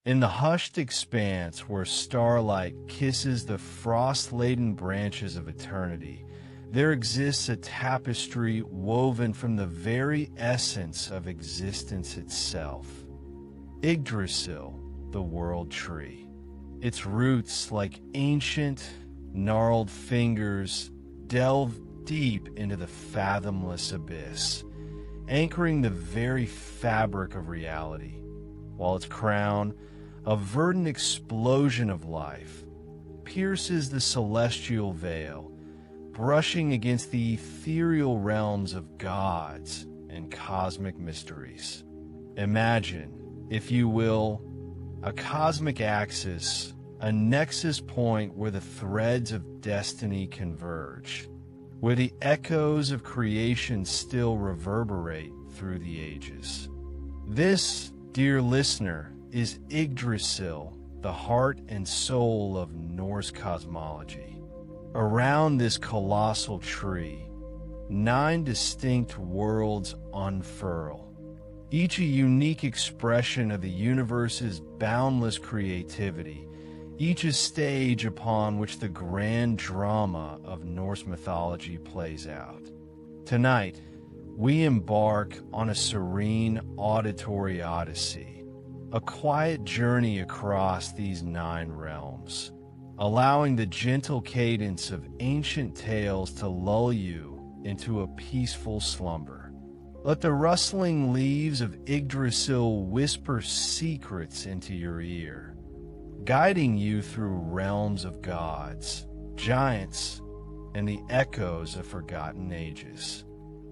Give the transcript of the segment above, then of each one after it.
In the hushed expanse where starlight kisses the frost-laden branches of eternity, there exists a tapestry woven from the very essence of existence itself. Yggdrasil, the world tree. Its roots, like ancient, gnarled fingers, delve deep into the fathomless abyss, anchoring the very fabric of reality, while its crown, a verdant explosion of life, pierces the celestial veil, brushing against the ethereal realms of gods and cosmic mysteries. Imagine, if you will, a cosmic axis, a nexus point where the threads of destiny converge, where the echoes of creation still reverberate through the ages. This, dear listener, is Yggdrasil, the heart and soul of Norse cosmology. Around this colossal tree, 9 distinct worlds unfurl, each a unique expression of the universe's boundless creativity, each a stage upon which the grand drama of Norse mythology plays out. Tonight, we embark on a serene auditory odyssey, a quiet journey across these 9 realms, allowing the gentle cadence of ancient tales to lull you into a peaceful slumber. Let the rustling leaves of Yggdrasil whisper secrets into your ear, guiding you through realms of gods, giants, and the echoes of forgotten ages.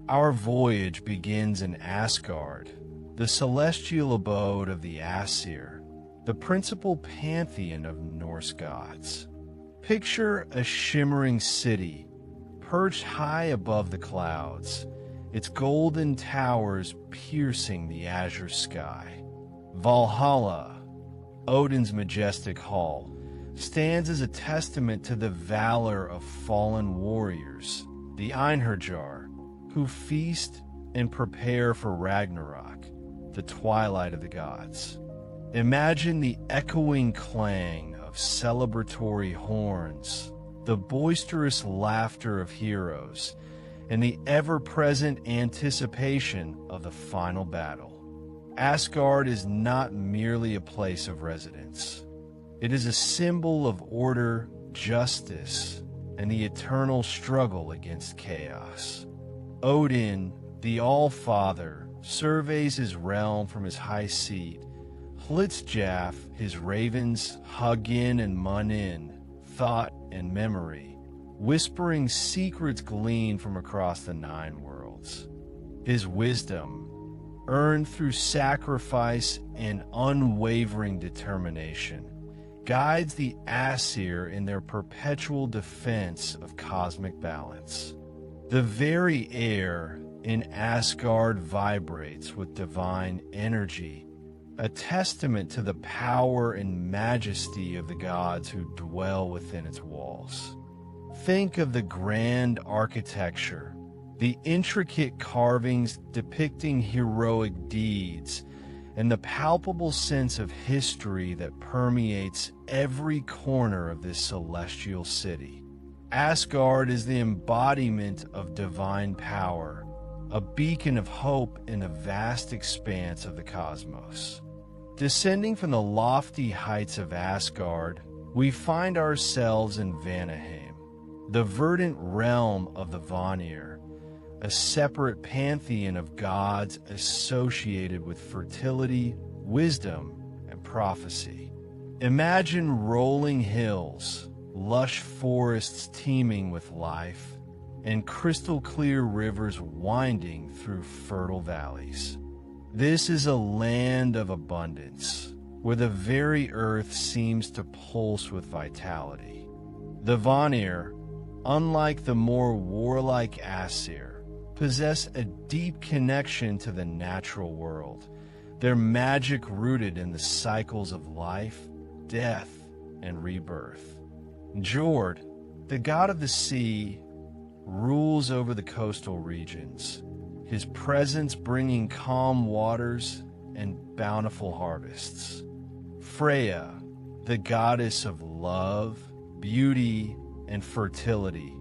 Our voyage begins in Asgard, the celestial abode of the Aesir, the principal pantheon of Norse gods. Picture a shimmering city, perched high above the clouds, its golden towers piercing the azure sky. Valhalla, Odin's majestic hall, stands as a testament to the valor of fallen warriors, the Einherjar, who feast and prepare for Ragnarok, the twilight of the gods. Imagine the echoing clang of celebratory horns, the boisterous laughter of heroes, and the ever-present anticipation of the final battle. Asgard is not merely a place of residence. It is a symbol of order, justice, and the eternal struggle against chaos. Odin, the All-Father, surveys his realm from his high seat. Hlidskjalf, his ravens, hug in and mun in, thought and memory, whispering secrets gleaned from across the 9 worlds. His wisdom, earned through sacrifice and unwavering determination, guides the Aesir in their perpetual defense of cosmic balance. The very air in Asgard vibrates with divine energy, a testament to the power and majesty of the gods who dwell within its walls. Think of the grand architecture, the intricate carvings depicting heroic deeds, and the palpable sense of history that permeates every corner of this celestial city. Asgard is the embodiment of divine power, a beacon of hope in the vast expanse of the cosmos. Descending from the lofty heights of Asgard, we find ourselves in Vanaheim, the verdant realm of the Vanir, a separate pantheon of gods associated with fertility, wisdom, and prophecy. Imagine rolling hills, lush forests teeming with life, and crystal-clear rivers winding through fertile valleys. This is a land of abundance, where the very earth seems to pulse with vitality. The Vanir, unlike the more warlike Aesir, possess a deep connection to the natural world, their magic rooted in the cycles of life, death, and rebirth. Njord, the god of the sea, rules over the coastal regions, his presence bringing calm waters and bountiful harvests. Freya, the goddess of love, beauty, and fertility,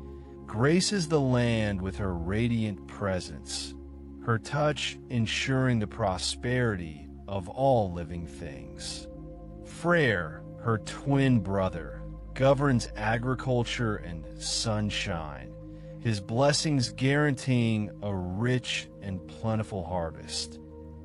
graces the land with her radiant presence, her touch ensuring the prosperity of all living things. Freyr, her twin brother, governs agriculture and sunshine, his blessings guaranteeing a rich and plentiful harvest.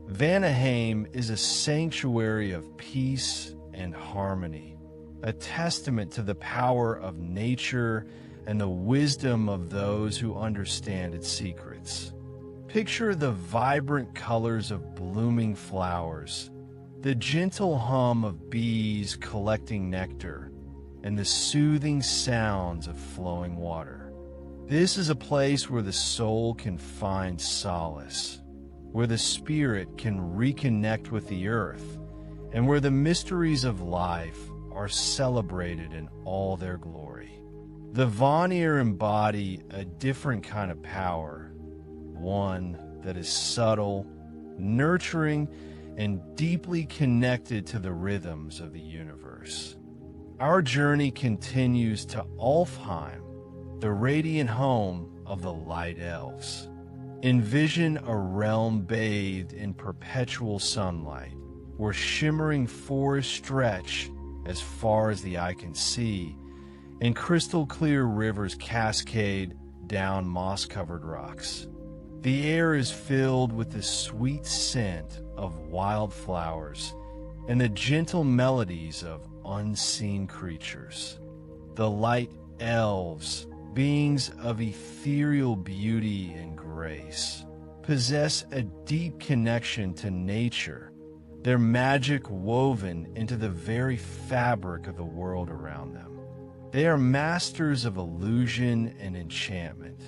Vanaheim is a sanctuary of peace and harmony, a testament to the power of nature and the wisdom of those who understand its secrets. Picture the vibrant colors of blooming flowers, the gentle hum of bees collecting nectar, and the soothing sounds of flowing water. This is a place where the soul can find solace, where the spirit can reconnect with the earth, and where the mysteries of life are celebrated in all their glory. The Vanir embody a different kind of power, one that is subtle, nurturing, and deeply connected to the rhythms of the universe. Our journey continues to Alfheim, the radiant home of the Light Elves. Envision a realm bathed in perpetual sunlight, where shimmering forests stretch as far as the eye can see, and crystal-clear rivers cascade down moss-covered rocks. The air is filled with the sweet scent of wildflowers and the gentle melodies of unseen creatures. The Light Elves, beings of ethereal beauty and grace, possess a deep connection to nature, their magic woven into the very fabric of the world around them. They are masters of illusion and enchantment,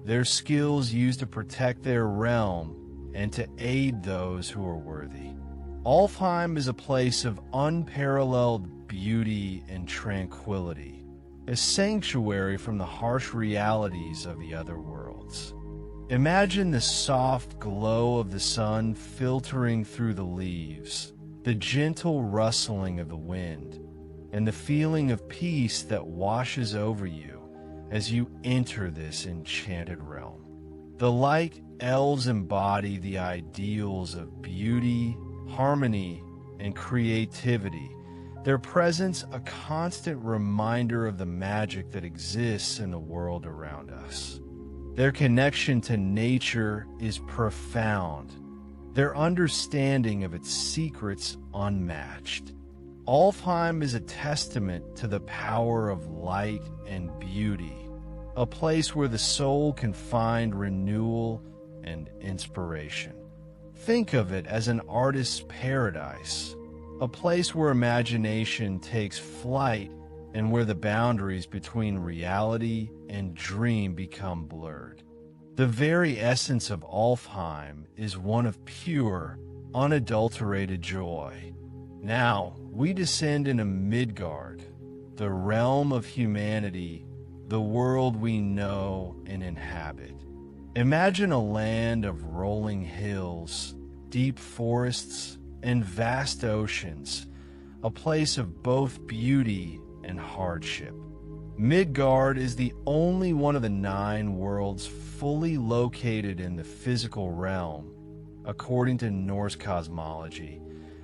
their skills used to protect their realm and to aid those who are worthy. Alfheim is a place of unparalleled beauty and tranquility, a sanctuary from the harsh realities of the other worlds. Imagine the soft glow of the sun filtering through the leaves, the gentle rustling of the wind, and the feeling of peace that washes over you as you enter this enchanted realm. The Light Elves embody the ideals of beauty, harmony, and creativity, their presence a constant reminder of the magic that exists in the world around us. Their connection to nature is profound, their understanding of its secrets unmatched. Alfheim is a testament to the power of light and beauty, a place where the soul can find renewal and inspiration. Think of it as an artist's paradise, a place where imagination takes flight and where the boundaries between reality and dream become blurred. The very essence of Alfheim is one of pure, unadulterated joy. Now, we descend into Midgard, the realm of humanity, the world we know and inhabit. Imagine a land of rolling hills, deep forests, and vast oceans, a place of both beauty and hardship. Midgard is the only one of the 9 worlds fully located in the physical realm, according to Norse cosmology,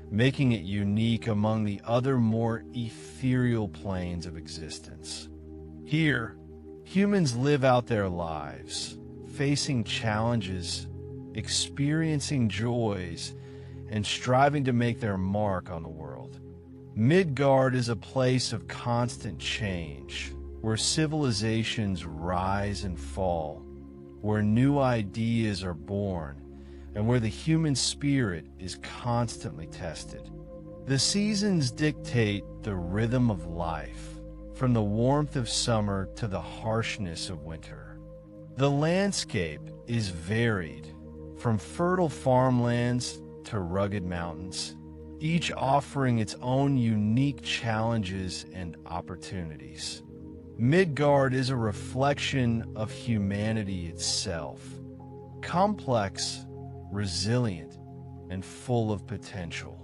making it unique among the other more ethereal planes of existence. Here, humans live out their lives, facing challenges, experiencing joys, and striving to make their mark on the world. Midgard is a place of constant change, where civilizations rise and fall, where new ideas are born, and where the human spirit is constantly tested. The seasons dictate the rhythm of life, from the warmth of summer to the harshness of winter. The landscape is varied, from fertile farmlands to rugged mountains, each offering its own unique challenges and opportunities. Midgard is a reflection of humanity itself, complex, resilient, and full of potential.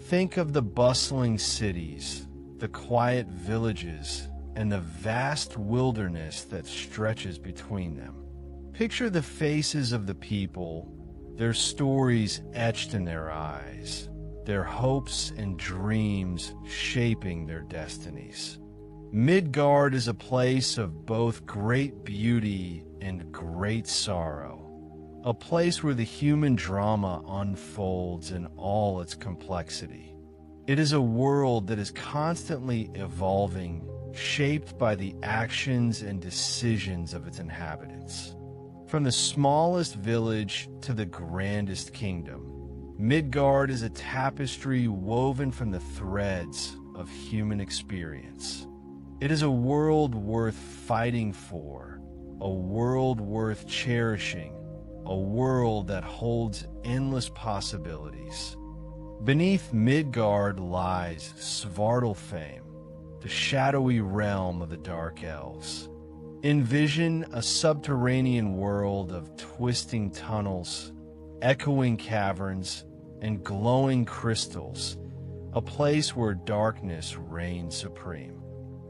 Think of the bustling cities, the quiet villages, and the vast wilderness that stretches between them. Picture the faces of the people, their stories etched in their eyes, their hopes and dreams shaping their destinies. Midgard is a place of both great beauty and great sorrow, a place where the human drama unfolds in all its complexity. It is a world that is constantly evolving, shaped by the actions and decisions of its inhabitants. From the smallest village to the grandest kingdom, Midgard is a tapestry woven from the threads of human experience. It is a world worth fighting for, a world worth cherishing, a world that holds endless possibilities. Beneath Midgard lies Svartalfheim, the shadowy realm of the Dark Elves. Envision a subterranean world of twisting tunnels, echoing caverns, and glowing crystals, a place where darkness reigns supreme.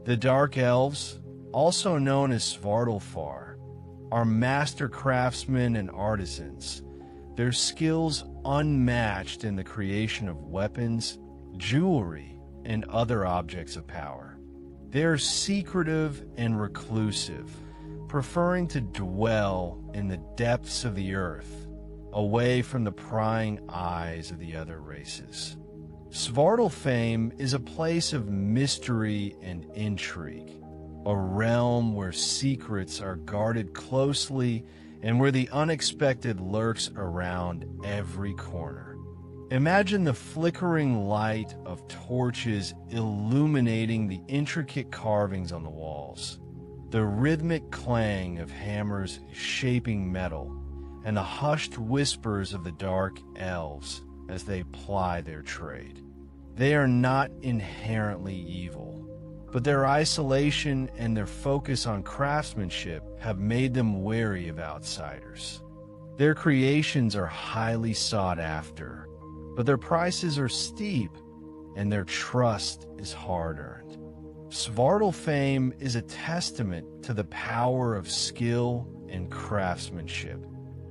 The Dark Elves, also known as Svartalfar, are master craftsmen and artisans, their skills unmatched in the creation of weapons, jewelry, and other objects of power. They are secretive and reclusive, preferring to dwell in the depths of the earth, away from the prying eyes of the other races. Svartalfheim is a place of mystery and intrigue, a realm where secrets are guarded closely and where the unexpected lurks around every corner. Imagine the flickering light of torches illuminating the intricate carvings on the walls, the rhythmic clang of hammers shaping metal, and the hushed whispers of the Dark Elves as they ply their trade. They are not inherently evil, but their isolation and their focus on craftsmanship have made them wary of outsiders. Their creations are highly sought after, but their prices are steep, and their trust is hard-earned. Svartalfheim is a testament to the power of skill and craftsmanship,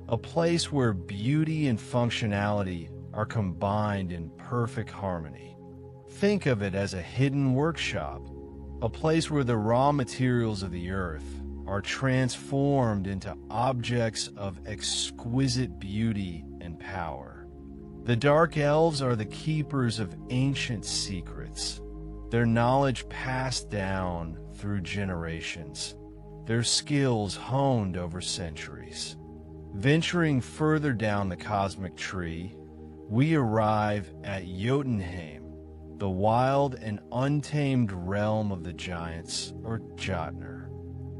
a place where beauty and functionality are combined in perfect harmony. Think of it as a hidden workshop, a place where the raw materials of the earth are transformed into objects of exquisite beauty and power. The Dark Elves are the keepers of ancient secrets, their knowledge passed down through generations, their skills honed over centuries. Venturing further down the cosmic tree, we arrive at Jotunheim, the wild and untamed realm of the giants, or Jotnar.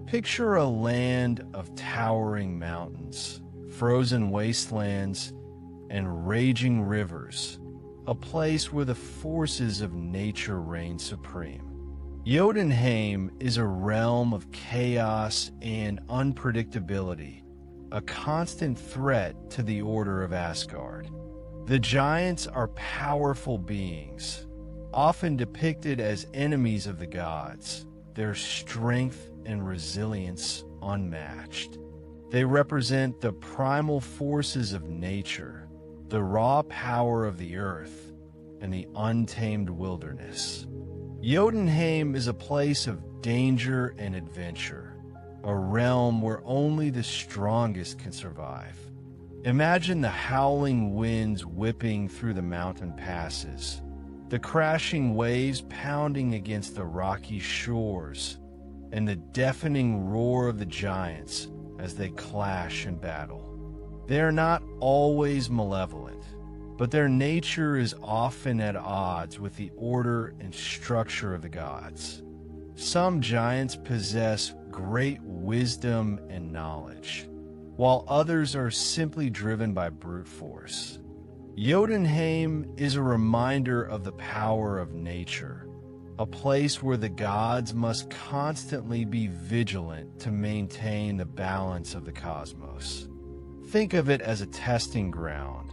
Picture a land of towering mountains, frozen wastelands, and raging rivers, a place where the forces of nature reign supreme. Jotunheim is a realm of chaos and unpredictability, a constant threat to the order of Asgard. The giants are powerful beings, often depicted as enemies of the gods, their strength and resilience unmatched. They represent the primal forces of nature, the raw power of the earth, and the untamed wilderness. Jotunheim is a place of danger and adventure, a realm where only the strongest can survive. Imagine the howling winds whipping through the mountain passes, the crashing waves pounding against the rocky shores, and the deafening roar of the giants as they clash in battle. They are not always malevolent, but their nature is often at odds with the order and structure of the gods. Some giants possess great wisdom and knowledge, while others are simply driven by brute force. Jotunheim is a reminder of the power of nature, a place where the gods must constantly be vigilant to maintain the balance of the cosmos. Think of it as a testing ground,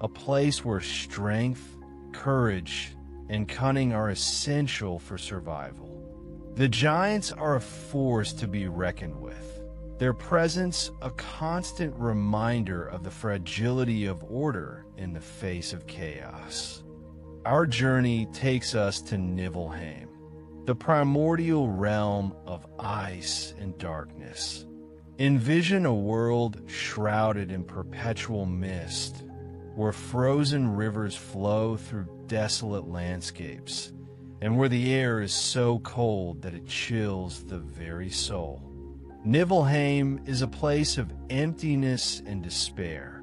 a place where strength, courage, and cunning are essential for survival. The giants are a force to be reckoned with, their presence a constant reminder of the fragility of order in the face of chaos. Our journey takes us to Niflheim, the primordial realm of ice and darkness. Envision a world shrouded in perpetual mist, where frozen rivers flow through desolate landscapes, and where the air is so cold that it chills the very soul. Niflheim is a place of emptiness and despair,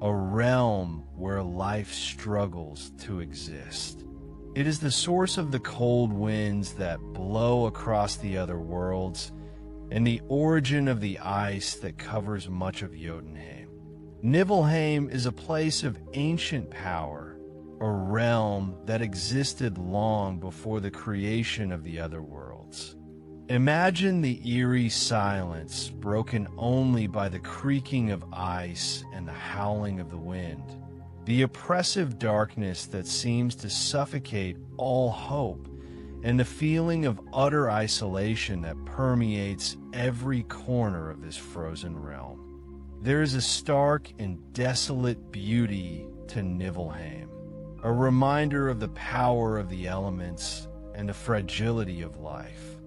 a realm where life struggles to exist. It is the source of the cold winds that blow across the other worlds, and the origin of the ice that covers much of Jotunheim. Niflheim is a place of ancient power, a realm that existed long before the creation of the other worlds. Imagine the eerie silence broken only by the creaking of ice and the howling of the wind, the oppressive darkness that seems to suffocate all hope, and the feeling of utter isolation that permeates every corner of this frozen realm. There is a stark and desolate beauty to Niflheim, a reminder of the power of the elements and the fragility of life.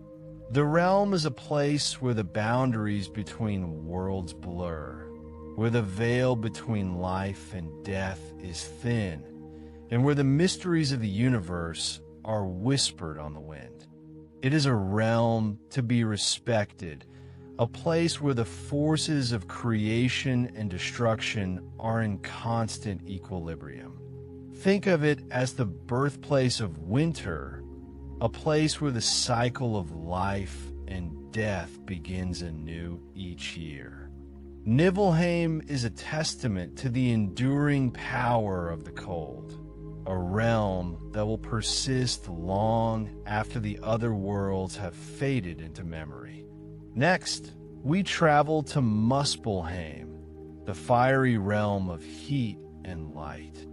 The realm is a place where the boundaries between worlds blur, where the veil between life and death is thin, and where the mysteries of the universe are whispered on the wind. It is a realm to be respected, a place where the forces of creation and destruction are in constant equilibrium. Think of it as the birthplace of winter, a place where the cycle of life and death begins anew each year. Niflheim is a testament to the enduring power of the cold, a realm that will persist long after the other worlds have faded into memory. Next, we travel to Muspelheim, the fiery realm of heat and light.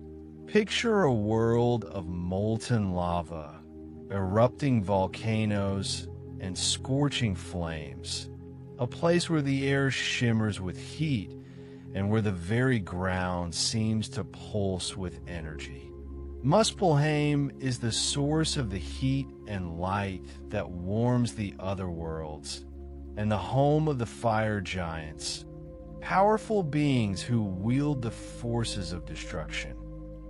Picture a world of molten lava, erupting volcanoes, and scorching flames, a place where the air shimmers with heat and where the very ground seems to pulse with energy. Muspelheim is the source of the heat and light that warms the other worlds, and the home of the fire giants, powerful beings who wield the forces of destruction.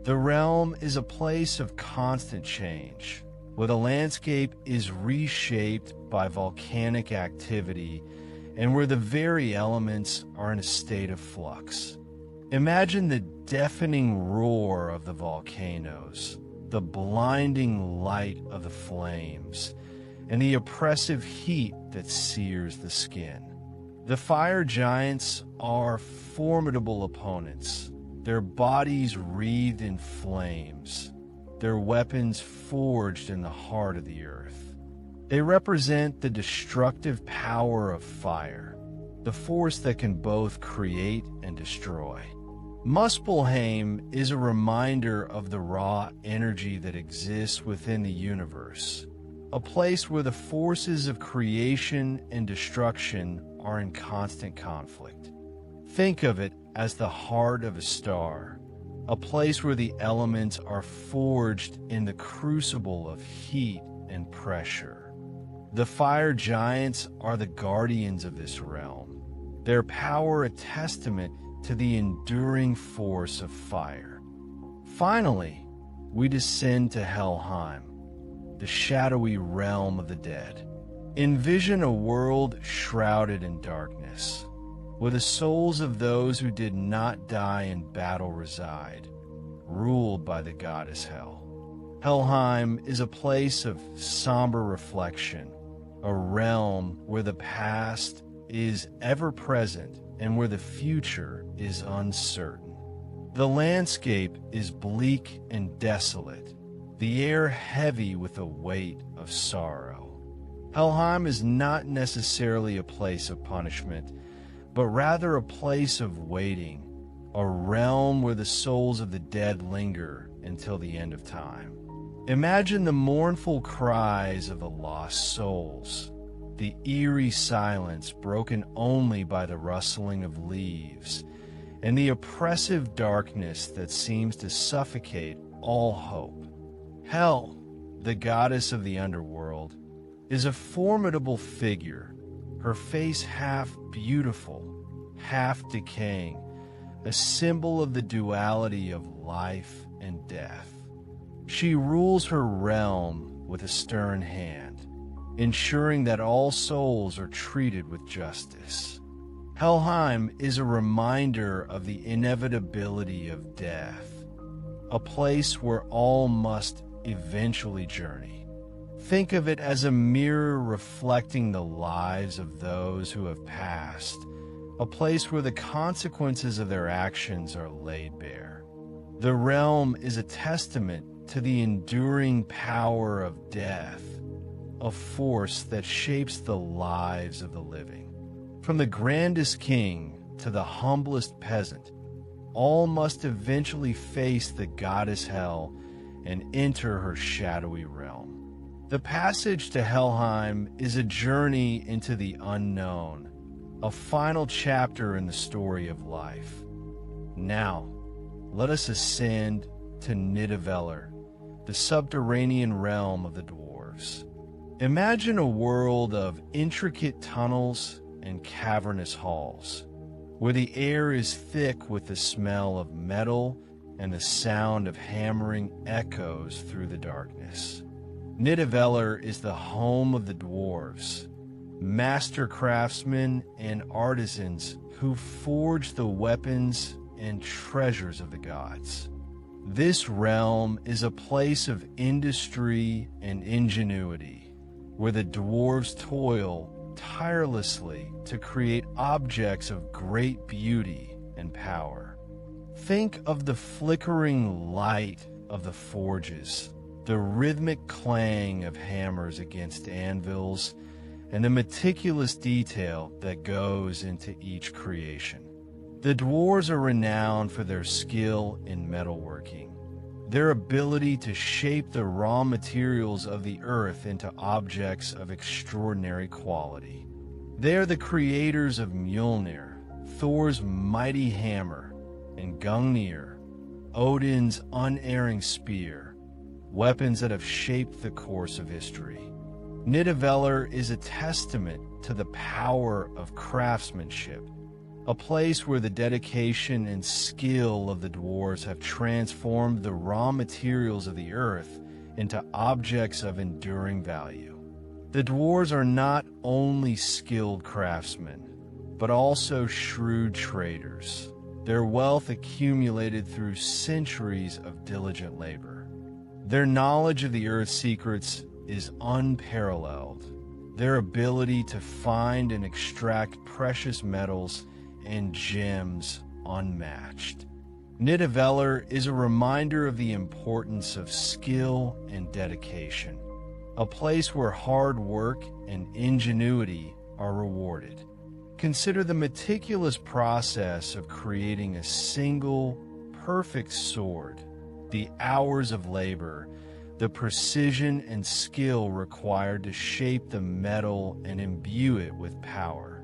The realm is a place of constant change, where the landscape is reshaped by volcanic activity and where the very elements are in a state of flux. Imagine the deafening roar of the volcanoes, the blinding light of the flames, and the oppressive heat that sears the skin. The fire giants are formidable opponents, their bodies wreathed in flames, their weapons forged in the heart of the earth. They represent the destructive power of fire, the force that can both create and destroy. Muspelheim is a reminder of the raw energy that exists within the universe, a place where the forces of creation and destruction are in constant conflict. Think of it as the heart of a star, a place where the elements are forged in the crucible of heat and pressure. The fire giants are the guardians of this realm, their power a testament to the enduring force of fire. Finally, we descend to Helheim, the shadowy realm of the dead. Envision a world shrouded in darkness, where the souls of those who did not die in battle reside, ruled by the goddess Hel. Helheim is a place of somber reflection, a realm where the past is ever present and where the future is uncertain. The landscape is bleak and desolate, the air heavy with the weight of sorrow. Helheim is not necessarily a place of punishment, but rather a place of waiting, a realm where the souls of the dead linger until the end of time. Imagine the mournful cries of the lost souls, the eerie silence broken only by the rustling of leaves, and the oppressive darkness that seems to suffocate all hope. Hel, the goddess of the underworld, is a formidable figure, her face half beautiful, half decaying, a symbol of the duality of life and death. She rules her realm with a stern hand, ensuring that all souls are treated with justice. Helheim is a reminder of the inevitability of death, a place where all must eventually journey. Think of it as a mirror reflecting the lives of those who have passed, a place where the consequences of their actions are laid bare. The realm is a testament to the enduring power of death, a force that shapes the lives of the living. From the grandest king to the humblest peasant, all must eventually face the goddess Hel and enter her shadowy realm. The passage to Helheim is a journey into the unknown, a final chapter in the story of life. Now, let us ascend to Yggdrasil, the subterranean realm of the dwarves. Imagine a world of intricate tunnels and cavernous halls, where the air is thick with the smell of metal and the sound of hammering echoes through the darkness. Yggdrasil is the home of the dwarves, master craftsmen and artisans who forge the weapons and treasures of the gods. This realm is a place of industry and ingenuity, where the dwarves toil tirelessly to create objects of great beauty and power. Think of the flickering light of the forges, the rhythmic clang of hammers against anvils, and the meticulous detail that goes into each creation. The dwarves are renowned for their skill in metalworking, their ability to shape the raw materials of the earth into objects of extraordinary quality. They are the creators of Mjolnir, Thor's mighty hammer, and Gungnir, Odin's unerring spear, weapons that have shaped the course of history. Yggdrasil is a testament to the power of craftsmanship, a place where the dedication and skill of the dwarves have transformed the raw materials of the earth into objects of enduring value. The dwarves are not only skilled craftsmen, but also shrewd traders, their wealth accumulated through centuries of diligent labor. Their knowledge of the earth's secrets is unparalleled, their ability to find and extract precious metals and gems unmatched. Yggdrasil is a reminder of the importance of skill and dedication, a place where hard work and ingenuity are rewarded. Consider the meticulous process of creating a single, perfect sword, the hours of labor, the precision and skill required to shape the metal and imbue it with power.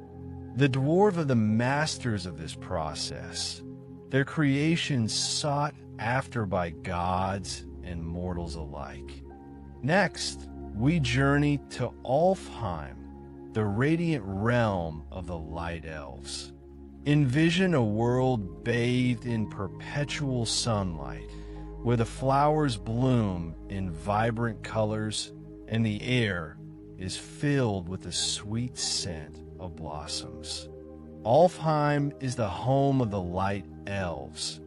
The dwarves are the masters of this process, their creations sought after by gods and mortals alike. Next, we journey to Alfheim, the radiant realm of the Light Elves. Envision a world bathed in perpetual sunlight, where the flowers bloom in vibrant colors and the air is filled with the sweet scent of blossoms. Alfheim is the home of the Light Elves,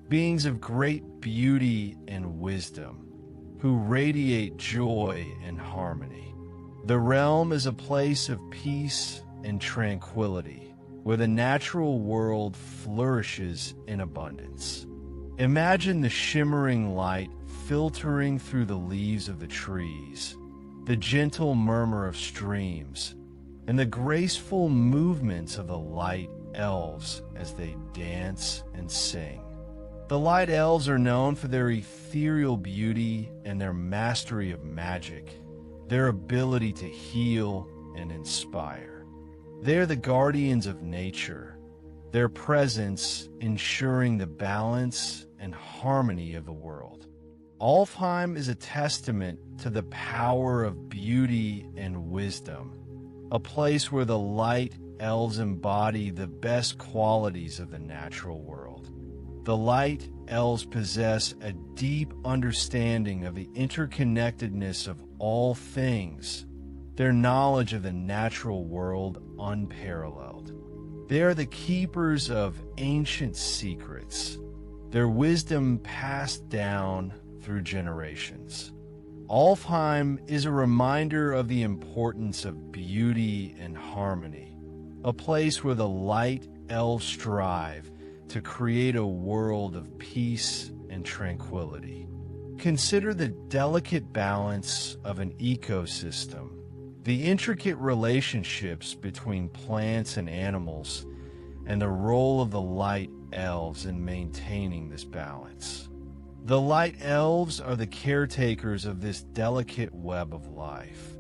beings of great beauty and wisdom, who radiate joy and harmony. The realm is a place of peace and tranquility, where the natural world flourishes in abundance. Imagine the shimmering light filtering through the leaves of the trees, the gentle murmur of streams, and the graceful movements of the Light Elves as they dance and sing. The Light Elves are known for their ethereal beauty and their mastery of magic, their ability to heal and inspire. They are the guardians of nature, their presence ensuring the balance and harmony of the world. Alfheim is a testament to the power of beauty and wisdom, a place where the Light Elves embody the best qualities of the natural world. The Light Elves possess a deep understanding of the interconnectedness of all things, their knowledge of the natural world unparalleled. They are the keepers of ancient secrets, their wisdom passed down through generations. Alfheim is a reminder of the importance of beauty and harmony, a place where the Light Elves strive to create a world of peace and tranquility. Consider the delicate balance of an ecosystem, the intricate relationships between plants and animals, and the role of the Light Elves in maintaining this balance. The Light Elves are the caretakers of this delicate web of life,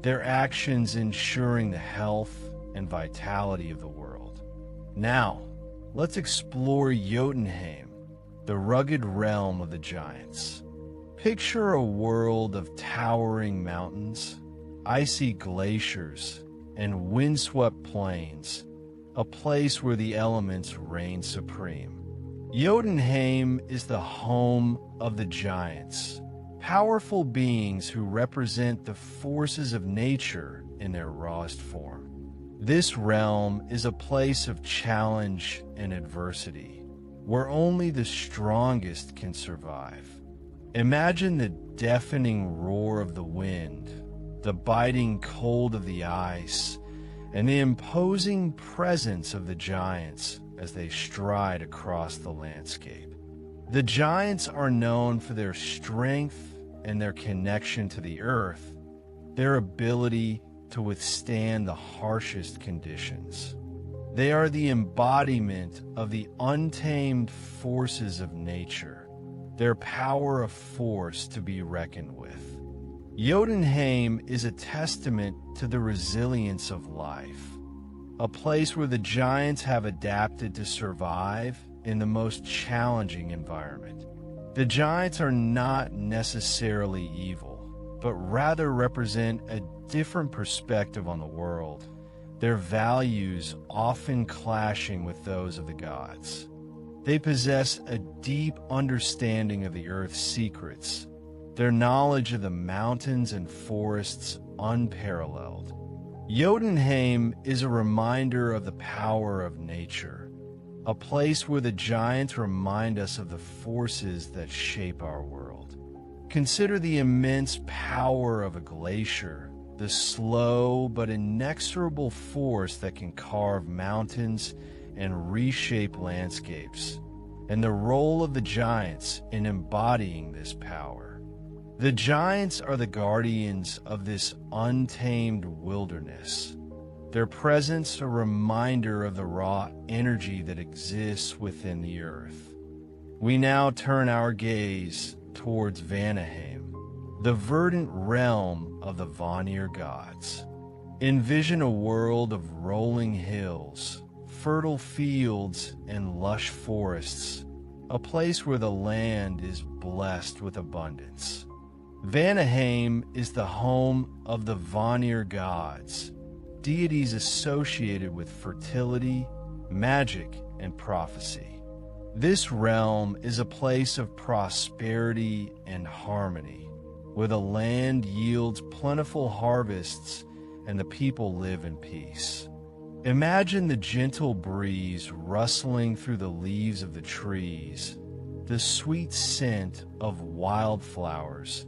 their actions ensuring the health and vitality of the world. Now, let's explore Jotunheim, the rugged realm of the giants. Picture a world of towering mountains, icy glaciers, and windswept plains, a place where the elements reign supreme. Jotunheim is the home of the giants, powerful beings who represent the forces of nature in their rawest form. This realm is a place of challenge and adversity, where only the strongest can survive. Imagine the deafening roar of the wind, the biting cold of the ice, and the imposing presence of the giants as they stride across the landscape. The giants are known for their strength and their connection to the earth, their ability to withstand the harshest conditions. They are the embodiment of the untamed forces of nature, their power of force to be reckoned with. Jotunheim is a testament to the resilience of life, a place where the giants have adapted to survive in the most challenging environment. The giants are not necessarily evil, but rather represent a different perspective on the world, their values often clashing with those of the gods. They possess a deep understanding of the earth's secrets, their knowledge of the mountains and forests unparalleled. Jotunheim is a reminder of the power of nature, a place where the giants remind us of the forces that shape our world. Consider the immense power of a glacier, the slow but inexorable force that can carve mountains and reshape landscapes, and the role of the giants in embodying this power. The giants are the guardians of this untamed wilderness, their presence a reminder of the raw energy that exists within the earth. We now turn our gaze towards Vanaheim, the verdant realm of the Vanir gods. Envision a world of rolling hills, fertile fields, and lush forests, a place where the land is blessed with abundance. Vanaheim is the home of the Vanir gods, deities associated with fertility, magic, and prophecy. This realm is a place of prosperity and harmony, where the land yields plentiful harvests and the people live in peace. Imagine the gentle breeze rustling through the leaves of the trees, the sweet scent of wildflowers,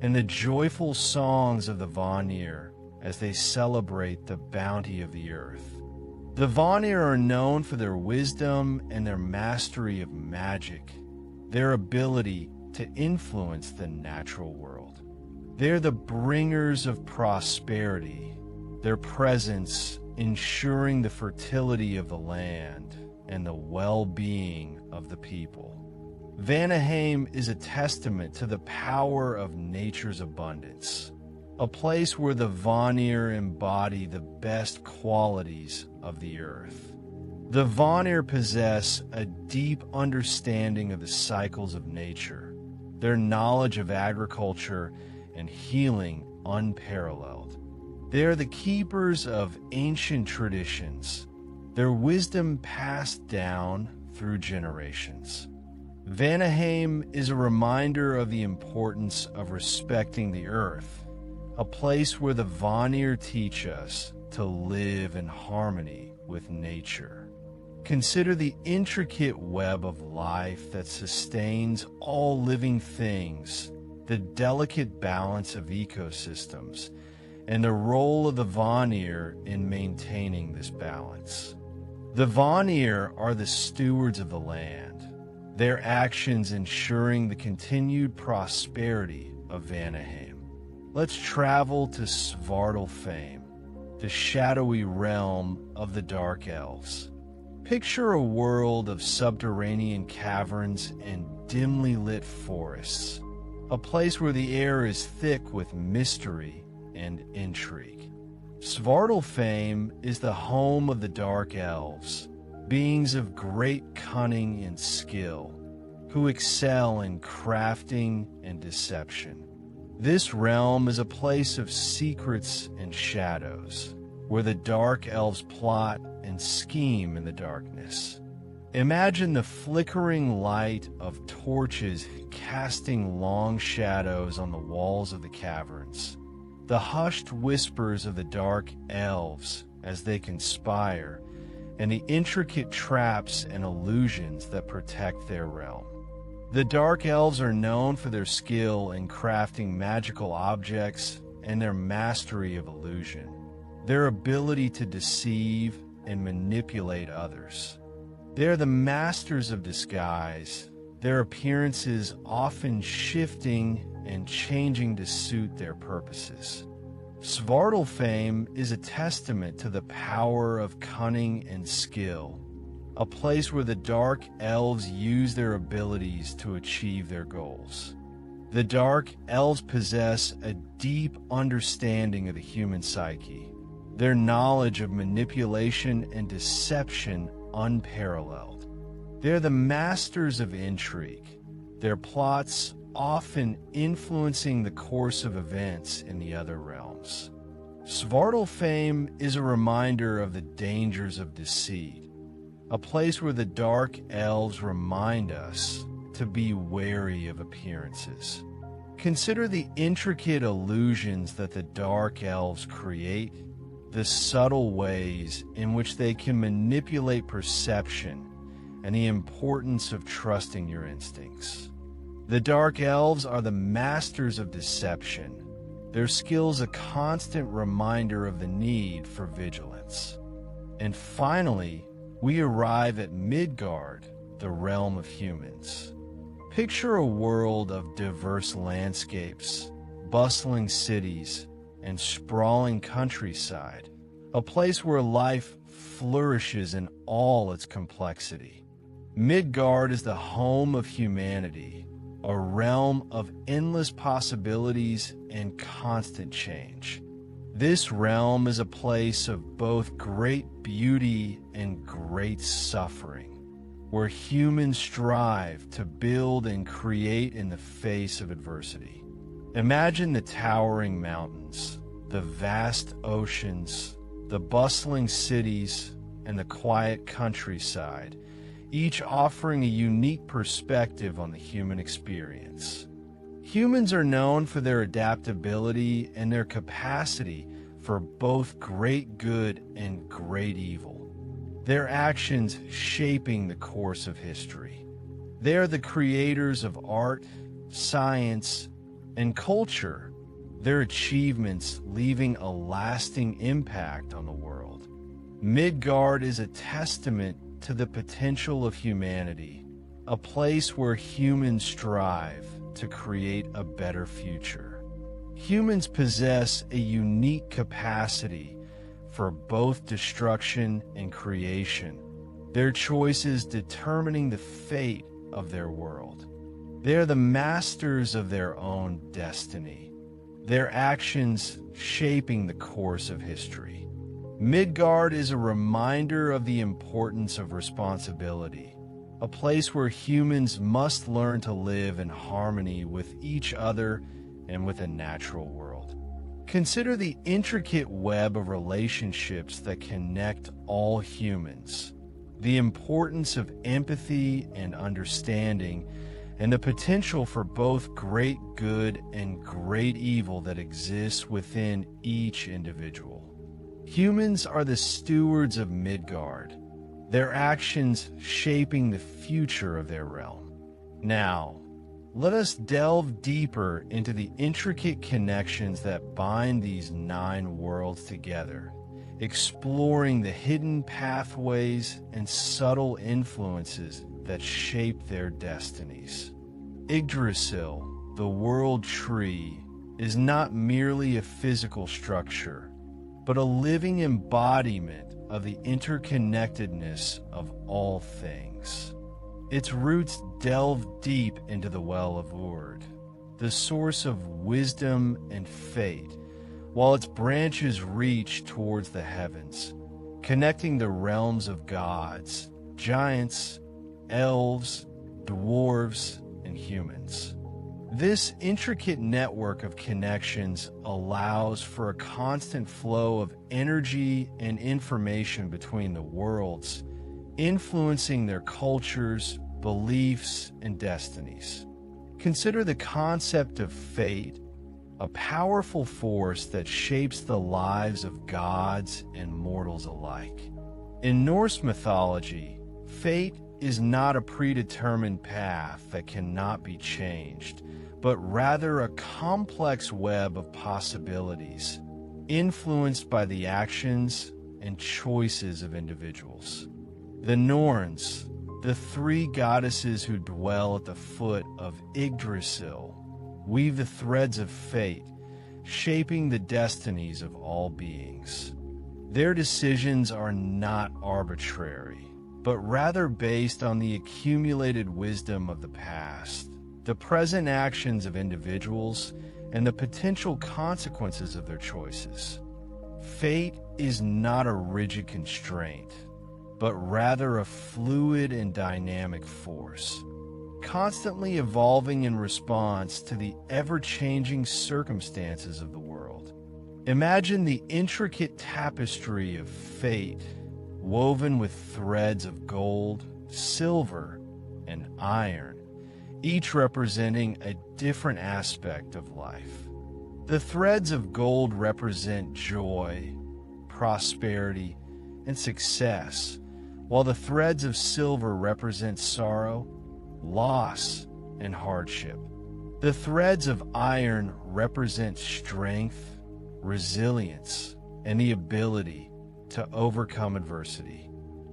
and the joyful songs of the Vanir as they celebrate the bounty of the earth. The Vanir are known for their wisdom and their mastery of magic, their ability to influence the natural world. They're the bringers of prosperity, their presence ensuring the fertility of the land and the well-being of the people. Vanaheim is a testament to the power of nature's abundance, a place where the Vanir embody the best qualities of the earth. The Vanir possess a deep understanding of the cycles of nature, their knowledge of agriculture and healing unparalleled. They are the keepers of ancient traditions, their wisdom passed down through generations. Vanaheim is a reminder of the importance of respecting the earth, a place where the Vanir teach us to live in harmony with nature. Consider the intricate web of life that sustains all living things, the delicate balance of ecosystems, and the role of the Vanir in maintaining this balance. The Vanir are the stewards of the land, their actions ensuring the continued prosperity of Vanaheim. Let's travel to Svartalfheim, the shadowy realm of the Dark Elves. Picture a world of subterranean caverns and dimly lit forests, a place where the air is thick with mystery and intrigue. Svartalfheim is the home of the Dark Elves, beings of great cunning and skill, who excel in crafting and deception. This realm is a place of secrets and shadows, where the Dark Elves plot and scheme in the darkness. Imagine the flickering light of torches casting long shadows on the walls of the caverns, the hushed whispers of the Dark Elves as they conspire, and the intricate traps and illusions that protect their realm. The Dark Elves are known for their skill in crafting magical objects and their mastery of illusion, their ability to deceive and manipulate others. They are the masters of disguise, their appearances often shifting and changing to suit their purposes. Svartalfheim is a testament to the power of cunning and skill, a place where the Dark Elves use their abilities to achieve their goals. The Dark Elves possess a deep understanding of the human psyche, their knowledge of manipulation and deception unparalleled. They're the masters of intrigue, their plots often influencing the course of events in the other realms. Svartalfheim is a reminder of the dangers of deceit, a place where the Dark Elves remind us to be wary of appearances. Consider the intricate illusions that the Dark Elves create, the subtle ways in which they can manipulate perception, and the importance of trusting your instincts. The Dark Elves are the masters of deception, their skills a constant reminder of the need for vigilance. And finally, we arrive at Midgard, the realm of humans. Picture a world of diverse landscapes, bustling cities, and sprawling countryside, a place where life flourishes in all its complexity. Midgard is the home of humanity, a realm of endless possibilities and constant change. This realm is a place of both great beauty and great suffering, where humans strive to build and create in the face of adversity. Imagine the towering mountains, the vast oceans, the bustling cities, and the quiet countryside, each offering a unique perspective on the human experience. Humans are known for their adaptability and their capacity for both great good and great evil, their actions shaping the course of history. They are the creators of art, science, and culture, their achievements leaving a lasting impact on the world. Midgard is a testament to the potential of humanity, a place where humans strive to create a better future. Humans possess a unique capacity for both destruction and creation, their choices determining the fate of their world. They are the masters of their own destiny, their actions shaping the course of history. Midgard is a reminder of the importance of responsibility, a place where humans must learn to live in harmony with each other and with the natural world. Consider the intricate web of relationships that connect all humans, the importance of empathy and understanding, and the potential for both great good and great evil that exists within each individual. Humans are the stewards of Midgard, their actions shaping the future of their realm. Now, let us delve deeper into the intricate connections that bind these 9 worlds together, exploring the hidden pathways and subtle influences that shape their destinies. Yggdrasil, the world tree, is not merely a physical structure, but a living embodiment of the interconnectedness of all things. Its roots delve deep into the well of Urd, the source of wisdom and fate, while its branches reach towards the heavens, connecting the realms of gods, giants, elves, dwarves, and humans. This intricate network of connections allows for a constant flow of energy and information between the worlds, influencing their cultures, beliefs, and destinies. Consider the concept of fate, a powerful force that shapes the lives of gods and mortals alike. In Norse mythology, fate is not a predetermined path that cannot be changed, but rather a complex web of possibilities, influenced by the actions and choices of individuals. The Norns, the 3 goddesses who dwell at the foot of Yggdrasil, weave the threads of fate, shaping the destinies of all beings. Their decisions are not arbitrary, but rather based on the accumulated wisdom of the past, the present actions of individuals, and the potential consequences of their choices. Fate is not a rigid constraint, but rather a fluid and dynamic force, constantly evolving in response to the ever-changing circumstances of the world. Imagine the intricate tapestry of fate, woven with threads of gold, silver, and iron, each representing a different aspect of life. The threads of gold represent joy, prosperity, and success, while the threads of silver represent sorrow, loss, and hardship. The threads of iron represent strength, resilience, and the ability to overcome adversity.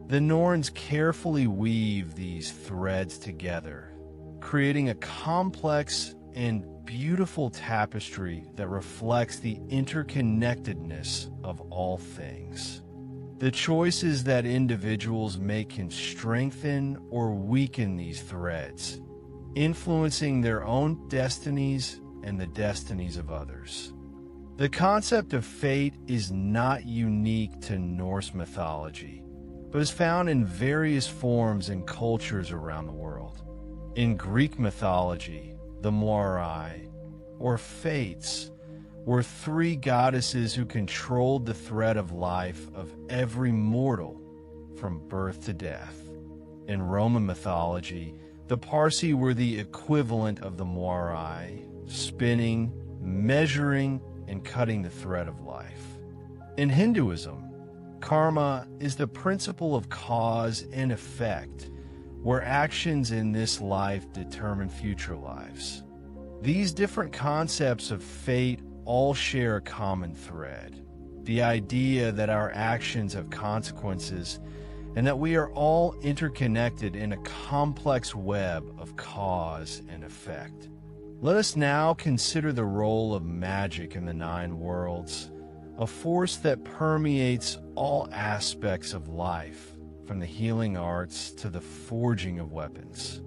The Norns carefully weave these threads together, creating a complex and beautiful tapestry that reflects the interconnectedness of all things. The choices that individuals make can strengthen or weaken these threads, influencing their own destinies and the destinies of others. The concept of fate is not unique to Norse mythology, but is found in various forms and cultures around the world. In Greek mythology, the Moirai, or Fates, were 3 goddesses who controlled the thread of life of every mortal from birth to death. In Roman mythology, the Parsi were the equivalent of the Moirai, spinning, measuring, and cutting the thread of life. In Hinduism, karma is the principle of cause and effect, where actions in this life determine future lives. These different concepts of fate all share a common thread: the idea that our actions have consequences and that we are all interconnected in a complex web of cause and effect. Let us now consider the role of magic in the 9 worlds, a force that permeates all aspects of life, from the healing arts to the forging of weapons.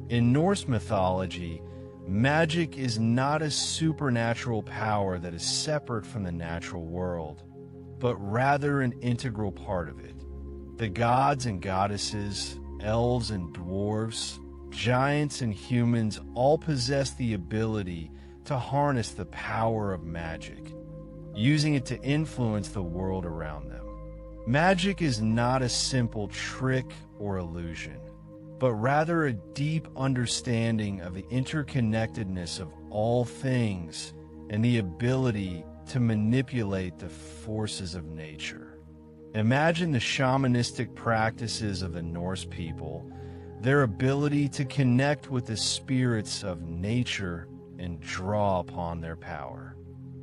In Norse mythology, magic is not a supernatural power that is separate from the natural world, but rather an integral part of it. The gods and goddesses, elves and dwarves, giants and humans all possess the ability to harness the power of magic, using it to influence the world around them. Magic is not a simple trick or illusion, but rather a deep understanding of the interconnectedness of all things and the ability to manipulate the forces of nature. Imagine the shamanistic practices of the Norse people, their ability to connect with the spirits of nature and draw upon their power.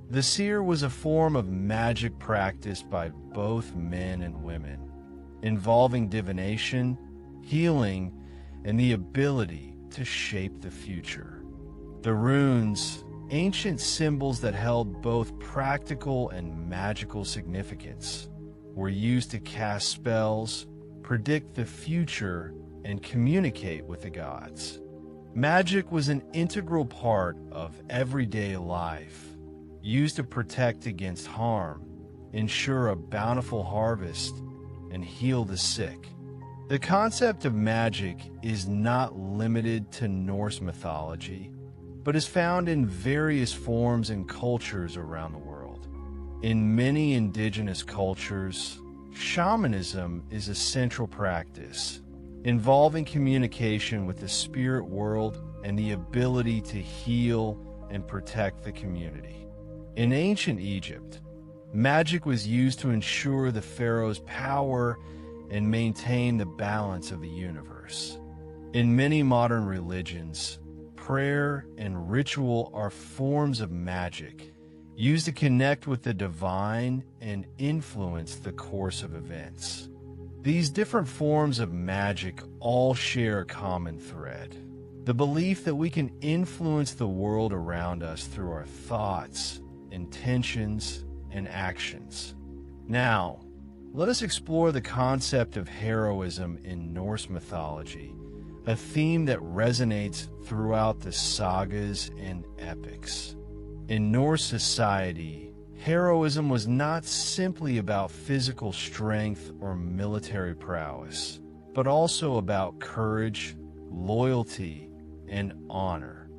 The seer was a form of magic practiced by both men and women, involving divination, healing, and the ability to shape the future. The runes, ancient symbols that held both practical and magical significance, were used to cast spells, predict the future, and communicate with the gods. Magic was an integral part of everyday life, used to protect against harm, ensure a bountiful harvest, and heal the sick. The concept of magic is not limited to Norse mythology, but is found in various forms and cultures around the world. In many indigenous cultures, shamanism is a central practice, involving communication with the spirit world and the ability to heal and protect the community. In ancient Egypt, magic was used to ensure the pharaoh's power and maintain the balance of the universe. In many modern religions, prayer and ritual are forms of magic used to connect with the divine and influence the course of events. These different forms of magic all share a common thread: the belief that we can influence the world around us through our thoughts, intentions, and actions. Now, let us explore the concept of heroism in Norse mythology, a theme that resonates throughout the sagas and epics. In Norse society, heroism was not simply about physical strength or military prowess, but also about courage, loyalty, and honor.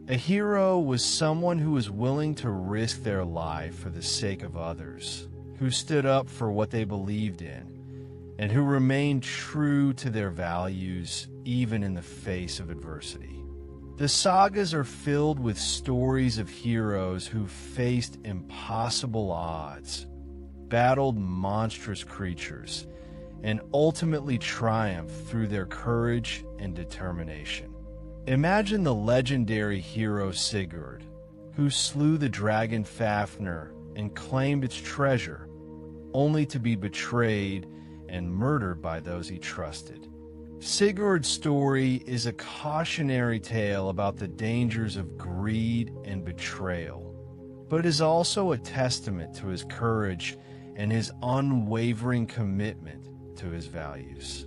A hero was someone who was willing to risk their life for the sake of others, who stood up for what they believed in, and who remained true to their values even in the face of adversity. The sagas are filled with stories of heroes who faced impossible odds, battled monstrous creatures, and ultimately triumphed through their courage and determination. Imagine the legendary hero Sigurd, who slew the dragon Fafnir and claimed its treasure, only to be betrayed and murdered by those he trusted. Sigurd's story is a cautionary tale about the dangers of greed and betrayal, but is also a testament to his courage and his unwavering commitment to his values.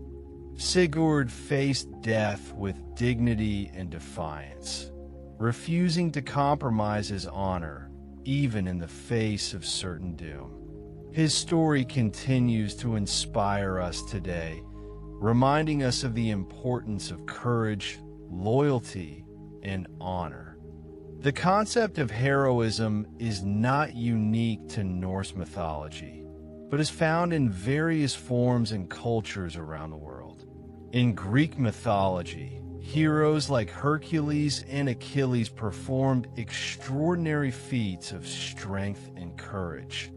Sigurd faced death with dignity and defiance, refusing to compromise his honor, even in the face of certain doom. His story continues to inspire us today, reminding us of the importance of courage, loyalty, and honor. The concept of heroism is not unique to Norse mythology, but is found in various forms and cultures around the world. In Greek mythology, heroes like Hercules and Achilles performed extraordinary feats of strength and courage,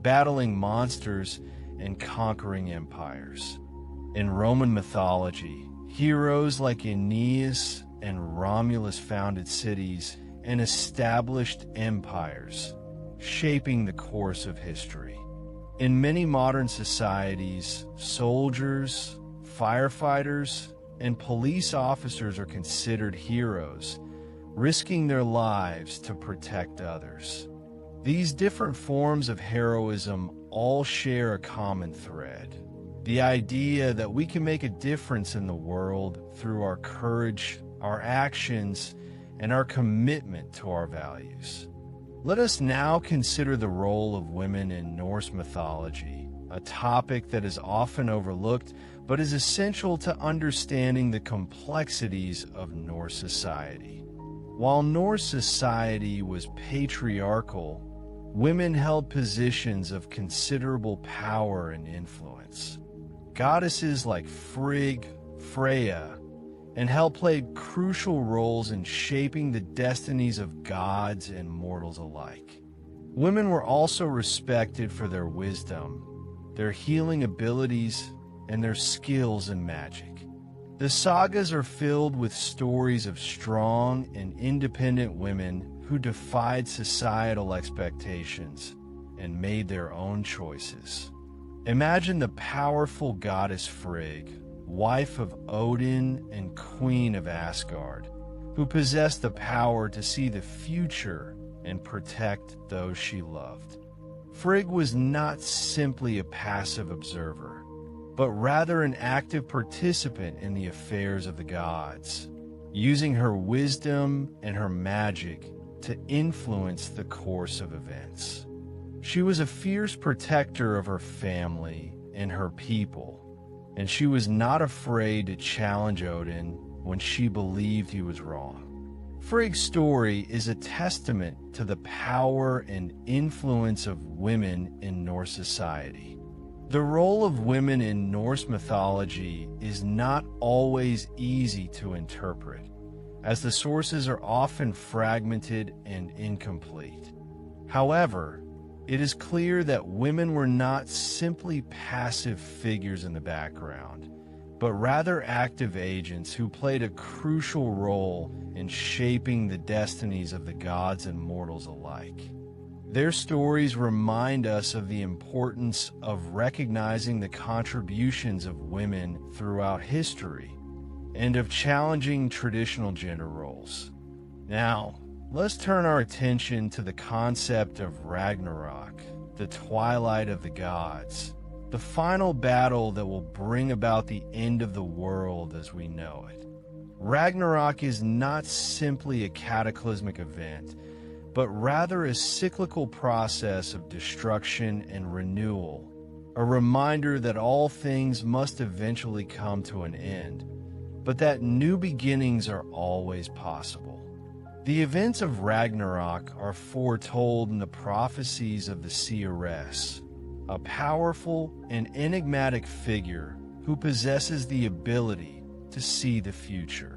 battling monsters and conquering empires. In Roman mythology, heroes like Aeneas and Romulus founded cities and established empires, shaping the course of history. In many modern societies, soldiers, firefighters, and police officers are considered heroes, risking their lives to protect others. These different forms of heroism all share a common thread: the idea that we can make a difference in the world through our courage, our actions, and our commitment to our values. Let us now consider the role of women in Norse mythology, a topic that is often overlooked but is essential to understanding the complexities of Norse society. While Norse society was patriarchal, women held positions of considerable power and influence. Goddesses like Frigg, Freya, and Hel played crucial roles in shaping the destinies of gods and mortals alike. Women were also respected for their wisdom, their healing abilities, and their skills in magic. The sagas are filled with stories of strong and independent women who defied societal expectations and made their own choices. Imagine the powerful goddess Frigg, wife of Odin and queen of Asgard, who possessed the power to see the future and protect those she loved. Frigg was not simply a passive observer, but rather an active participant in the affairs of the gods, using her wisdom and her magic to influence the course of events. She was a fierce protector of her family and her people, and she was not afraid to challenge Odin when she believed he was wrong. Frigg's story is a testament to the power and influence of women in Norse society. The role of women in Norse mythology is not always easy to interpret, as the sources are often fragmented and incomplete. However, it is clear that women were not simply passive figures in the background, but rather active agents who played a crucial role in shaping the destinies of the gods and mortals alike. Their stories remind us of the importance of recognizing the contributions of women throughout history and of challenging traditional gender roles. Now, let's turn our attention to the concept of Ragnarok, the twilight of the gods, the final battle that will bring about the end of the world as we know it. Ragnarok is not simply a cataclysmic event, but rather a cyclical process of destruction and renewal, a reminder that all things must eventually come to an end, but that new beginnings are always possible. The events of Ragnarok are foretold in the prophecies of the seeress, a powerful and enigmatic figure who possesses the ability to see the future.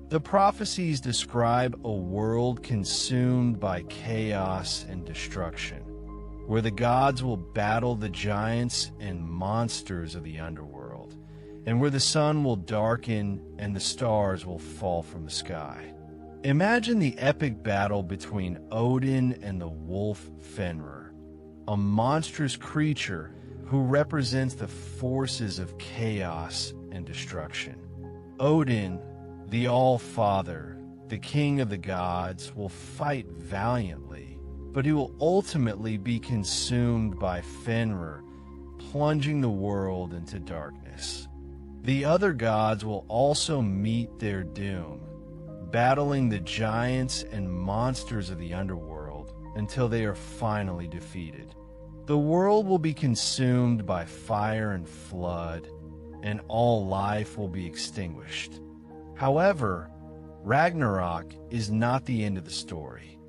The prophecies describe a world consumed by chaos and destruction, where the gods will battle the giants and monsters of the underworld, and where the sun will darken and the stars will fall from the sky. Imagine the epic battle between Odin and the wolf Fenrir, a monstrous creature who represents the forces of chaos and destruction. Odin, the All-Father, the king of the gods, will fight valiantly, but he will ultimately be consumed by Fenrir, plunging the world into darkness. The other gods will also meet their doom, battling the giants and monsters of the underworld until they are finally defeated. The world will be consumed by fire and flood, and all life will be extinguished. However, Ragnarok is not the end of the story.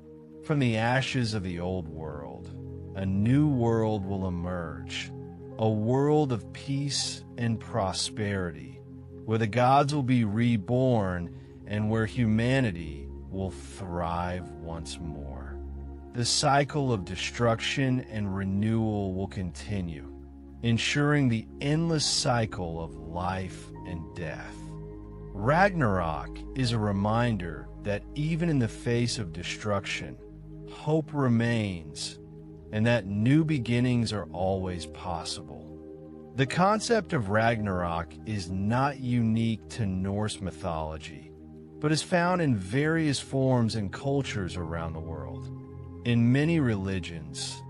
From the ashes of the old world, a new world will emerge, a world of peace and prosperity, where the gods will be reborn and where humanity will thrive once more. The cycle of destruction and renewal will continue, ensuring the endless cycle of life and death. Ragnarok is a reminder that even in the face of destruction, hope remains, and that new beginnings are always possible. The concept of Ragnarok is not unique to Norse mythology, but is found in various forms and cultures around the world. In many religions,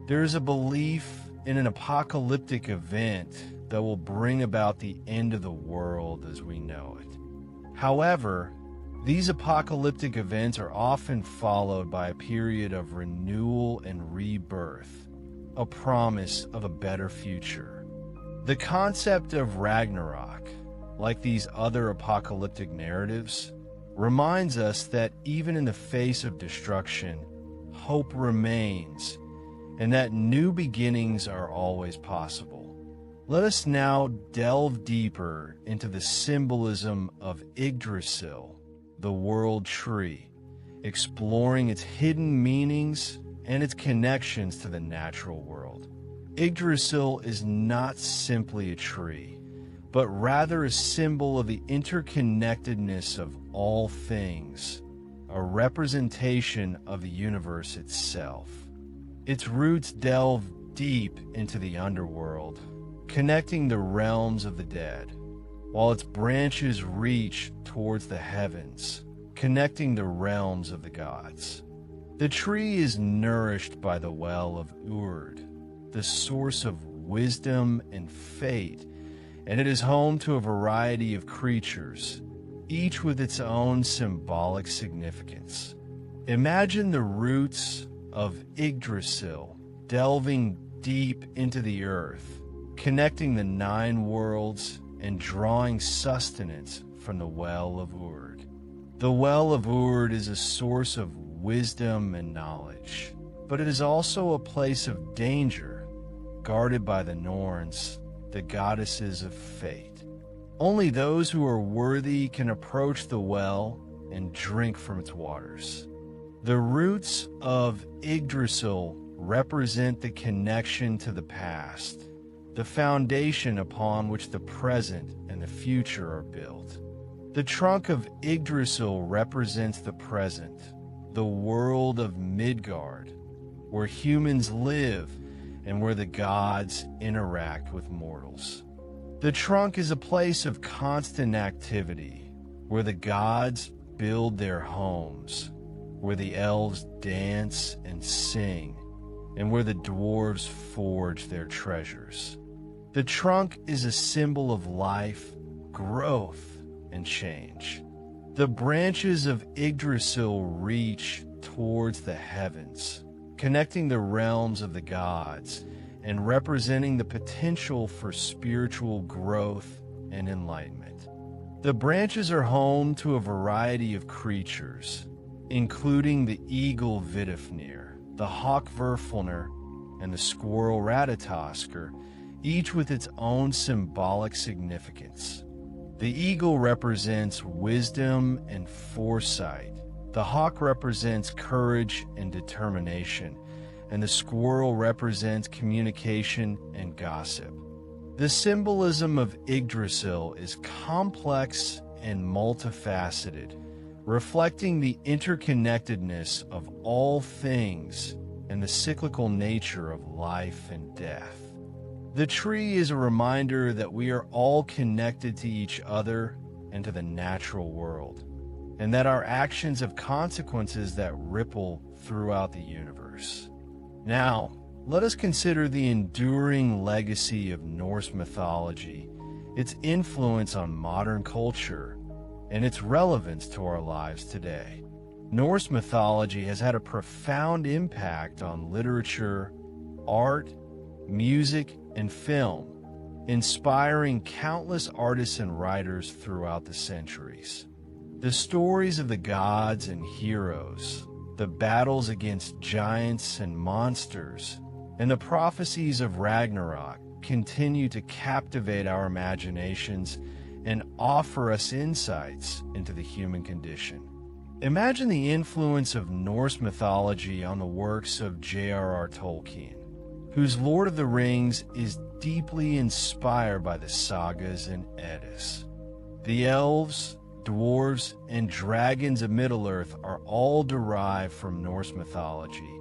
there is a belief in an apocalyptic event that will bring about the end of the world as we know it. However, These apocalyptic events are often followed by a period of renewal and rebirth, a promise of a better future. The concept of Ragnarok, like these other apocalyptic narratives, reminds us that even in the face of destruction, hope remains, and that new beginnings are always possible. Let us now delve deeper into the symbolism of Yggdrasil, the world tree, exploring its hidden meanings and its connections to the natural world. Yggdrasil is not simply a tree, but rather a symbol of the interconnectedness of all things, a representation of the universe itself. Its roots delve deep into the underworld, connecting the realms of the dead, while its branches reach towards the heavens, connecting the realms of the gods. The tree is nourished by the well of Urd, the source of wisdom and fate, and it is home to a variety of creatures, each with its own symbolic significance. Imagine the roots of Yggdrasil delving deep into the earth, connecting the 9 worlds and drawing sustenance from the well of Urd. The well of Urd is a source of wisdom and knowledge, but it is also a place of danger, guarded by the Norns, the goddesses of fate. Only those who are worthy can approach the well and drink from its waters. The roots of Yggdrasil represent the connection to the past, the foundation upon which the present and the future are built. The trunk of Yggdrasil represents the present, the world of Midgard, where humans live and where the gods interact with mortals. The trunk is a place of constant activity, where the gods build their homes, where the elves dance and sing, and where the dwarves forge their treasures. The trunk is a symbol of life, growth, and change. The branches of Yggdrasil reach towards the heavens, connecting the realms of the gods and representing the potential for spiritual growth and enlightenment. The branches are home to a variety of creatures, including the eagle Vidofnir, the hawk Verfilnir, and the squirrel Ratatoskr, each with its own symbolic significance. The eagle represents wisdom and foresight, the hawk represents courage and determination, and the squirrel represents communication and gossip. The symbolism of Yggdrasil is complex and multifaceted, reflecting the interconnectedness of all things and the cyclical nature of life and death. The tree is a reminder that we are all connected to each other and to the natural world, and that our actions have consequences that ripple throughout the universe. Now, let us consider the enduring legacy of Norse mythology, its influence on modern culture, and its relevance to our lives today. Norse mythology has had a profound impact on literature, art, music, and film, inspiring countless artists and writers throughout the centuries. The stories of the gods and heroes, the battles against giants and monsters, and the prophecies of Ragnarok continue to captivate our imaginations and offer us insights into the human condition. Imagine the influence of Norse mythology on the works of J.R.R. Tolkien, whose Lord of the Rings is deeply inspired by the sagas in Eddas. The elves, dwarves, and dragons of Middle-earth are all derived from Norse mythology,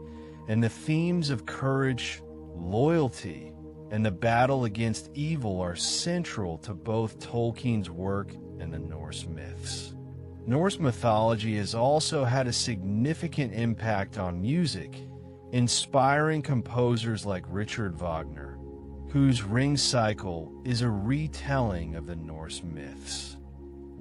and the themes of courage, loyalty, and the battle against evil are central to both Tolkien's work and the Norse myths. Norse mythology has also had a significant impact on music, inspiring composers like Richard Wagner, whose Ring Cycle is a retelling of the Norse myths.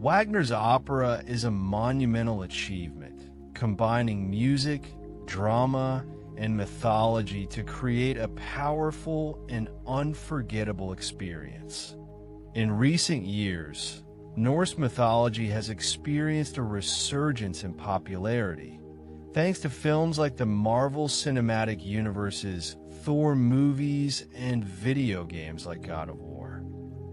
Wagner's opera is a monumental achievement, combining music, drama, and mythology to create a powerful and unforgettable experience. In recent years, Norse mythology has experienced a resurgence in popularity, thanks to films like the Marvel Cinematic Universe's Thor movies and video games like God of War.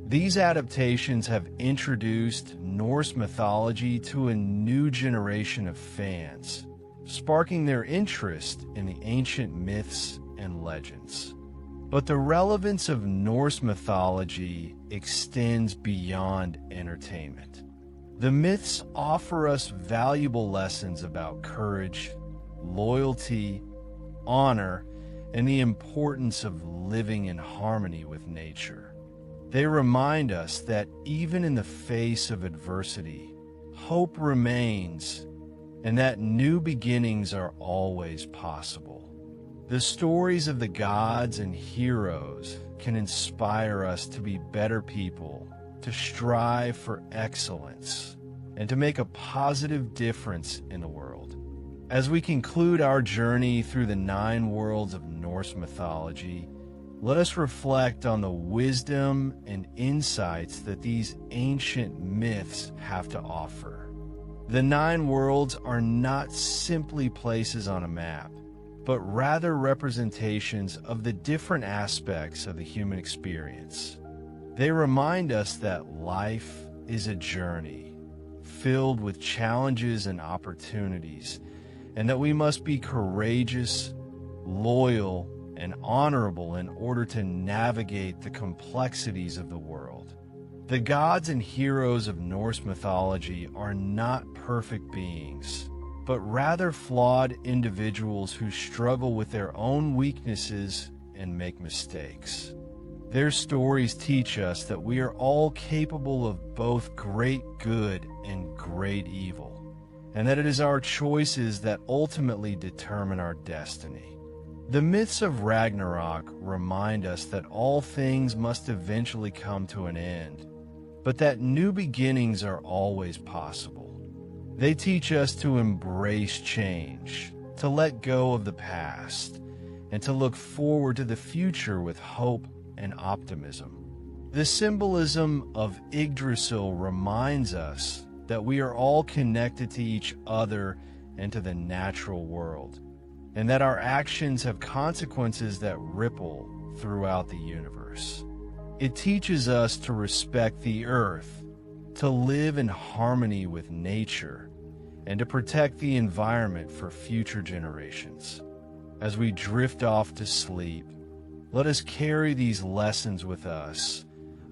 These adaptations have introduced Norse mythology to a new generation of fans, sparking their interest in the ancient myths and legends. But the relevance of Norse mythology extends beyond entertainment. The myths offer us valuable lessons about courage, loyalty, honor, and the importance of living in harmony with nature. They remind us that even in the face of adversity, hope remains, and that new beginnings are always possible. The stories of the gods and heroes can inspire us to be better people, to strive for excellence, and to make a positive difference in the world. As we conclude our journey through the 9 worlds of Norse mythology, let us reflect on the wisdom and insights that these ancient myths have to offer. The 9 worlds are not simply places on a map, but rather representations of the different aspects of the human experience. They remind us that life is a journey, filled with challenges and opportunities, and that we must be courageous, loyal, and honorable in order to navigate the complexities of the world. The gods and heroes of Norse mythology are not perfect beings, but rather flawed individuals who struggle with their own weaknesses and make mistakes. Their stories teach us that we are all capable of both great good and great evil, and that it is our choices that ultimately determine our destiny. The myths of Ragnarok remind us that all things must eventually come to an end, but that new beginnings are always possible. They teach us to embrace change, to let go of the past, and to look forward to the future with hope and optimism. The symbolism of Yggdrasil reminds us that we are all connected to each other and to the natural world, and that our actions have consequences that ripple throughout the universe. It teaches us to respect the earth, to live in harmony with nature, and to protect the environment for future generations. As we drift off to sleep, let us carry these lessons with us,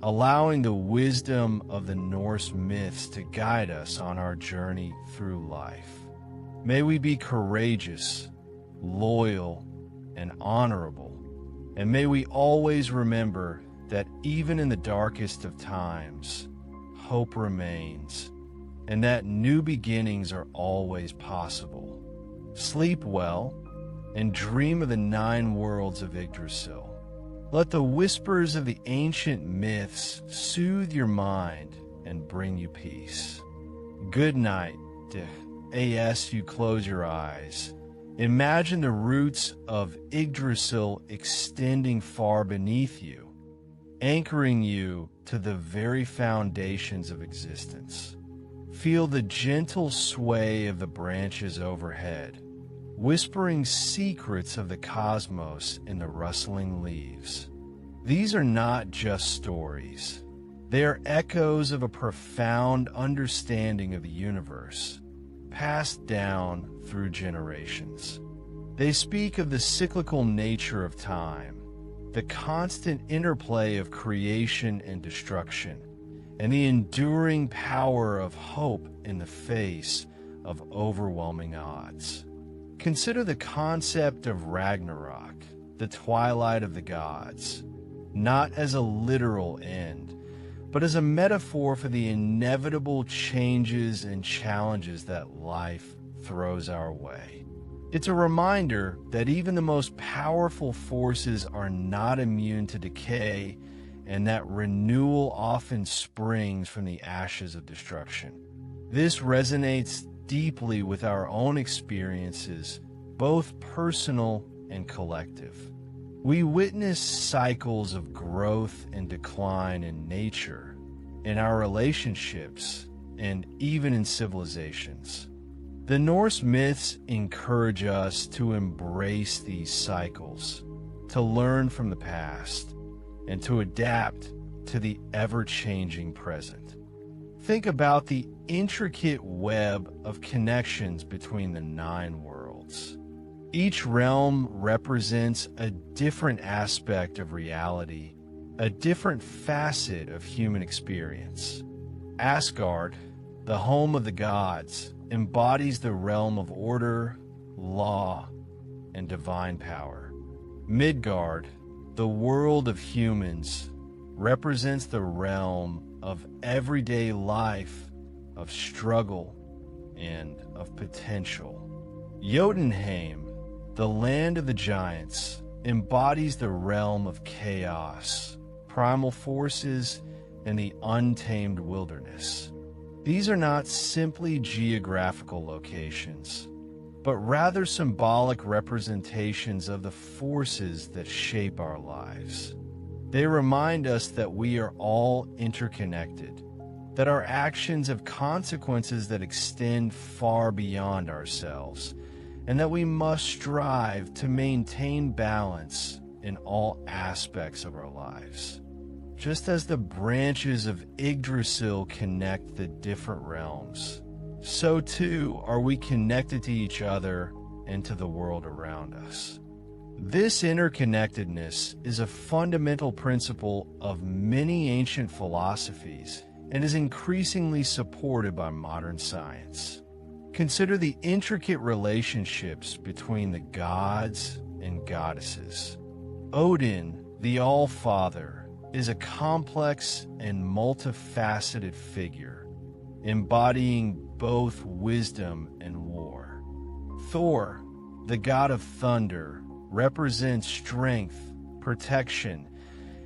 allowing the wisdom of the Norse myths to guide us on our journey through life. May we be courageous, loyal, and honorable, and may we always remember that even in the darkest of times, hope remains, and that new beginnings are always possible. Sleep well, and dream of the 9 worlds of Yggdrasil. Let the whispers of the ancient myths soothe your mind and bring you peace. Good night, as you close your eyes. Imagine the roots of Yggdrasil extending far beneath you, anchoring you to the very foundations of existence. Feel the gentle sway of the branches overhead, whispering secrets of the cosmos in the rustling leaves. These are not just stories. They are echoes of a profound understanding of the universe, passed down through generations. They speak of the cyclical nature of time, the constant interplay of creation and destruction, and the enduring power of hope in the face of overwhelming odds. Consider the concept of Ragnarok, the twilight of the gods, not as a literal end, but as a metaphor for the inevitable changes and challenges that life throws our way. It's a reminder that even the most powerful forces are not immune to decay and that renewal often springs from the ashes of destruction. This resonates deeply with our own experiences, both personal and collective. We witness cycles of growth and decline in nature, in our relationships, and even in civilizations. The Norse myths encourage us to embrace these cycles, to learn from the past, and to adapt to the ever-changing present. Think about the intricate web of connections between the 9 worlds. Each realm represents a different aspect of reality, a different facet of human experience. Asgard, the home of the gods, embodies the realm of order, law, and divine power. Midgard, the world of humans, represents the realm of everyday life, of struggle, and of potential. Jotunheim, the land of the giants, embodies the realm of chaos, primal forces, and the untamed wilderness. These are not simply geographical locations, but rather symbolic representations of the forces that shape our lives. They remind us that we are all interconnected, that our actions have consequences that extend far beyond ourselves, and that we must strive to maintain balance in all aspects of our lives. Just as the branches of Yggdrasil connect the different realms, so too are we connected to each other and to the world around us. This interconnectedness is a fundamental principle of many ancient philosophies and is increasingly supported by modern science. Consider the intricate relationships between the gods and goddesses. Odin, the All-Father, is a complex and multifaceted figure, embodying both wisdom and war. Thor, the god of thunder, represents strength, protection,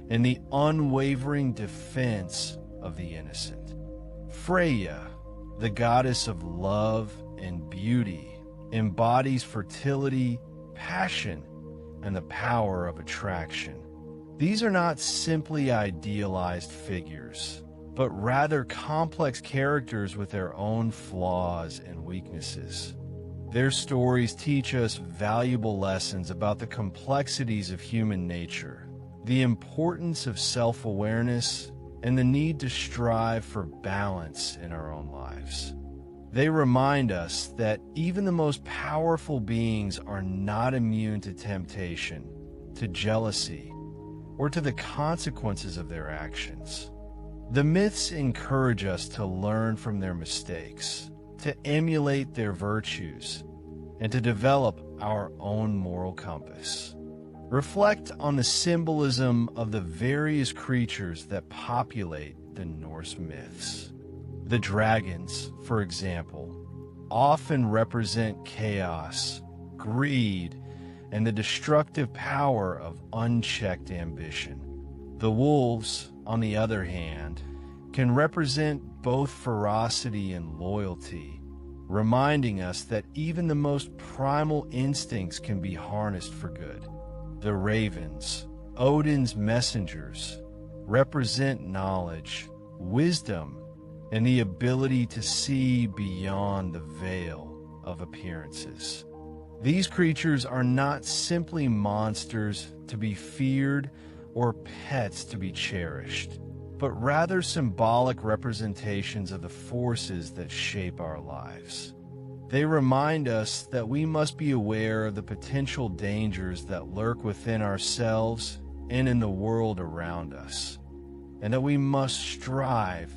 and the unwavering defense of the innocent. Freya, the goddess of love and beauty, embodies fertility, passion, and the power of attraction. These are not simply idealized figures, but rather complex characters with their own flaws and weaknesses. Their stories teach us valuable lessons about the complexities of human nature, the importance of self-awareness, and the need to strive for balance in our own lives. They remind us that even the most powerful beings are not immune to temptation, to jealousy, or to the consequences of their actions. The myths encourage us to learn from their mistakes, to emulate their virtues, and to develop our own moral compass. Reflect on the symbolism of the various creatures that populate the Norse myths. The dragons, for example, often represent chaos, greed, and the destructive power of unchecked ambition. The wolves, on the other hand, can represent both ferocity and loyalty, reminding us that even the most primal instincts can be harnessed for good. The ravens, Odin's messengers, represent knowledge, wisdom, and the ability to see beyond the veil of appearances. These creatures are not simply monsters to be feared or pets to be cherished, but rather symbolic representations of the forces that shape our lives. They remind us that we must be aware of the potential dangers that lurk within ourselves and in the world around us, and that we must strive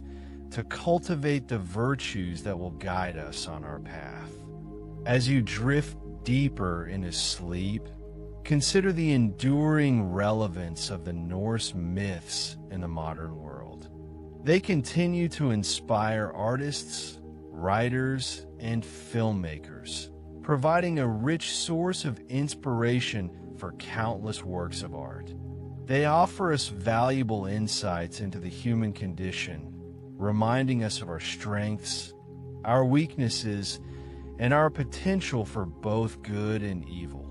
to cultivate the virtues that will guide us on our path. As you drift deeper into sleep, consider the enduring relevance of the Norse myths in the modern world. They continue to inspire artists, writers, and filmmakers, providing a rich source of inspiration for countless works of art. They offer us valuable insights into the human condition, reminding us of our strengths, our weaknesses, and our potential for both good and evil.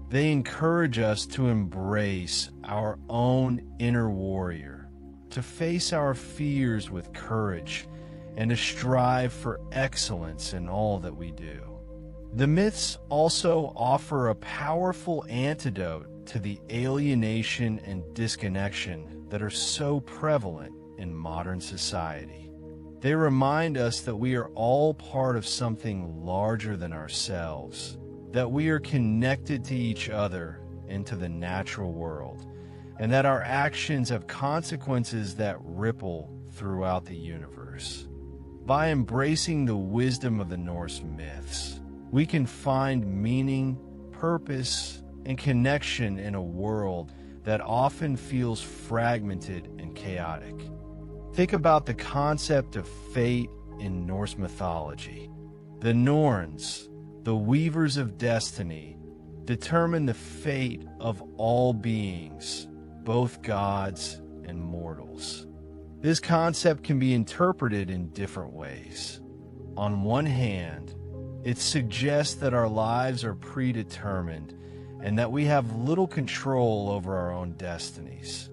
They encourage us to embrace our own inner warrior, to face our fears with courage, and to strive for excellence in all that we do. The myths also offer a powerful antidote to the alienation and disconnection that are so prevalent in modern society. They remind us that we are all part of something larger than ourselves, that we are connected to each other and to the natural world, and that our actions have consequences that ripple throughout the universe. By embracing the wisdom of the Norse myths, we can find meaning, purpose, and connection in a world that often feels fragmented and chaotic. Think about the concept of fate in Norse mythology. The Norns, the weavers of destiny, determine the fate of all beings, both gods and mortals. This concept can be interpreted in different ways. On one hand, it suggests that our lives are predetermined and that we have little control over our own destinies.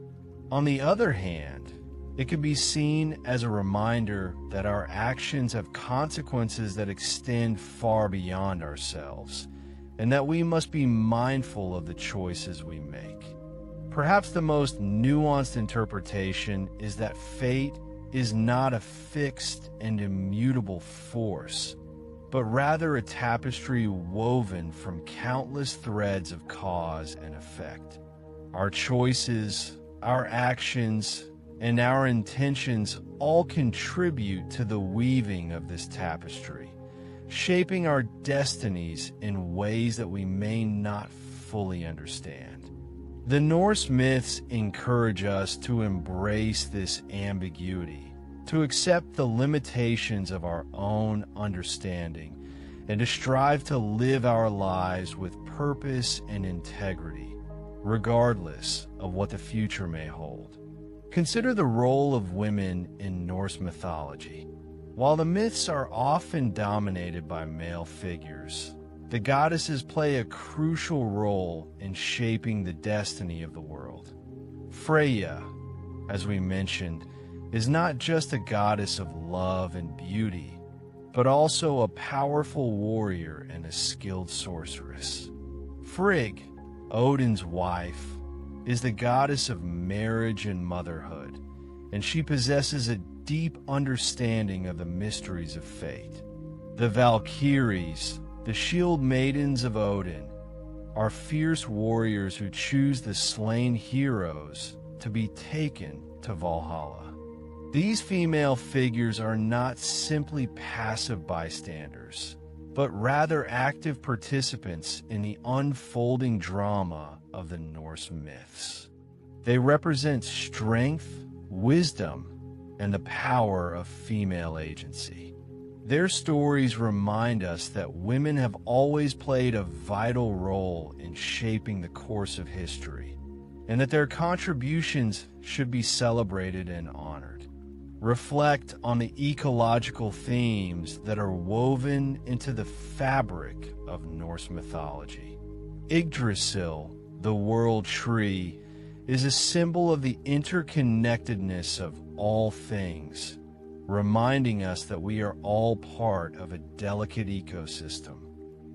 On the other hand, it can be seen as a reminder that our actions have consequences that extend far beyond ourselves, and that we must be mindful of the choices we make. Perhaps the most nuanced interpretation is that fate is not a fixed and immutable force, but rather a tapestry woven from countless threads of cause and effect. Our choices, our actions, and our intentions all contribute to the weaving of this tapestry, shaping our destinies in ways that we may not fully understand. The Norse myths encourage us to embrace this ambiguity, to accept the limitations of our own understanding, and to strive to live our lives with purpose and integrity, regardless of what the future may hold. Consider the role of women in Norse mythology. While the myths are often dominated by male figures, the goddesses play a crucial role in shaping the destiny of the world. Freya, as we mentioned, is not just a goddess of love and beauty, but also a powerful warrior and a skilled sorceress. Frigg, Odin's wife, is the goddess of marriage and motherhood, and she possesses a deep understanding of the mysteries of fate. The Valkyries, the shield maidens of Odin, are fierce warriors who choose the slain heroes to be taken to Valhalla. These female figures are not simply passive bystanders, but rather active participants in the unfolding drama of the Norse myths. They represent strength, wisdom, and the power of female agency. Their stories remind us that women have always played a vital role in shaping the course of history, and that their contributions should be celebrated and honored. Reflect on the ecological themes that are woven into the fabric of Norse mythology. Yggdrasil, the world tree, is a symbol of the interconnectedness of all things, reminding us that we are all part of a delicate ecosystem.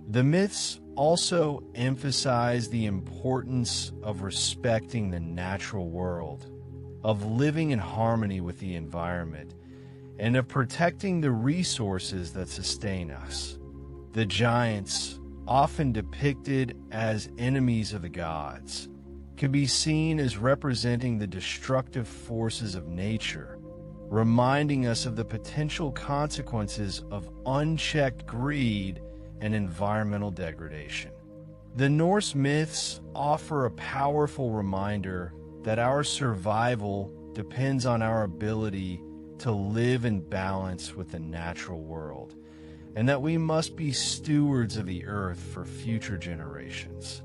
The myths also emphasize the importance of respecting the natural world, of living in harmony with the environment, and of protecting the resources that sustain us. The giants, often depicted as enemies of the gods, can be seen as representing the destructive forces of nature, reminding us of the potential consequences of unchecked greed and environmental degradation. The Norse myths offer a powerful reminder that our survival depends on our ability to live in balance with the natural world, and that we must be stewards of the earth for future generations.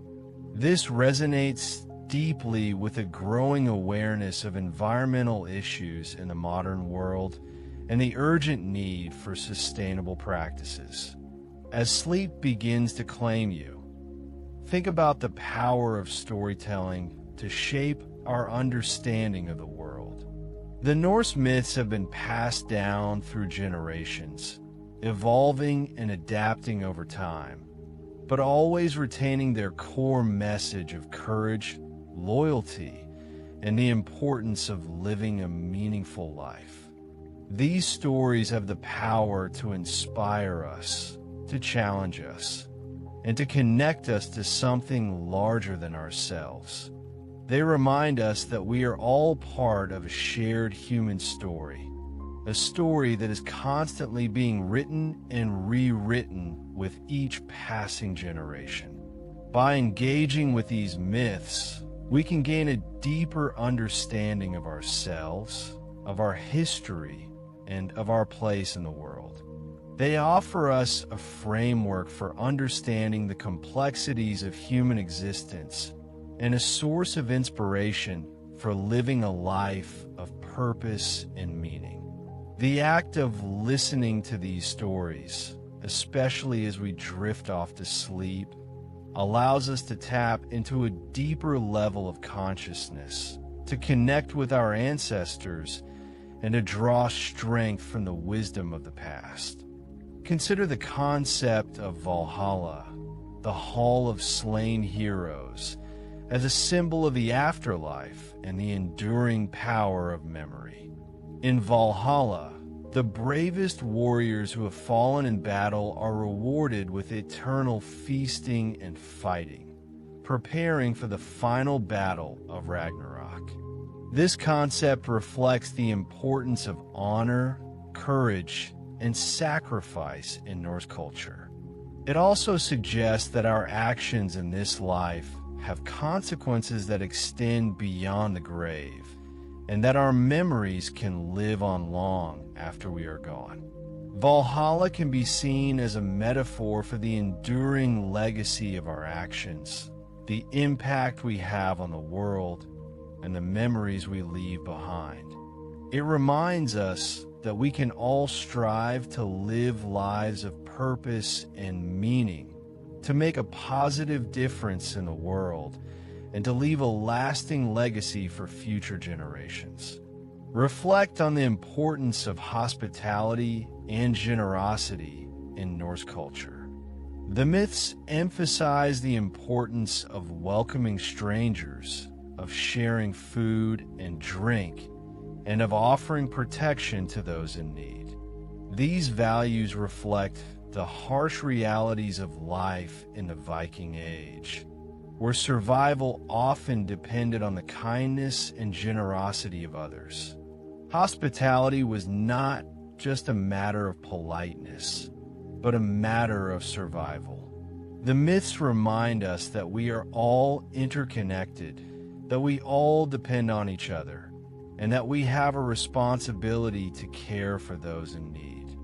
This resonates deeply with a growing awareness of environmental issues in the modern world and the urgent need for sustainable practices. As sleep begins to claim you, think about the power of storytelling to shape our understanding of the world. The Norse myths have been passed down through generations, evolving and adapting over time, but always retaining their core message of courage, loyalty, and the importance of living a meaningful life. These stories have the power to inspire us, to challenge us, and to connect us to something larger than ourselves. They remind us that we are all part of a shared human story, a story that is constantly being written and rewritten with each passing generation. By engaging with these myths, we can gain a deeper understanding of ourselves, of our history, and of our place in the world. They offer us a framework for understanding the complexities of human existence and a source of inspiration for living a life of purpose and meaning. The act of listening to these stories, especially as we drift off to sleep, allows us to tap into a deeper level of consciousness, to connect with our ancestors, and to draw strength from the wisdom of the past. Consider the concept of Valhalla, the Hall of Slain Heroes, as a symbol of the afterlife and the enduring power of memory. In Valhalla, the bravest warriors who have fallen in battle are rewarded with eternal feasting and fighting, preparing for the final battle of Ragnarok. This concept reflects the importance of honor, courage, and sacrifice in Norse culture. It also suggests that our actions in this life have consequences that extend beyond the grave, and that our memories can live on long after we are gone. Valhalla can be seen as a metaphor for the enduring legacy of our actions, the impact we have on the world, and the memories we leave behind. It reminds us that we can all strive to live lives of purpose and meaning, to make a positive difference in the world, and to leave a lasting legacy for future generations. Reflect on the importance of hospitality and generosity in Norse culture. The myths emphasize the importance of welcoming strangers, of sharing food and drink, and of offering protection to those in need. These values reflect the harsh realities of life in the Viking Age, where survival often depended on the kindness and generosity of others. Hospitality was not just a matter of politeness, but a matter of survival. The myths remind us that we are all interconnected, that we all depend on each other, and that we have a responsibility to care for those in need.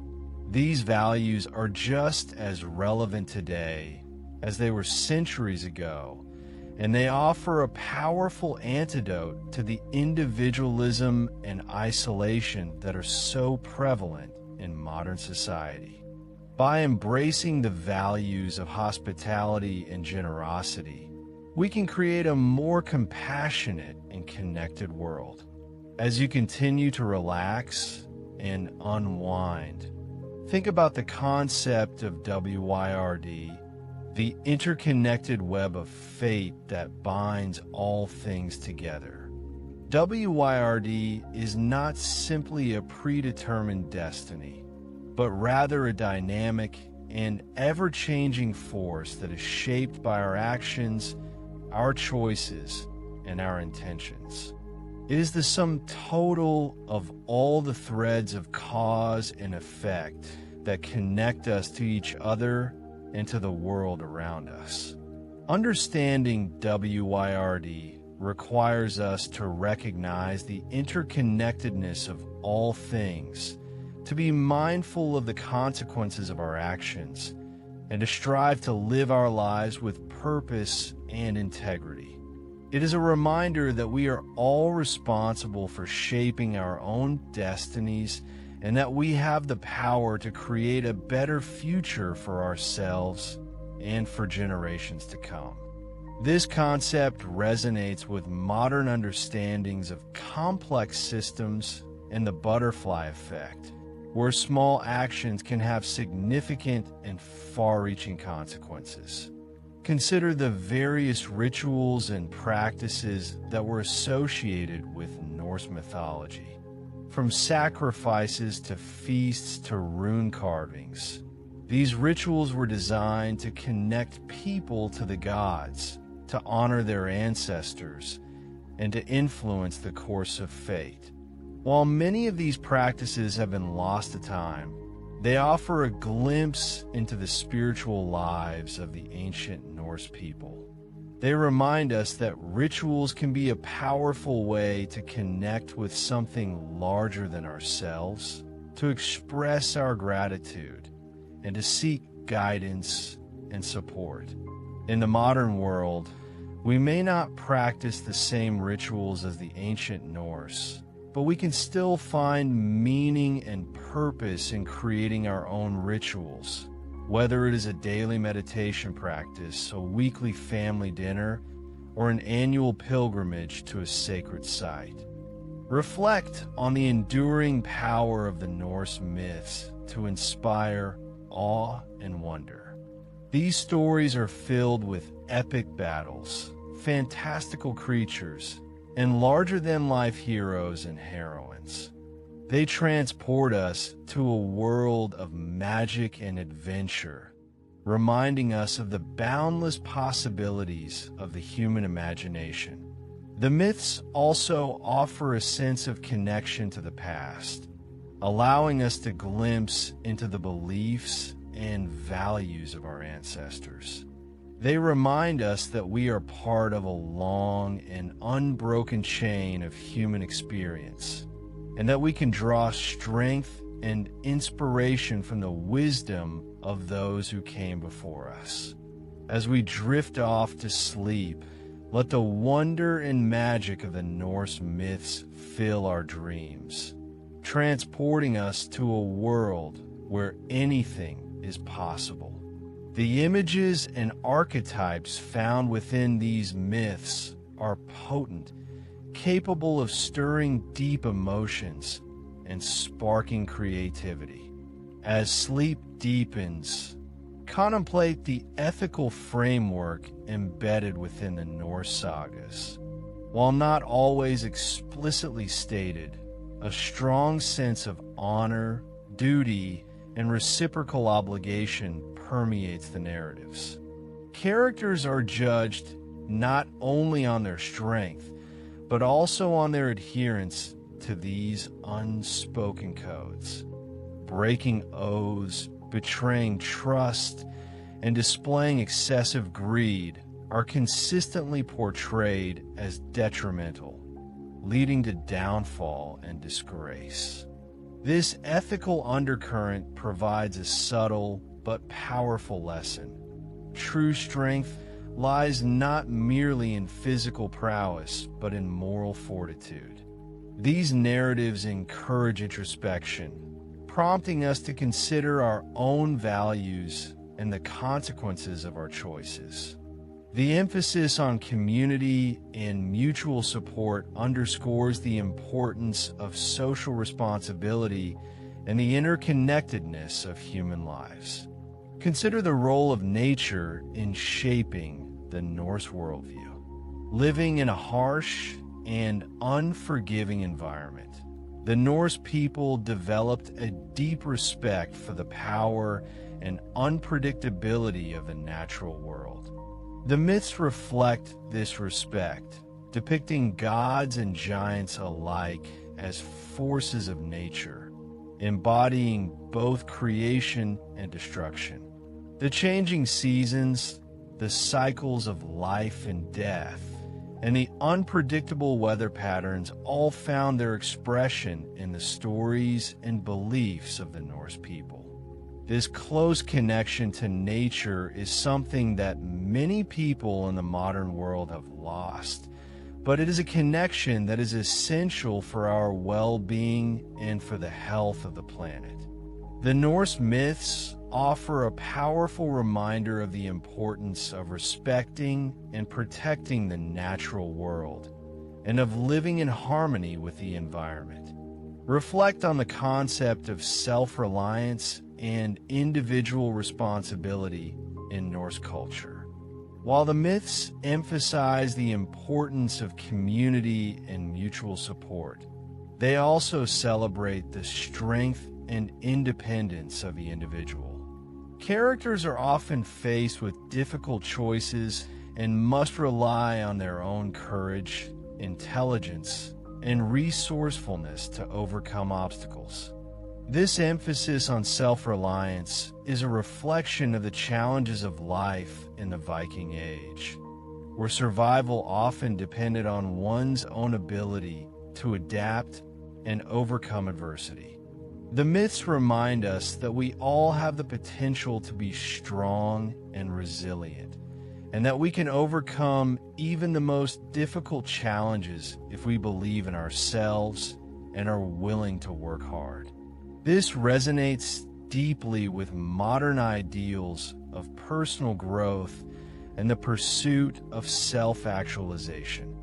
These values are just as relevant today as they were centuries ago, and they offer a powerful antidote to the individualism and isolation that are so prevalent in modern society. By embracing the values of hospitality and generosity, we can create a more compassionate and connected world. As you continue to relax and unwind, think about the concept of WYRD, the interconnected web of fate that binds all things together. WYRD is not simply a predetermined destiny, but rather a dynamic and ever-changing force that is shaped by our actions, our choices, and our intentions. It is the sum total of all the threads of cause and effect that connect us to each other and to the world around us. Understanding WYRD requires us to recognize the interconnectedness of all things, to be mindful of the consequences of our actions, and to strive to live our lives with purpose and integrity. It is a reminder that we are all responsible for shaping our own destinies and that we have the power to create a better future for ourselves and for generations to come. This concept resonates with modern understandings of complex systems and the butterfly effect, where small actions can have significant and far-reaching consequences. Consider the various rituals and practices that were associated with Norse mythology. From sacrifices to feasts to rune carvings, these rituals were designed to connect people to the gods, to honor their ancestors, and to influence the course of fate. While many of these practices have been lost to time, they offer a glimpse into the spiritual lives of the ancient Norse people. They remind us that rituals can be a powerful way to connect with something larger than ourselves, to express our gratitude, and to seek guidance and support. In the modern world, we may not practice the same rituals as the ancient Norse, but we can still find meaning and purpose in creating our own rituals, whether it is a daily meditation practice, a weekly family dinner, or an annual pilgrimage to a sacred site. Reflect on the enduring power of the Norse myths to inspire awe and wonder. These stories are filled with epic battles, fantastical creatures, and larger-than-life heroes and heroines. They transport us to a world of magic and adventure, reminding us of the boundless possibilities of the human imagination. The myths also offer a sense of connection to the past, allowing us to glimpse into the beliefs and values of our ancestors. They remind us that we are part of a long and unbroken chain of human experience, and that we can draw strength and inspiration from the wisdom of those who came before us. As we drift off to sleep, let the wonder and magic of the Norse myths fill our dreams, transporting us to a world where anything is possible. The images and archetypes found within these myths are potent, capable of stirring deep emotions and sparking creativity. As sleep deepens, contemplate the ethical framework embedded within the Norse sagas. While not always explicitly stated, a strong sense of honor, duty, and reciprocal obligation permeates the narratives. Characters are judged not only on their strength, but also on their adherence to these unspoken codes. Breaking oaths, betraying trust, and displaying excessive greed are consistently portrayed as detrimental, leading to downfall and disgrace. This ethical undercurrent provides a subtle but powerful lesson. True strength lies not merely in physical prowess, but in moral fortitude. These narratives encourage introspection, prompting us to consider our own values and the consequences of our choices. The emphasis on community and mutual support underscores the importance of social responsibility and the interconnectedness of human lives. Consider the role of nature in shaping the Norse worldview. Living in a harsh and unforgiving environment, the Norse people developed a deep respect for the power and unpredictability of the natural world. The myths reflect this respect, depicting gods and giants alike as forces of nature, embodying both creation and destruction. The changing seasons, the cycles of life and death, and the unpredictable weather patterns all found their expression in the stories and beliefs of the Norse people. This close connection to nature is something that many people in the modern world have lost, but it is a connection that is essential for our well-being and for the health of the planet. The Norse myths offer a powerful reminder of the importance of respecting and protecting the natural world, and of living in harmony with the environment. Reflect on the concept of self-reliance and individual responsibility in Norse culture. While the myths emphasize the importance of community and mutual support, they also celebrate the strength and independence of the individual. Characters are often faced with difficult choices and must rely on their own courage, intelligence, and resourcefulness to overcome obstacles. This emphasis on self-reliance is a reflection of the challenges of life in the Viking Age, where survival often depended on one's own ability to adapt and overcome adversity. The myths remind us that we all have the potential to be strong and resilient, and that we can overcome even the most difficult challenges if we believe in ourselves and are willing to work hard. This resonates deeply with modern ideals of personal growth and the pursuit of self-actualization.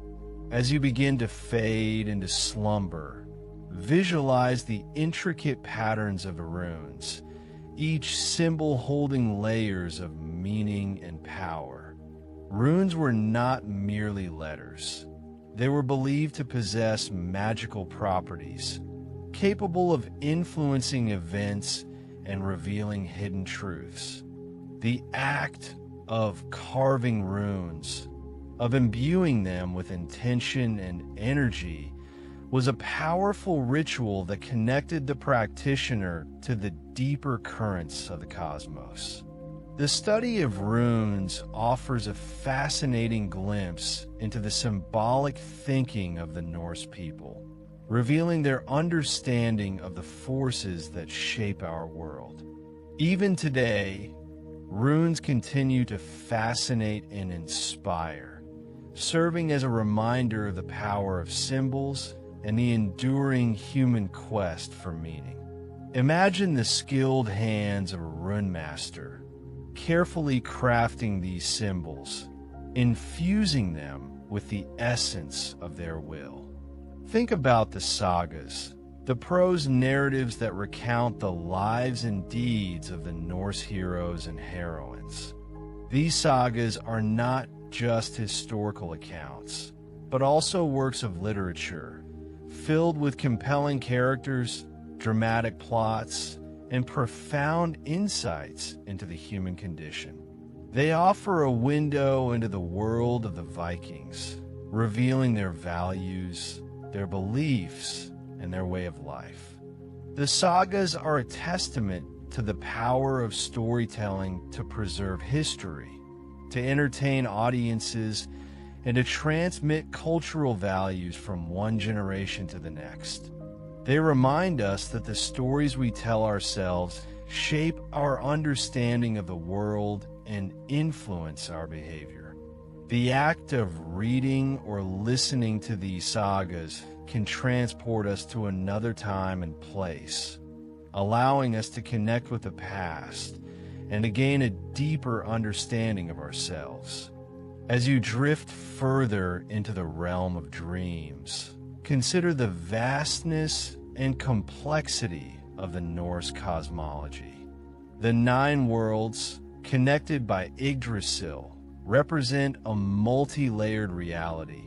As you begin to fade into slumber, visualize the intricate patterns of the runes, each symbol holding layers of meaning and power. Runes were not merely letters. They were believed to possess magical properties, capable of influencing events and revealing hidden truths. The act of carving runes, of imbuing them with intention and energy, was a powerful ritual that connected the practitioner to the deeper currents of the cosmos. The study of runes offers a fascinating glimpse into the symbolic thinking of the Norse people, revealing their understanding of the forces that shape our world. Even today, runes continue to fascinate and inspire, serving as a reminder of the power of symbols and the enduring human quest for meaning. Imagine the skilled hands of a rune master, carefully crafting these symbols, infusing them with the essence of their will. Think about the sagas, the prose narratives that recount the lives and deeds of the Norse heroes and heroines. These sagas are not just historical accounts, but also works of literature, filled with compelling characters, dramatic plots, and profound insights into the human condition. They offer a window into the world of the Vikings, revealing their values, their beliefs, and their way of life. The sagas are a testament to the power of storytelling to preserve history, to entertain audiences, and to transmit cultural values from one generation to the next. They remind us that the stories we tell ourselves shape our understanding of the world and influence our behavior. The act of reading or listening to these sagas can transport us to another time and place, allowing us to connect with the past and to gain a deeper understanding of ourselves. As you drift further into the realm of dreams, consider the vastness and complexity of the Norse cosmology. The 9 worlds, connected by Yggdrasil, represent a multi-layered reality,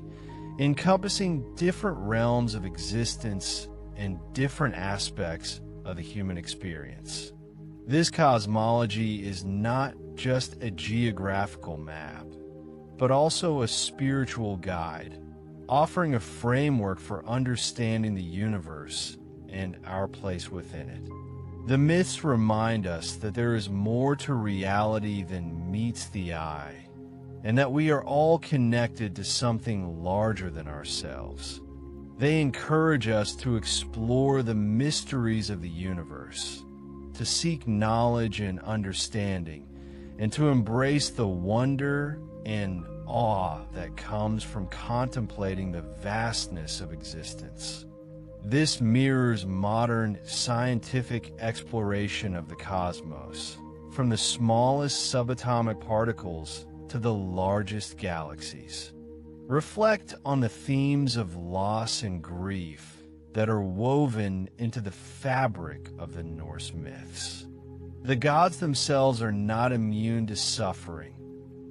encompassing different realms of existence and different aspects of the human experience. This cosmology is not just a geographical map, but also a spiritual guide, offering a framework for understanding the universe and our place within it. The myths remind us that there is more to reality than meets the eye, and that we are all connected to something larger than ourselves. They encourage us to explore the mysteries of the universe, to seek knowledge and understanding, and to embrace the wonder and awe that comes from contemplating the vastness of existence. This mirrors modern scientific exploration of the cosmos, from the smallest subatomic particles to the largest galaxies. Reflect on the themes of loss and grief that are woven into the fabric of the Norse myths. The gods themselves are not immune to suffering,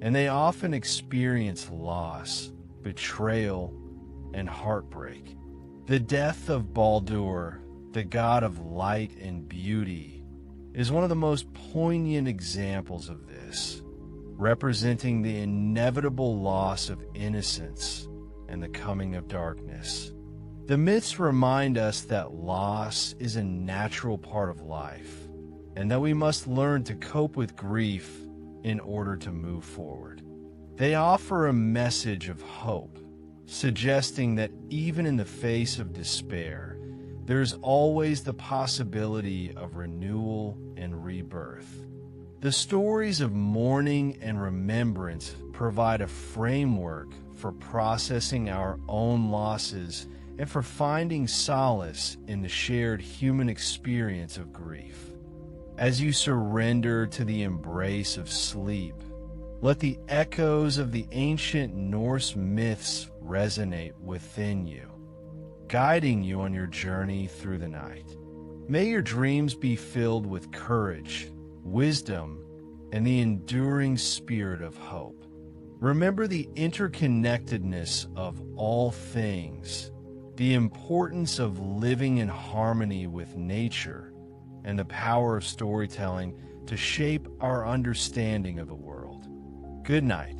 and they often experience loss, betrayal, and heartbreak. The death of Baldur, the god of light and beauty, is one of the most poignant examples of this, representing the inevitable loss of innocence and the coming of darkness. The myths remind us that loss is a natural part of life, and that we must learn to cope with grief in order to move forward. They offer a message of hope, suggesting that even in the face of despair, there's always the possibility of renewal and rebirth. The stories of mourning and remembrance provide a framework for processing our own losses and for finding solace in the shared human experience of grief. As you surrender to the embrace of sleep, let the echoes of the ancient Norse myths resonate within you, guiding you on your journey through the night. May your dreams be filled with courage, wisdom, and the enduring spirit of hope. Remember the interconnectedness of all things, the importance of living in harmony with nature, and the power of storytelling to shape our understanding of the world. Good night.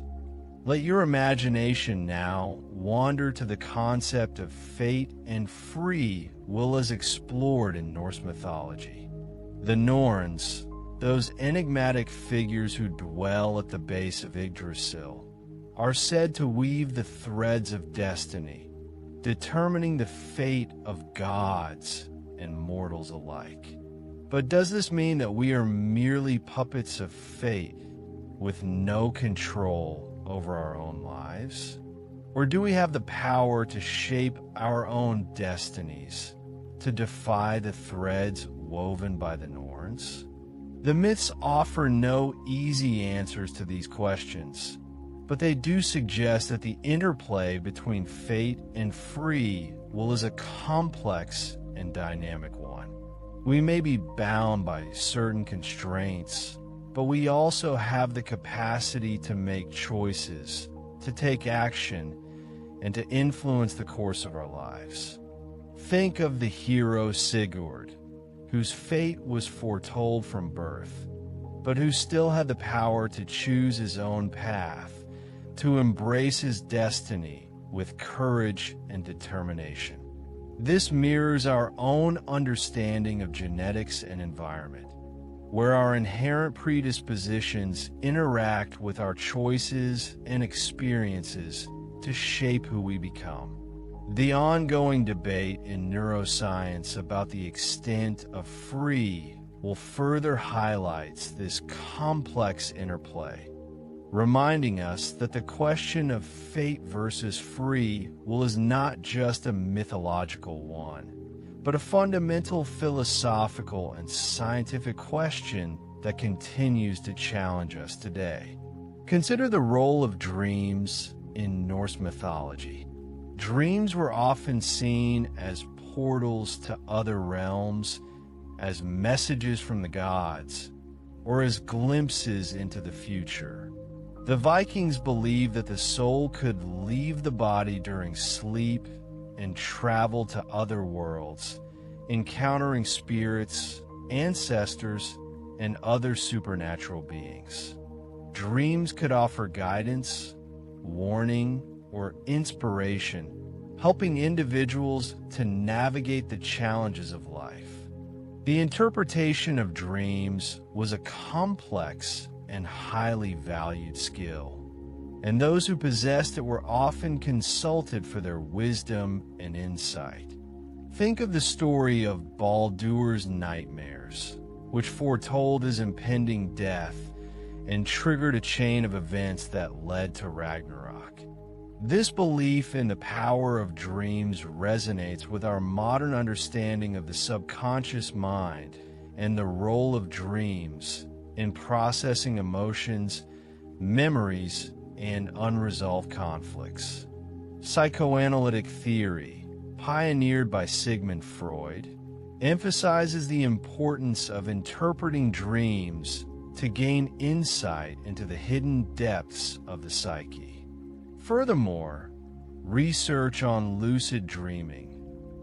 Let your imagination now wander to the concept of fate and free will as explored in Norse mythology. The Norns, those enigmatic figures who dwell at the base of Yggdrasil, are said to weave the threads of destiny, determining the fate of gods and mortals alike. But does this mean that we are merely puppets of fate with no control over our own lives? Or do we have the power to shape our own destinies, to defy the threads woven by the Norns? The myths offer no easy answers to these questions, but they do suggest that the interplay between fate and free will is a complex and dynamic one. We may be bound by certain constraints, but we also have the capacity to make choices, to take action, and to influence the course of our lives. Think of the hero Sigurd, whose fate was foretold from birth, but who still had the power to choose his own path, to embrace his destiny with courage and determination. This mirrors our own understanding of genetics and environment, where our inherent predispositions interact with our choices and experiences to shape who we become. The ongoing debate in neuroscience about the extent of free will further highlight this complex interplay, reminding us that the question of fate versus free will is not just a mythological one, but a fundamental philosophical and scientific question that continues to challenge us today. Consider the role of dreams in Norse mythology. Dreams were often seen as portals to other realms, as messages from the gods, or as glimpses into the future. The Vikings believed that the soul could leave the body during sleep and travel to other worlds, encountering spirits, ancestors, and other supernatural beings. Dreams could offer guidance, warning, or inspiration, helping individuals to navigate the challenges of life. The interpretation of dreams was a complex and highly valued skill, and those who possessed it were often consulted for their wisdom and insight. Think of the story of Baldur's nightmares, which foretold his impending death and triggered a chain of events that led to Ragnarok. This belief in the power of dreams resonates with our modern understanding of the subconscious mind and the role of dreams in processing emotions, memories, and unresolved conflicts. Psychoanalytic theory, pioneered by Sigmund Freud, emphasizes the importance of interpreting dreams to gain insight into the hidden depths of the psyche. Furthermore, research on lucid dreaming,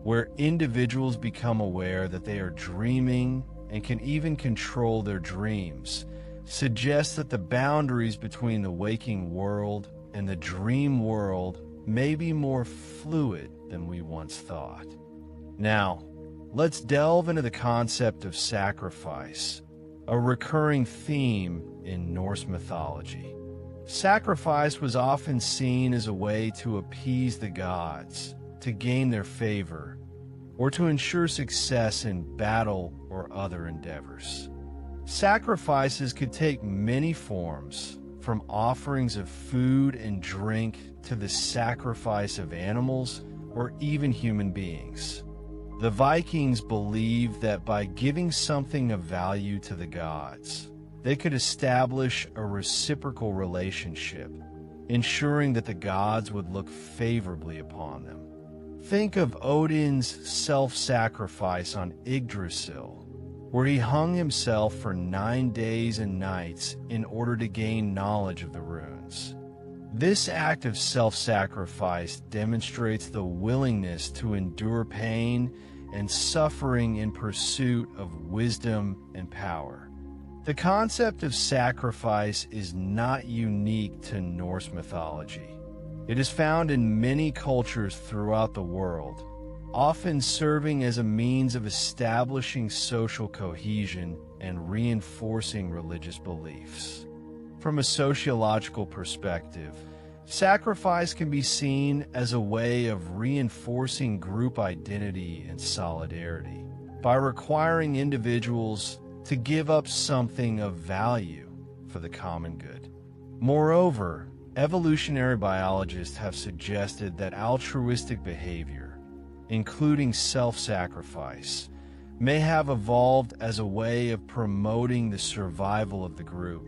where individuals become aware that they are dreaming and can even control their dreams, suggests that the boundaries between the waking world and the dream world may be more fluid than we once thought. Now, let's delve into the concept of sacrifice, a recurring theme in Norse mythology. Sacrifice was often seen as a way to appease the gods, to gain their favor, or to ensure success in battle or other endeavors. Sacrifices could take many forms, from offerings of food and drink to the sacrifice of animals or even human beings. The Vikings believed that by giving something of value to the gods, they could establish a reciprocal relationship, ensuring that the gods would look favorably upon them. Think of Odin's self-sacrifice on Yggdrasil, where he hung himself for 9 days and nights in order to gain knowledge of the runes. This act of self-sacrifice demonstrates the willingness to endure pain and suffering in pursuit of wisdom and power. The concept of sacrifice is not unique to Norse mythology. It is found in many cultures throughout the world, often serving as a means of establishing social cohesion and reinforcing religious beliefs. From a sociological perspective, sacrifice can be seen as a way of reinforcing group identity and solidarity by requiring individuals to give up something of value for the common good. Moreover, evolutionary biologists have suggested that altruistic behavior, including self-sacrifice, may have evolved as a way of promoting the survival of the group,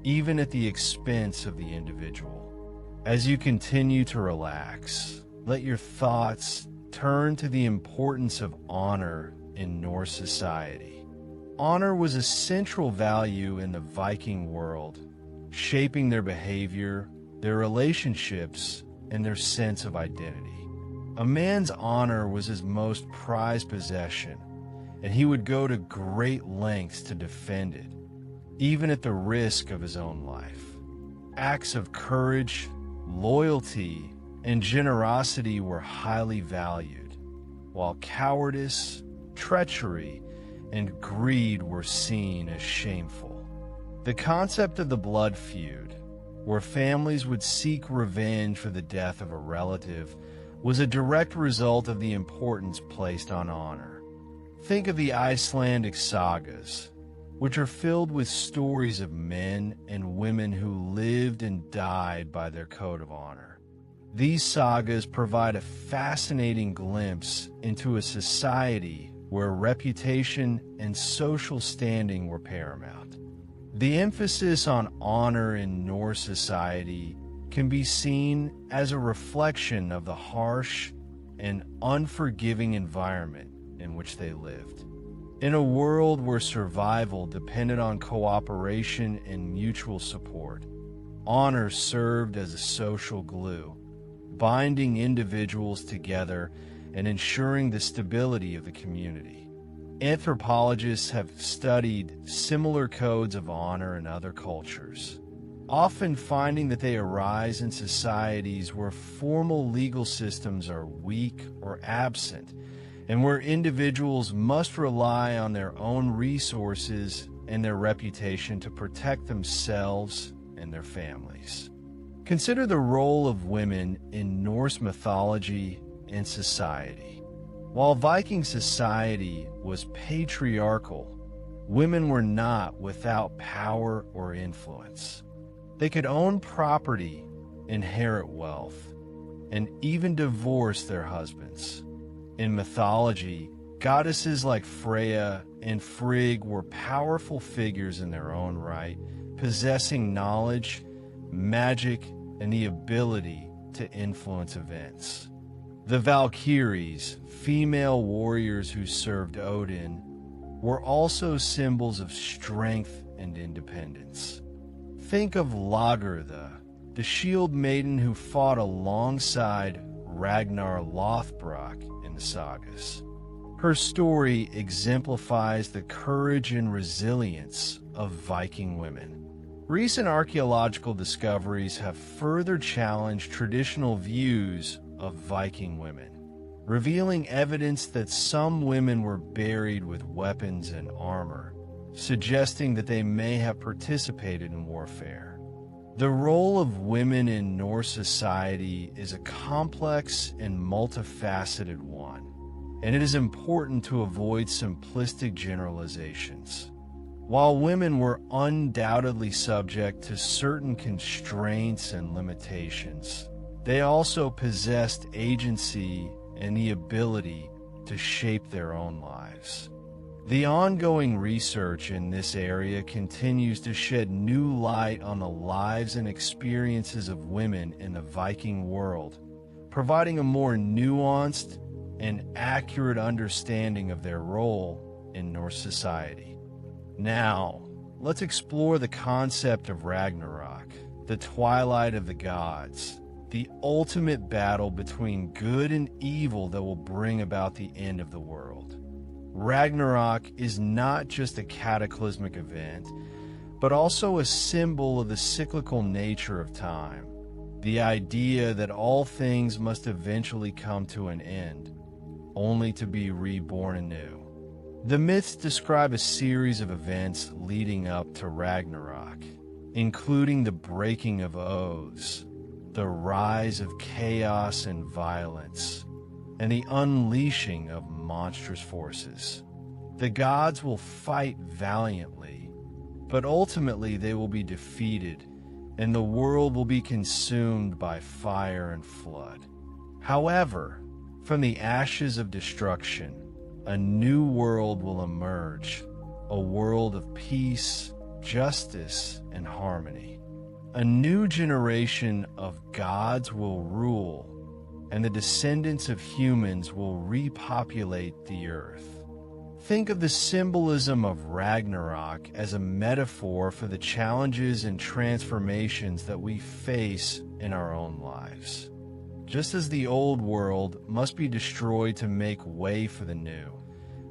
even at the expense of the individual. As you continue to relax, let your thoughts turn to the importance of honor in Norse society. Honor was a central value in the Viking world, shaping their behavior, their relationships, and their sense of identity. A man's honor was his most prized possession, and he would go to great lengths to defend it, even at the risk of his own life. Acts of courage, loyalty, and generosity were highly valued, while cowardice, treachery, and greed were seen as shameful. The concept of the blood feud, where families would seek revenge for the death of a relative, was a direct result of the importance placed on honor. Think of the Icelandic sagas, which are filled with stories of men and women who lived and died by their code of honor. These sagas provide a fascinating glimpse into a society where reputation and social standing were paramount. The emphasis on honor in Norse society can be seen as a reflection of the harsh and unforgiving environment in which they lived. In a world where survival depended on cooperation and mutual support, honor served as a social glue, binding individuals together and ensuring the stability of the community. Anthropologists have studied similar codes of honor in other cultures, often finding that they arise in societies where formal legal systems are weak or absent, and where individuals must rely on their own resources and their reputation to protect themselves and their families. Consider the role of women in Norse mythology and society. While Viking society was patriarchal, women were not without power or influence. They could own property, inherit wealth, and even divorce their husbands. In mythology, goddesses like Freya and Frigg were powerful figures in their own right, possessing knowledge, magic, and the ability to influence events. The Valkyries, female warriors who served Odin, were also symbols of strength and independence. Think of Lagertha, the shield maiden who fought alongside Ragnar Lothbrok in the sagas. Her story exemplifies the courage and resilience of Viking women. Recent archaeological discoveries have further challenged traditional views of Viking women, revealing evidence that some women were buried with weapons and armor, suggesting that they may have participated in warfare. The role of women in Norse society is a complex and multifaceted one, and it is important to avoid simplistic generalizations. While women were undoubtedly subject to certain constraints and limitations, they also possessed agency and the ability to shape their own lives. The ongoing research in this area continues to shed new light on the lives and experiences of women in the Viking world, providing a more nuanced and accurate understanding of their role in Norse society. Now, let's explore the concept of Ragnarok, the twilight of the gods, the ultimate battle between good and evil that will bring about the end of the world. Ragnarok is not just a cataclysmic event, but also a symbol of the cyclical nature of time, the idea that all things must eventually come to an end, only to be reborn anew. The myths describe a series of events leading up to Ragnarok, including the breaking of oaths, the rise of chaos and violence, and the unleashing of monstrous forces. The gods will fight valiantly, but ultimately they will be defeated, and the world will be consumed by fire and flood. However, from the ashes of destruction, a new world will emerge, a world of peace, justice, and harmony. A new generation of gods will rule, and the descendants of humans will repopulate the earth. Think of the symbolism of Ragnarok as a metaphor for the challenges and transformations that we face in our own lives. Just as the old world must be destroyed to make way for the new,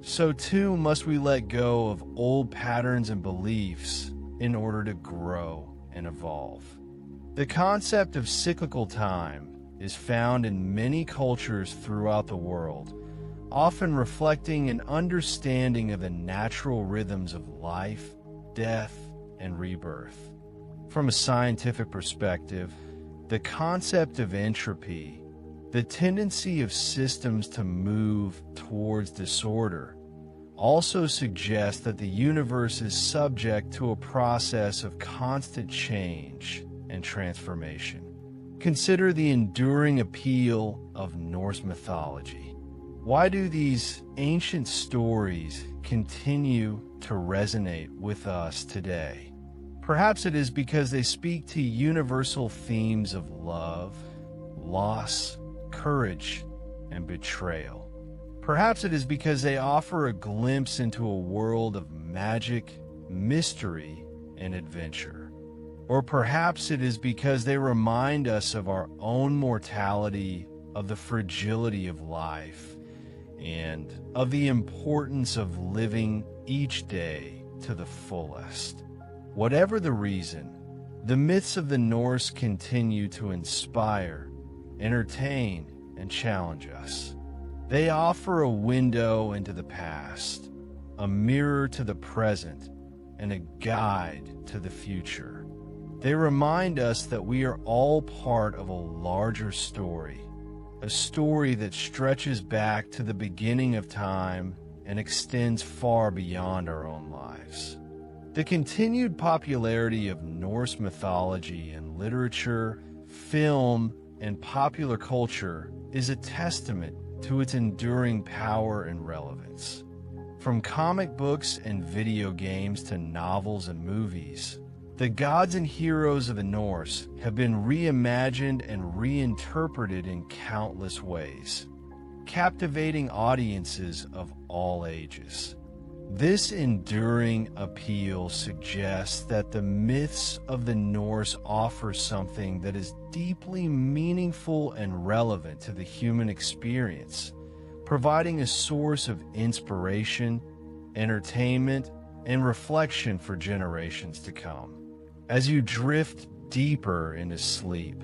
so too must we let go of old patterns and beliefs in order to grow and evolve. The concept of cyclical time is found in many cultures throughout the world, often reflecting an understanding of the natural rhythms of life, death, and rebirth. From a scientific perspective, the concept of entropy, the tendency of systems to move towards disorder, also suggests that the universe is subject to a process of constant change and transformation. Consider the enduring appeal of Norse mythology. Why do these ancient stories continue to resonate with us today? Perhaps it is because they speak to universal themes of love, loss, courage, and betrayal. Perhaps it is because they offer a glimpse into a world of magic, mystery, and adventure. Or perhaps it is because they remind us of our own mortality, of the fragility of life, and of the importance of living each day to the fullest. Whatever the reason, the myths of the Norse continue to inspire, entertain, and challenge us. They offer a window into the past, a mirror to the present, and a guide to the future. They remind us that we are all part of a larger story, a story that stretches back to the beginning of time and extends far beyond our own lives. The continued popularity of Norse mythology in literature, film, and popular culture is a testament to its enduring power and relevance. From comic books and video games to novels and movies, the gods and heroes of the Norse have been reimagined and reinterpreted in countless ways, captivating audiences of all ages. This enduring appeal suggests that the myths of the Norse offer something that is deeply meaningful and relevant to the human experience, providing a source of inspiration, entertainment, and reflection for generations to come. As you drift deeper into sleep,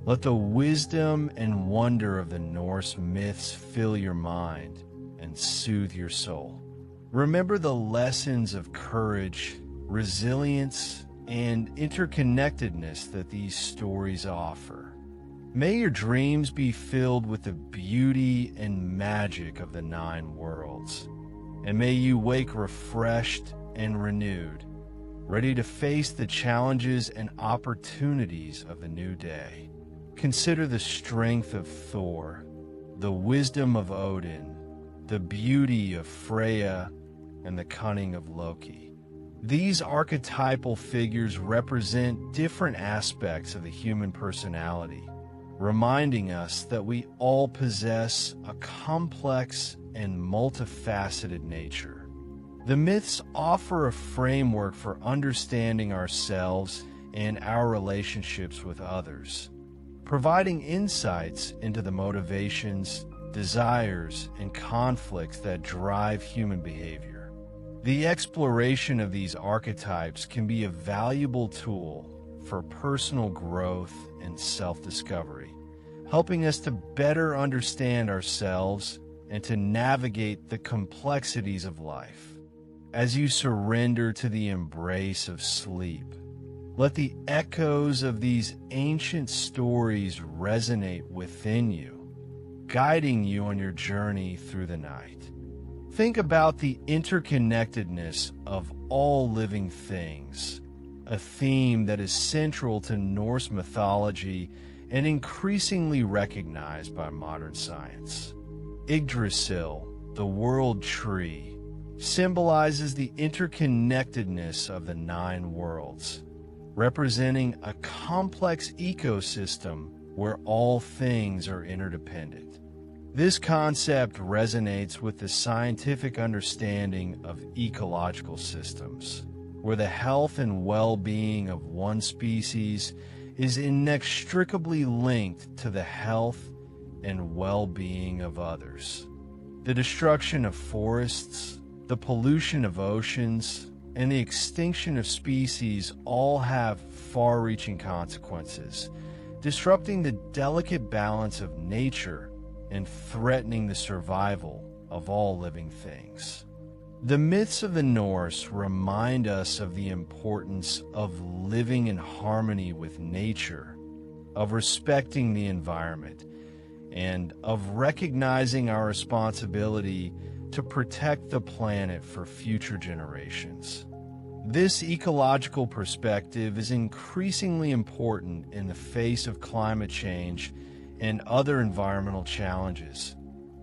let the wisdom and wonder of the Norse myths fill your mind and soothe your soul. Remember the lessons of courage, resilience, and interconnectedness that these stories offer. May your dreams be filled with the beauty and magic of the 9 worlds, and may you wake refreshed and renewed, ready to face the challenges and opportunities of the new day. Consider the strength of Thor, the wisdom of Odin, the beauty of Freya, and the cunning of Loki. These archetypal figures represent different aspects of the human personality, reminding us that we all possess a complex and multifaceted nature. The myths offer a framework for understanding ourselves and our relationships with others, providing insights into the motivations, desires, and conflicts that drive human behavior. The exploration of these archetypes can be a valuable tool for personal growth and self-discovery, helping us to better understand ourselves and to navigate the complexities of life. As you surrender to the embrace of sleep, let the echoes of these ancient stories resonate within you, guiding you on your journey through the night. Think about the interconnectedness of all living things, a theme that is central to Norse mythology and increasingly recognized by modern science. Yggdrasil, the world tree, symbolizes the interconnectedness of the 9 worlds, representing a complex ecosystem where all things are interdependent. This concept resonates with the scientific understanding of ecological systems, where the health and well-being of one species is inextricably linked to the health and well-being of others. The destruction of forests, the pollution of oceans, and the extinction of species all have far-reaching consequences, disrupting the delicate balance of nature and threatening the survival of all living things. The myths of the Norse remind us of the importance of living in harmony with nature, of respecting the environment, and of recognizing our responsibility to protect the planet for future generations. This ecological perspective is increasingly important in the face of climate change and other environmental challenges,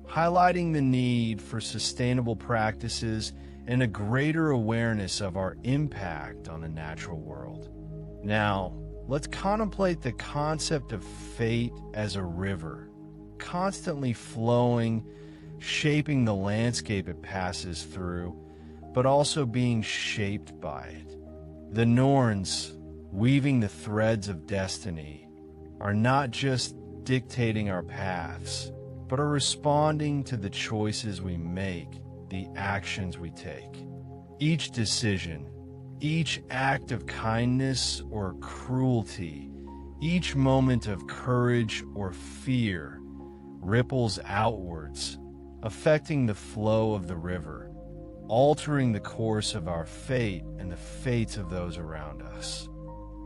highlighting the need for sustainable practices and a greater awareness of our impact on the natural world. Now, let's contemplate the concept of fate as a river, constantly flowing, shaping the landscape it passes through, but also being shaped by it. The Norns, weaving the threads of destiny, are not just dictating our paths, but are responding to the choices we make, the actions we take. Each decision, each act of kindness or cruelty, each moment of courage or fear ripples outwards, affecting the flow of the river, altering the course of our fate and the fates of those around us.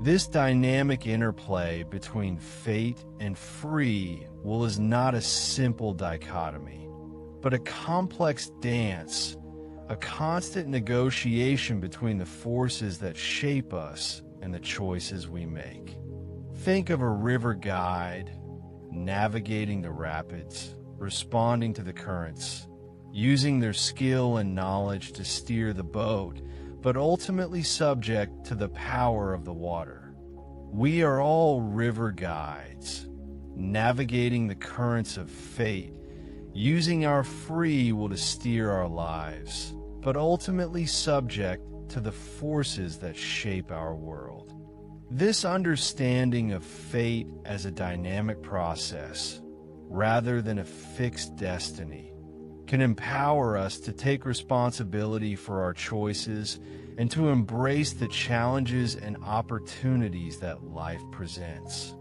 This dynamic interplay between fate and free will is not a simple dichotomy. but a complex dance, a constant negotiation between the forces that shape us and the choices we make. Think of a river guide navigating the rapids, responding to the currents, using their skill and knowledge to steer the boat, but ultimately subject to the power of the water. We are all river guides, navigating the currents of fate, using our free will to steer our lives, but ultimately subject to the forces that shape our world. This understanding of fate as a dynamic process, rather than a fixed destiny, can empower us to take responsibility for our choices and to embrace the challenges and opportunities that life presents.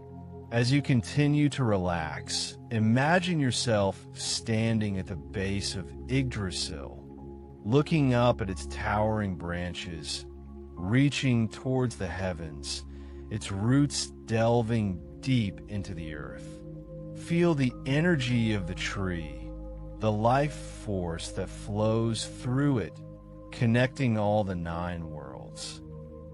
As you continue to relax, imagine yourself standing at the base of Yggdrasil, looking up at its towering branches, reaching towards the heavens, its roots delving deep into the earth. Feel the energy of the tree, the life force that flows through it, connecting all the 9 worlds.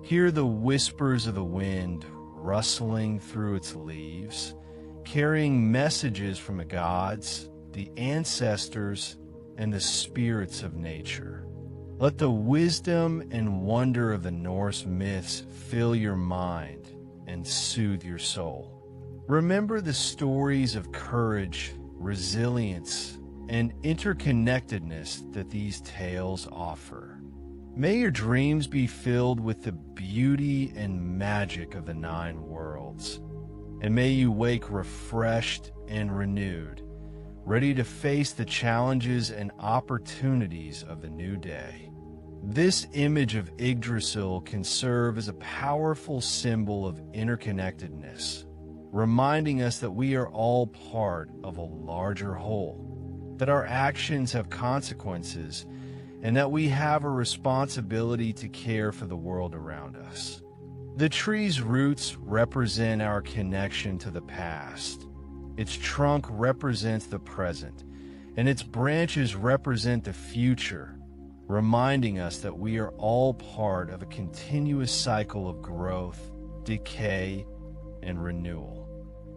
Hear the whispers of the wind rustling through its leaves, carrying messages from the gods, the ancestors, and the spirits of nature. Let the wisdom and wonder of the Norse myths fill your mind and soothe your soul. Remember the stories of courage, resilience, and interconnectedness that these tales offer. May your dreams be filled with the beauty and magic of the 9 worlds, and may you wake refreshed and renewed, ready to face the challenges and opportunities of the new day. This image of Yggdrasil can serve as a powerful symbol of interconnectedness, reminding us that we are all part of a larger whole, that our actions have consequences, and that we have a responsibility to care for the world around us. The tree's roots represent our connection to the past. Its trunk represents the present, and its branches represent the future, reminding us that we are all part of a continuous cycle of growth, decay, and renewal.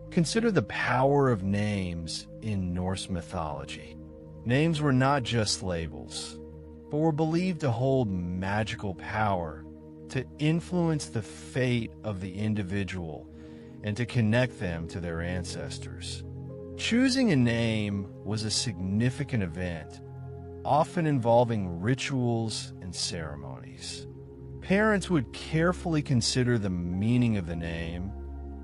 Consider the power of names in Norse mythology. Names were not just labels, but were believed to hold magical power to influence the fate of the individual and to connect them to their ancestors. Choosing a name was a significant event, often involving rituals and ceremonies. Parents would carefully consider the meaning of the name,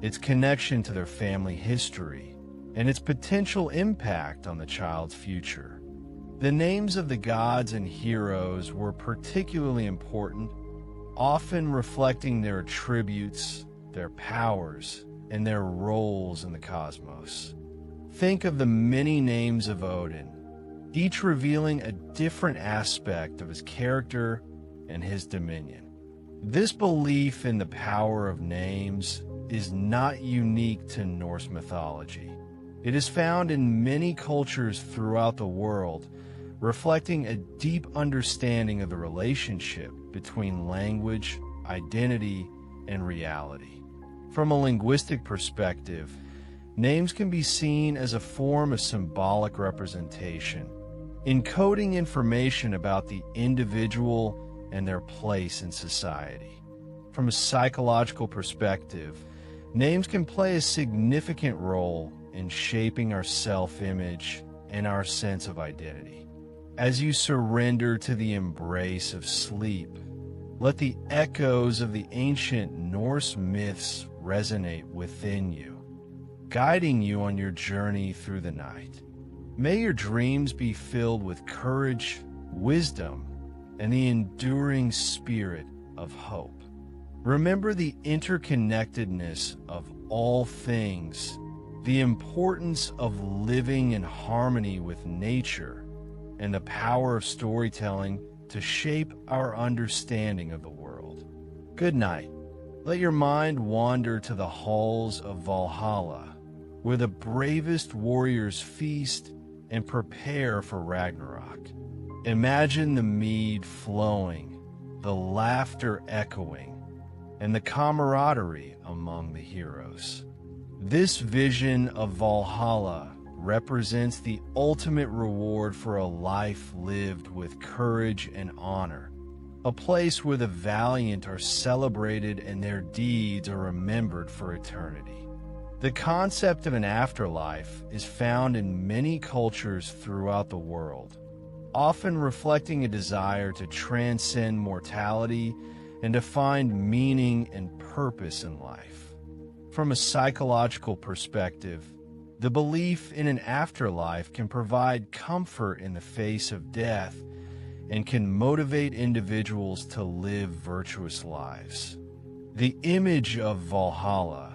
its connection to their family history, and its potential impact on the child's future. The names of the gods and heroes were particularly important, often reflecting their attributes, their powers, and their roles in the cosmos. Think of the many names of Odin, each revealing a different aspect of his character and his dominion. This belief in the power of names is not unique to Norse mythology. It is found in many cultures throughout the world, reflecting a deep understanding of the relationship between language, identity, and reality. From a linguistic perspective, names can be seen as a form of symbolic representation, encoding information about the individual and their place in society. From a psychological perspective, names can play a significant role in shaping our self-image and our sense of identity. As you surrender to the embrace of sleep, let the echoes of the ancient Norse myths resonate within you, guiding you on your journey through the night. May your dreams be filled with courage, wisdom, and the enduring spirit of hope. Remember the interconnectedness of all things, the importance of living in harmony with nature, and the power of storytelling to shape our understanding of the world. Good night. Let your mind wander to the halls of Valhalla, where the bravest warriors feast and prepare for Ragnarok. Imagine the mead flowing, the laughter echoing, and the camaraderie among the heroes. This vision of Valhalla represents the ultimate reward for a life lived with courage and honor, a place where the valiant are celebrated and their deeds are remembered for eternity. The concept of an afterlife is found in many cultures throughout the world, often reflecting a desire to transcend mortality and to find meaning and purpose in life. From a psychological perspective, the belief in an afterlife can provide comfort in the face of death and can motivate individuals to live virtuous lives. The image of Valhalla,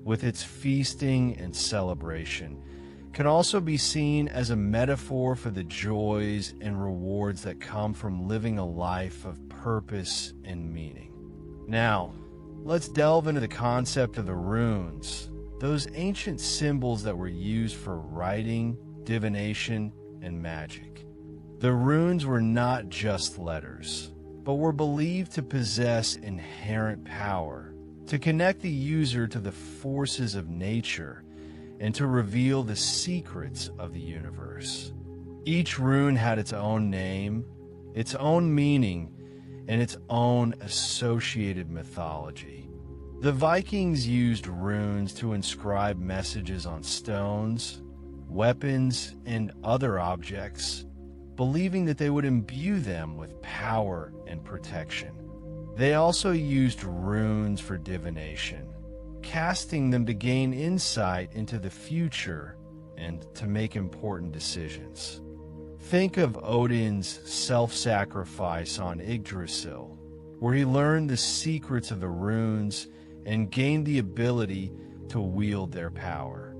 with its feasting and celebration, can also be seen as a metaphor for the joys and rewards that come from living a life of purpose and meaning. Now, let's delve into the concept of the runes, those ancient symbols that were used for writing, divination, and magic. The runes were not just letters, but were believed to possess inherent power, to connect the user to the forces of nature, and to reveal the secrets of the universe. Each rune had its own name, its own meaning, and its own associated mythology. The Vikings used runes to inscribe messages on stones, weapons, and other objects, believing that they would imbue them with power and protection. They also used runes for divination, casting them to gain insight into the future and to make important decisions. Think of Odin's self-sacrifice on Yggdrasil, where he learned the secrets of the runes and gained the ability to wield their power.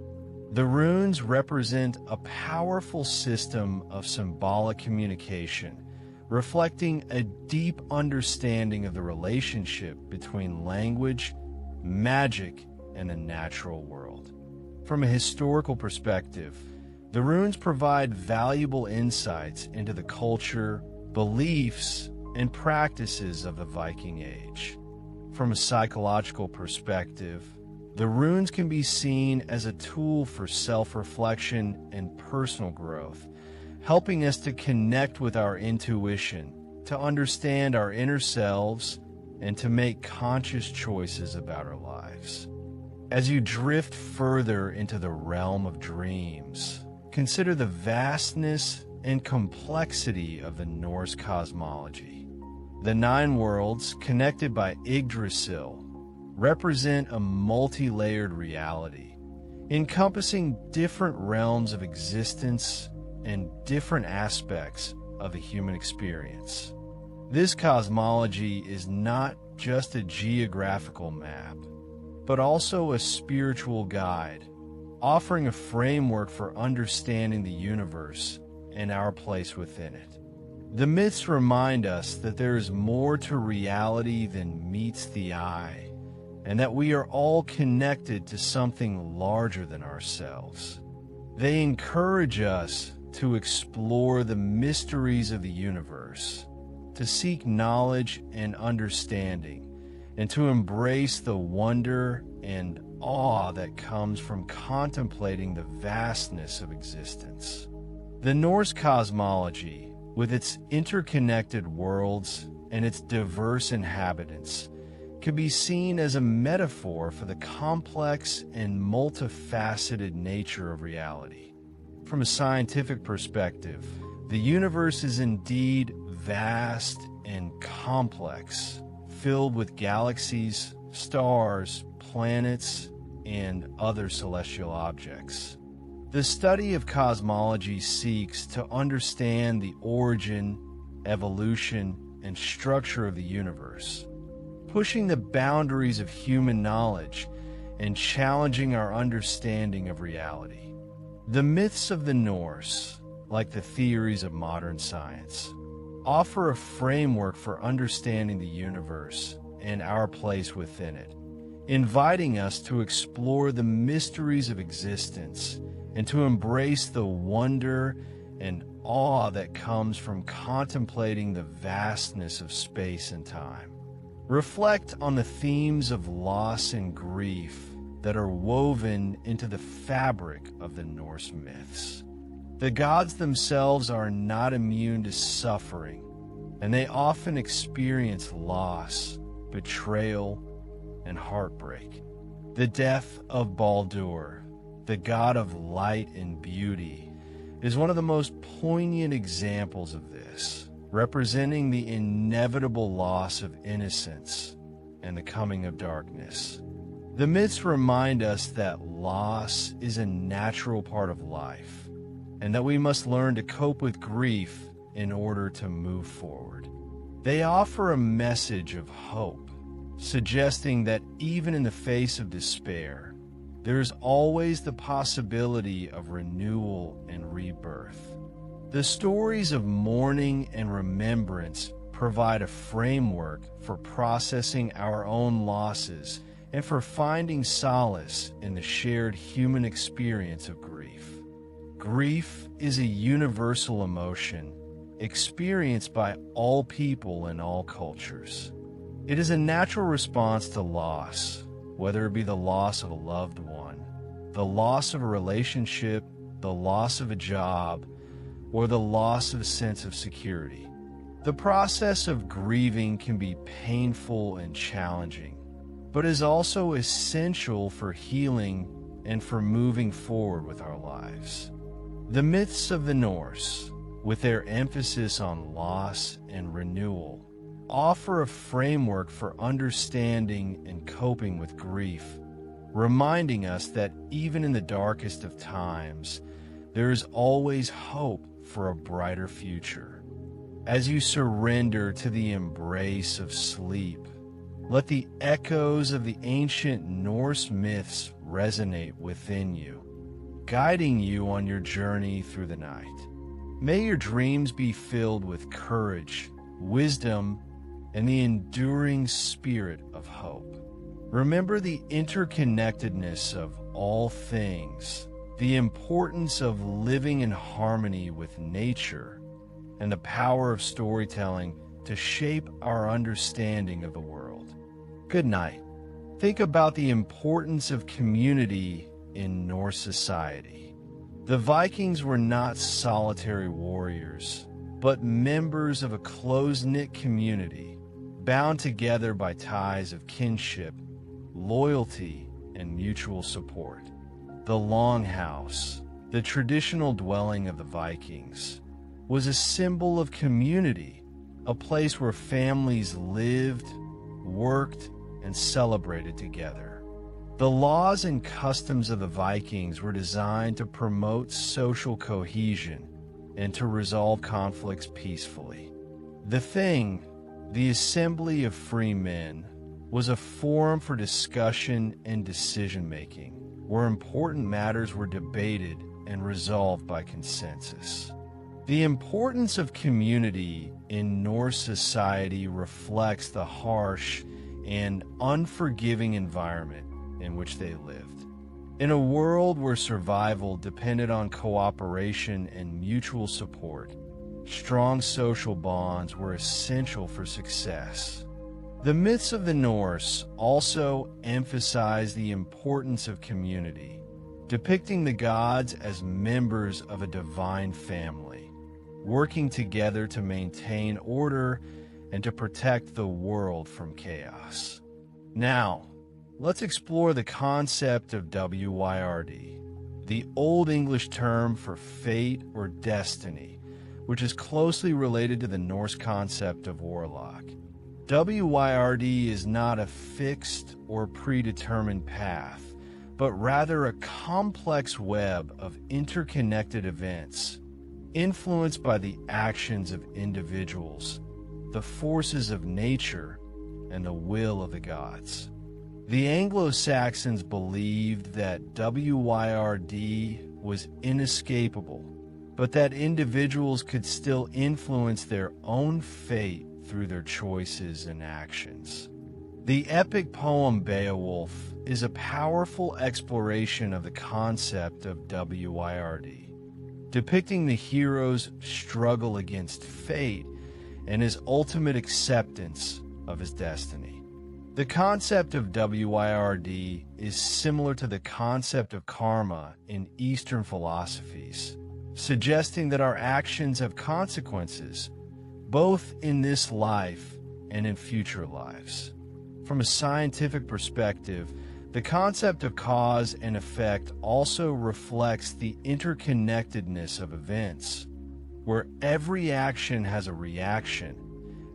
The runes represent a powerful system of symbolic communication, reflecting a deep understanding of the relationship between language, magic, and the natural world. From a historical perspective, the runes provide valuable insights into the culture, beliefs, and practices of the Viking Age. From a psychological perspective, the runes can be seen as a tool for self-reflection and personal growth, helping us to connect with our intuition, to understand our inner selves, and to make conscious choices about our lives. As you drift further into the realm of dreams, consider the vastness and complexity of the Norse cosmology. The 9 worlds, connected by Yggdrasil, represent a multi-layered reality, encompassing different realms of existence and different aspects of the human experience. This cosmology is not just a geographical map, but also a spiritual guide, offering a framework for understanding the universe and our place within it. The myths remind us that there is more to reality than meets the eye, and that we are all connected to something larger than ourselves. They encourage us to explore the mysteries of the universe, to seek knowledge and understanding, and to embrace the wonder and awe that comes from contemplating the vastness of existence. The Norse cosmology, with its interconnected worlds and its diverse inhabitants, can be seen as a metaphor for the complex and multifaceted nature of reality. From a scientific perspective, the universe is indeed vast and complex, filled with galaxies, stars, planets, and other celestial objects. The study of cosmology seeks to understand the origin, evolution, and structure of the universe, pushing the boundaries of human knowledge and challenging our understanding of reality. The myths of the Norse, like the theories of modern science, offer a framework for understanding the universe and our place within it, inviting us to explore the mysteries of existence and to embrace the wonder and awe that comes from contemplating the vastness of space and time. Reflect on the themes of loss and grief that are woven into the fabric of the Norse myths. The gods themselves are not immune to suffering, and they often experience loss, betrayal, and heartbreak. The death of Baldur, the god of light and beauty, is one of the most poignant examples of this, representing the inevitable loss of innocence and the coming of darkness. The myths remind us that loss is a natural part of life, and that we must learn to cope with grief in order to move forward. They offer a message of hope, suggesting that even in the face of despair, there is always the possibility of renewal and rebirth. The stories of mourning and remembrance provide a framework for processing our own losses and for finding solace in the shared human experience of grief. Grief is a universal emotion experienced by all people in all cultures. It is a natural response to loss, whether it be the loss of a loved one, the loss of a relationship, the loss of a job, or the loss of a sense of security. The process of grieving can be painful and challenging, but is also essential for healing and for moving forward with our lives. The myths of the Norse, with their emphasis on loss and renewal, offer a framework for understanding and coping with grief, reminding us that even in the darkest of times, there is always hope for a brighter future. As you surrender to the embrace of sleep, let the echoes of the ancient Norse myths resonate within you, guiding you on your journey through the night. May your dreams be filled with courage, wisdom, and the enduring spirit of hope. Remember the interconnectedness of all things, the importance of living in harmony with nature, and the power of storytelling to shape our understanding of the world. Good night. Think about the importance of community in Norse society. The Vikings were not solitary warriors, but members of a close-knit community, bound together by ties of kinship, loyalty, and mutual support. The longhouse, the traditional dwelling of the Vikings, was a symbol of community, a place where families lived, worked, and celebrated together. The laws and customs of the Vikings were designed to promote social cohesion and to resolve conflicts peacefully. The Thing, the assembly of free men, was a forum for discussion and decision-making, where important matters were debated and resolved by consensus. The importance of community in Norse society reflects the harsh and unforgiving environment in which they lived. In a world where survival depended on cooperation and mutual support, strong social bonds were essential for success. The myths of the Norse also emphasize the importance of community, depicting the gods as members of a divine family, working together to maintain order and to protect the world from chaos. Now, let's explore the concept of WYRD, the Old English term for fate or destiny, which is closely related to the Norse concept of warlock. WYRD is not a fixed or predetermined path, but rather a complex web of interconnected events, influenced by the actions of individuals, the forces of nature, and the will of the gods. The Anglo-Saxons believed that WYRD was inescapable, but that individuals could still influence their own fate through their choices and actions. The epic poem Beowulf is a powerful exploration of the concept of WYRD, depicting the hero's struggle against fate and his ultimate acceptance of his destiny. The concept of WYRD is similar to the concept of karma in Eastern philosophies, suggesting that our actions have consequences, both in this life and in future lives. From a scientific perspective, the concept of cause and effect also reflects the interconnectedness of events, where every action has a reaction,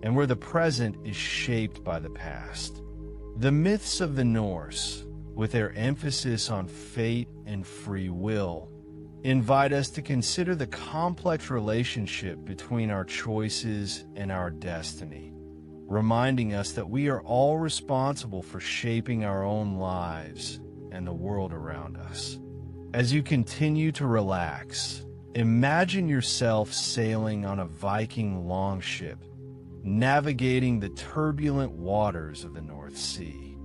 and where the present is shaped by the past. The myths of the Norse, with their emphasis on fate and free will, invite us to consider the complex relationship between our choices and our destiny, reminding us that we are all responsible for shaping our own lives and the world around us. As you continue to relax, imagine yourself sailing on a Viking longship, navigating the turbulent waters of the North Sea.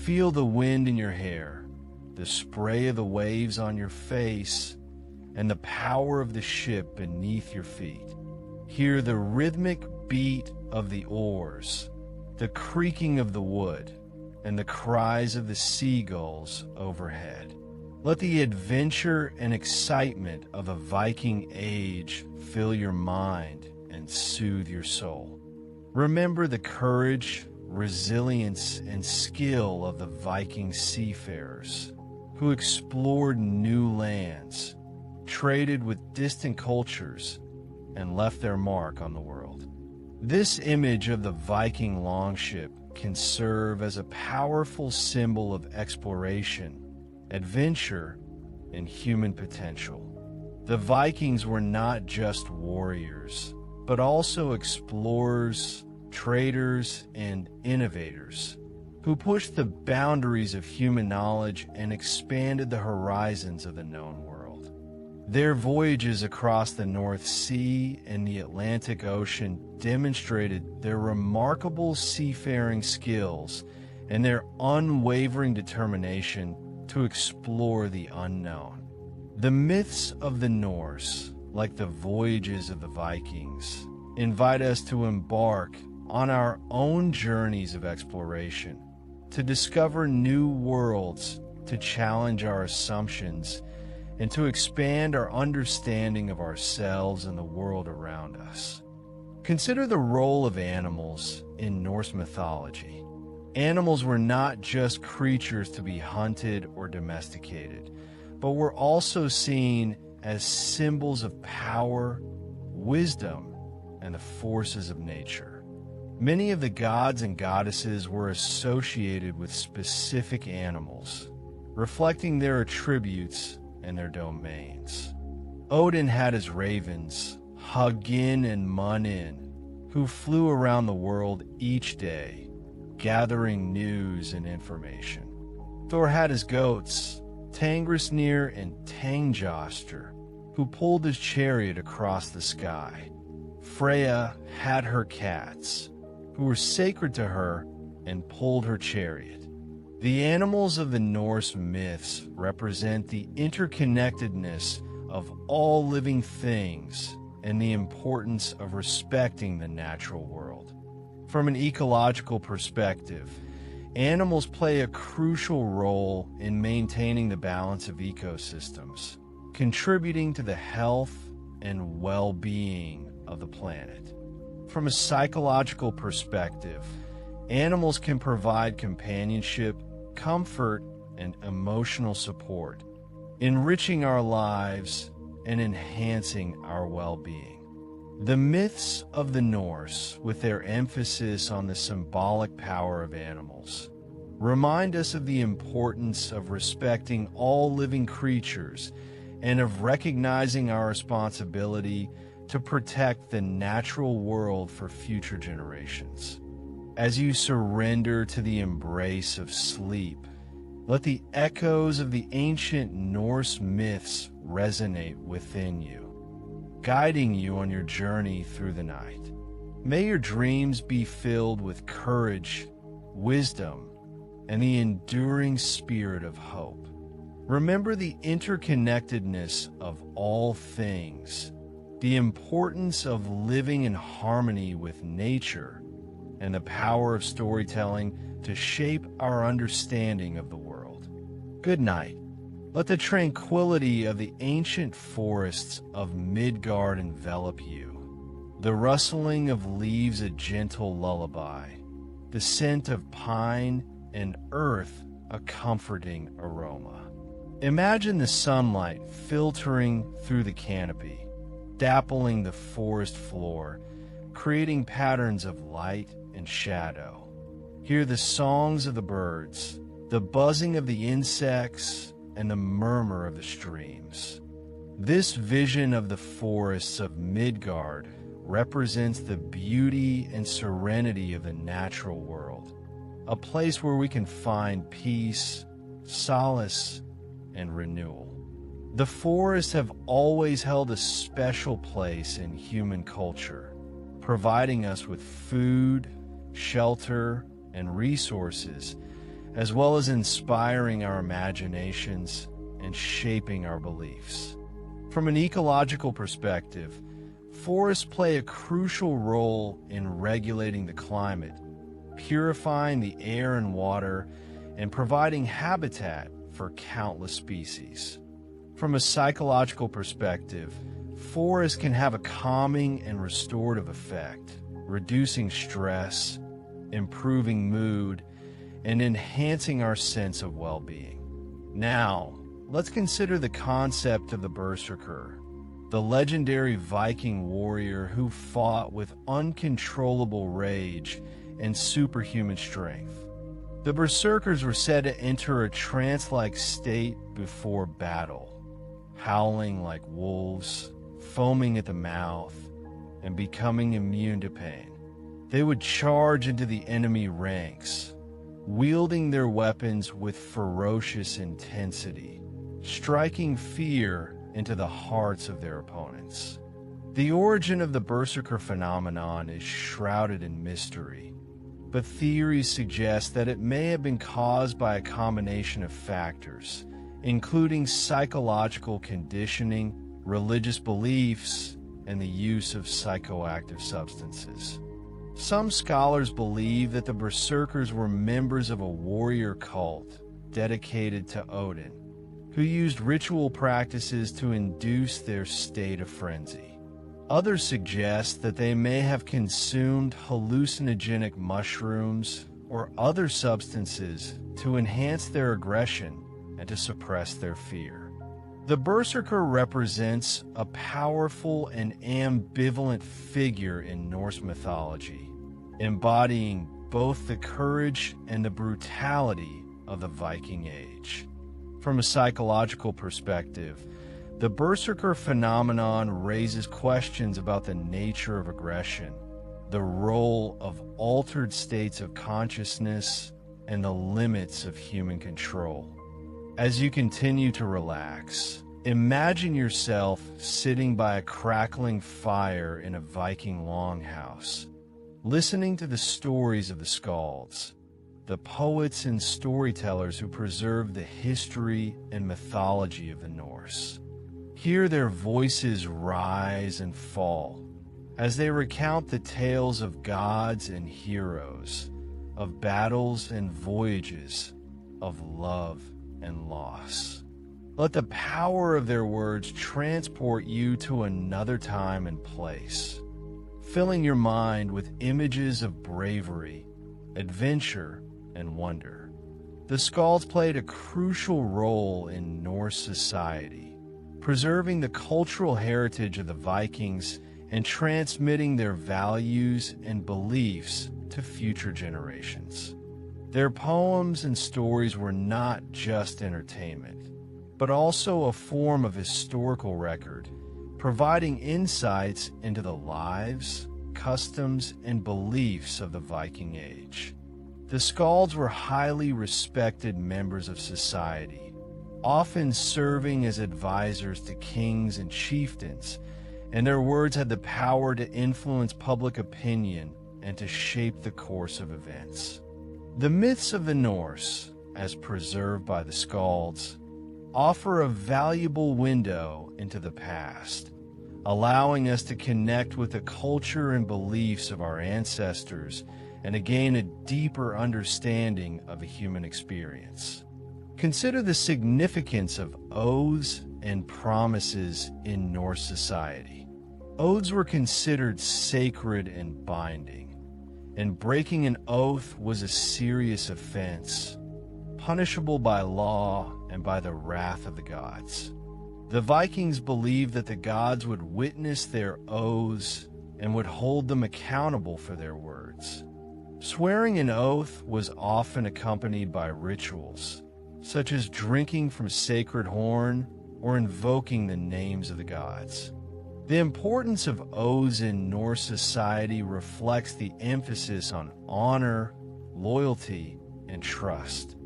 Feel the wind in your hair, the spray of the waves on your face, and the power of the ship beneath your feet. Hear the rhythmic beat of the oars, the creaking of the wood, and the cries of the seagulls overhead. Let the adventure and excitement of a Viking age fill your mind and soothe your soul. Remember the courage, resilience, and skill of the Viking seafarers who explored new lands, traded with distant cultures, and left their mark on the world. This image of the Viking longship can serve as a powerful symbol of exploration, adventure, and human potential. The Vikings were not just warriors, but also explorers, traders, and innovators who pushed the boundaries of human knowledge and expanded the horizons of the known world. Their voyages across the North Sea and the Atlantic Ocean demonstrated their remarkable seafaring skills and their unwavering determination to explore the unknown. The myths of the Norse, like the voyages of the Vikings, invite us to embark on our own journeys of exploration, to discover new worlds, to challenge our assumptions, and to expand our understanding of ourselves and the world around us. Consider the role of animals in Norse mythology. Animals were not just creatures to be hunted or domesticated, but were also seen as symbols of power, wisdom, and the forces of nature. Many of the gods and goddesses were associated with specific animals, reflecting their attributes and their domains. Odin had his ravens, Hugin and Munin, who flew around the world each day, gathering news and information. Thor had his goats, Tangrisnir and Tangjoster, who pulled his chariot across the sky. Freya had her cats, who were sacred to her and pulled her chariot. The animals of the Norse myths represent the interconnectedness of all living things and the importance of respecting the natural world. From an ecological perspective, animals play a crucial role in maintaining the balance of ecosystems, contributing to the health and well-being of the planet. From a psychological perspective, animals can provide companionship, comfort, and emotional support, enriching our lives and enhancing our well-being. The myths of the Norse, with their emphasis on the symbolic power of animals, remind us of the importance of respecting all living creatures and of recognizing our responsibility to protect the natural world for future generations. As you surrender to the embrace of sleep, let the echoes of the ancient Norse myths resonate within you, guiding you on your journey through the night. May your dreams be filled with courage, wisdom, and the enduring spirit of hope. Remember the interconnectedness of all things, the importance of living in harmony with nature, and the power of storytelling to shape our understanding of the world. Good night. Let the tranquility of the ancient forests of Midgard envelop you. The rustling of leaves a gentle lullaby, the scent of pine and earth a comforting aroma. Imagine the sunlight filtering through the canopy, dappling the forest floor, creating patterns of light and shadow. Hear the songs of the birds, the buzzing of the insects, and the murmur of the streams. This vision of the forests of Midgard represents the beauty and serenity of the natural world, a place where we can find peace, solace, and renewal. The forests have always held a special place in human culture, providing us with food, shelter, and resources, as well as inspiring our imaginations and shaping our beliefs. From an ecological perspective, forests play a crucial role in regulating the climate, purifying the air and water, and providing habitat for countless species. From a psychological perspective, forests can have a calming and restorative effect, reducing stress, improving mood, and enhancing our sense of well-being. Now, let's consider the concept of the Berserker, the legendary Viking warrior who fought with uncontrollable rage and superhuman strength. The Berserkers were said to enter a trance-like state before battle, howling like wolves, foaming at the mouth, and becoming immune to pain. They would charge into the enemy ranks, wielding their weapons with ferocious intensity, striking fear into the hearts of their opponents. The origin of the Berserker phenomenon is shrouded in mystery, but theories suggest that it may have been caused by a combination of factors, including psychological conditioning, religious beliefs, and the use of psychoactive substances. Some scholars believe that the Berserkers were members of a warrior cult dedicated to Odin, who used ritual practices to induce their state of frenzy. Others suggest that they may have consumed hallucinogenic mushrooms or other substances to enhance their aggression and to suppress their fear. The Berserker represents a powerful and ambivalent figure in Norse mythology, embodying both the courage and the brutality of the Viking Age. From a psychological perspective, the Berserker phenomenon raises questions about the nature of aggression, the role of altered states of consciousness, and the limits of human control. As you continue to relax, imagine yourself sitting by a crackling fire in a Viking longhouse, listening to the stories of the skalds, the poets and storytellers who preserved the history and mythology of the Norse. Hear their voices rise and fall as they recount the tales of gods and heroes, of battles and voyages, of love and loss. Let the power of their words transport you to another time and place, filling your mind with images of bravery, adventure, and wonder. The skalds played a crucial role in Norse society, preserving the cultural heritage of the Vikings and transmitting their values and beliefs to future generations. Their poems and stories were not just entertainment, but also a form of historical record, providing insights into the lives, customs, and beliefs of the Viking Age. The skalds were highly respected members of society, often serving as advisors to kings and chieftains, and their words had the power to influence public opinion and to shape the course of events. The myths of the Norse, as preserved by the Skalds, offer a valuable window into the past, allowing us to connect with the culture and beliefs of our ancestors and to gain a deeper understanding of the human experience. Consider the significance of oaths and promises in Norse society. Oaths were considered sacred and binding, and breaking an oath was a serious offense, punishable by law and by the wrath of the gods. The Vikings believed that the gods would witness their oaths and would hold them accountable for their words. Swearing an oath was often accompanied by rituals, such as drinking from sacred horn or invoking the names of the gods. The importance of oaths in Norse society reflects the emphasis on honor, loyalty, and trust.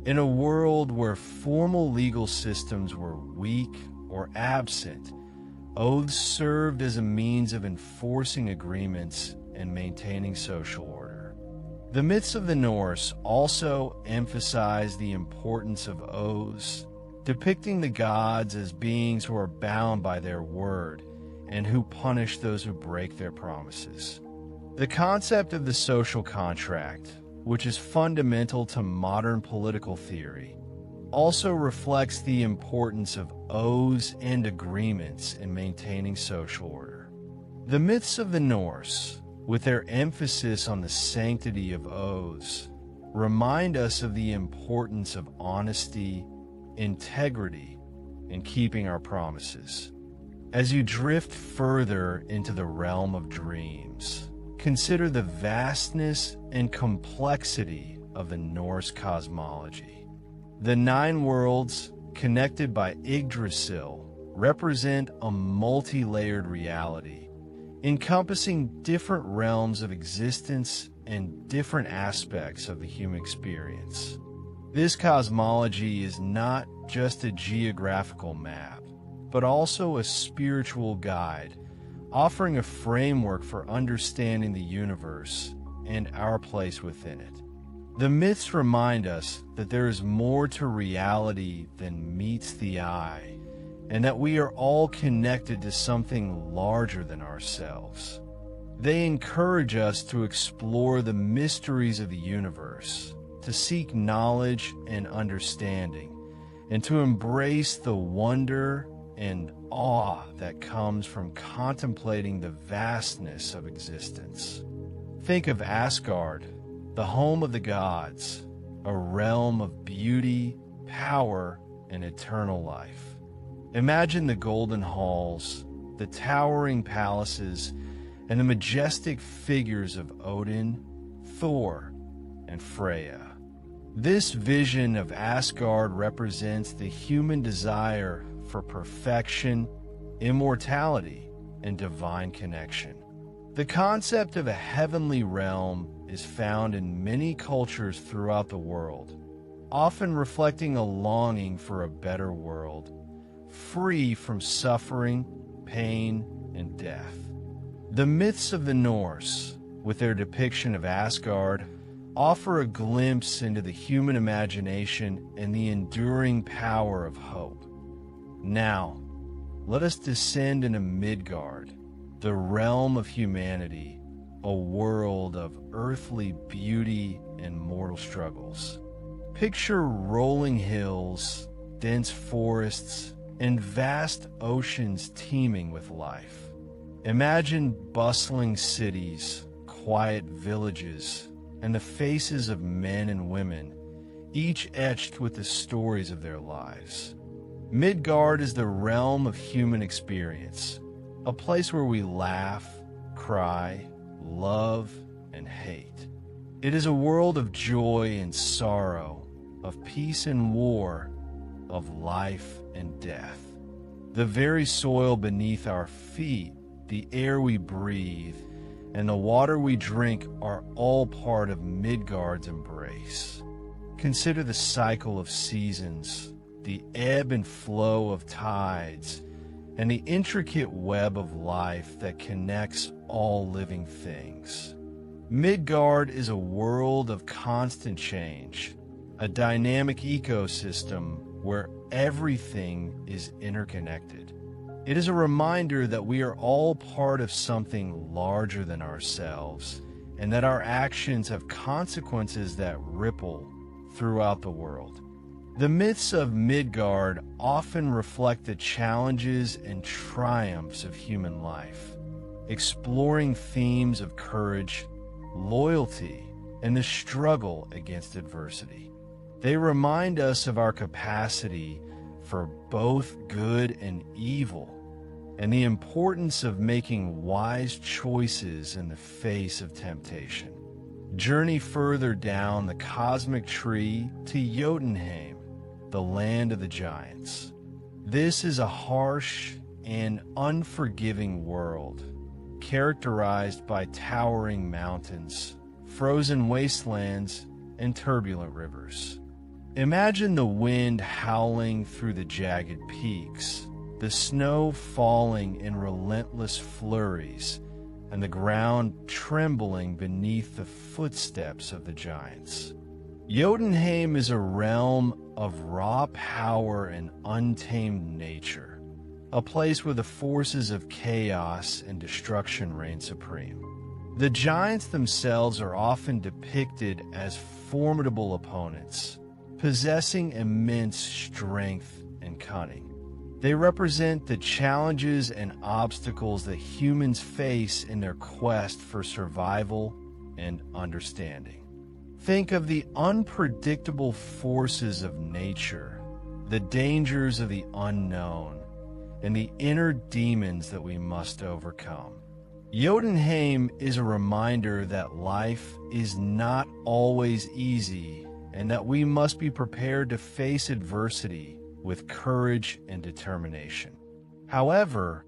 In a world where formal legal systems were weak or absent, oaths served as a means of enforcing agreements and maintaining social order. The myths of the Norse also emphasize the importance of oaths, depicting the gods as beings who are bound by their word and who punish those who break their promises. The concept of the social contract, which is fundamental to modern political theory, also reflects the importance of oaths and agreements in maintaining social order. The myths of the Norse, with their emphasis on the sanctity of oaths, remind us of the importance of honesty, integrity, and keeping our promises. As you drift further into the realm of dreams, consider the vastness and complexity of the Norse cosmology. The 9 worlds, connected by Yggdrasil, represent a multi-layered reality, encompassing different realms of existence and different aspects of the human experience. This cosmology is not just a geographical map, but also a spiritual guide, offering a framework for understanding the universe and our place within it. The myths remind us that there is more to reality than meets the eye, and that we are all connected to something larger than ourselves. They encourage us to explore the mysteries of the universe, to seek knowledge and understanding, and to embrace the wonder and awe that comes from contemplating the vastness of existence. Think of Asgard, the home of the gods, a realm of beauty, power, and eternal life. Imagine the golden halls, the towering palaces, and the majestic figures of Odin, Thor, and Freya. This vision of Asgard represents the human desire for perfection, immortality, and divine connection. The concept of a heavenly realm is found in many cultures throughout the world, often reflecting a longing for a better world, free from suffering, pain, and death. The myths of the Norse, with their depiction of Asgard, offer a glimpse into the human imagination and the enduring power of hope. Now, let us descend into Midgard, the realm of humanity, a world of earthly beauty and mortal struggles. Picture rolling hills, dense forests, and vast oceans teeming with life. Imagine bustling cities, quiet villages, and the faces of men and women, each etched with the stories of their lives. Midgard is the realm of human experience, a place where we laugh, cry, love, and hate. It is a world of joy and sorrow, of peace and war, of life and death. The very soil beneath our feet, the air we breathe, and the water we drink are all part of Midgard's embrace. Consider the cycle of seasons, the ebb and flow of tides, and the intricate web of life that connects all living things. Midgard is a world of constant change, a dynamic ecosystem where everything is interconnected. It is a reminder that we are all part of something larger than ourselves, and that our actions have consequences that ripple throughout the world. The myths of Midgard often reflect the challenges and triumphs of human life, exploring themes of courage, loyalty, and the struggle against adversity. They remind us of our capacity for both good and evil, and the importance of making wise choices in the face of temptation. Journey further down the cosmic tree to Jotunheim, the land of the giants. This is a harsh and unforgiving world, characterized by towering mountains, frozen wastelands, and turbulent rivers. Imagine the wind howling through the jagged peaks, the snow falling in relentless flurries, and the ground trembling beneath the footsteps of the giants. Jotunheim is a realm of raw power and untamed nature, a place where the forces of chaos and destruction reign supreme. The giants themselves are often depicted as formidable opponents, possessing immense strength and cunning. They represent the challenges and obstacles that humans face in their quest for survival and understanding. Think of the unpredictable forces of nature, the dangers of the unknown, and the inner demons that we must overcome. Jotunheim is a reminder that life is not always easy, and that we must be prepared to face adversity with courage and determination. However,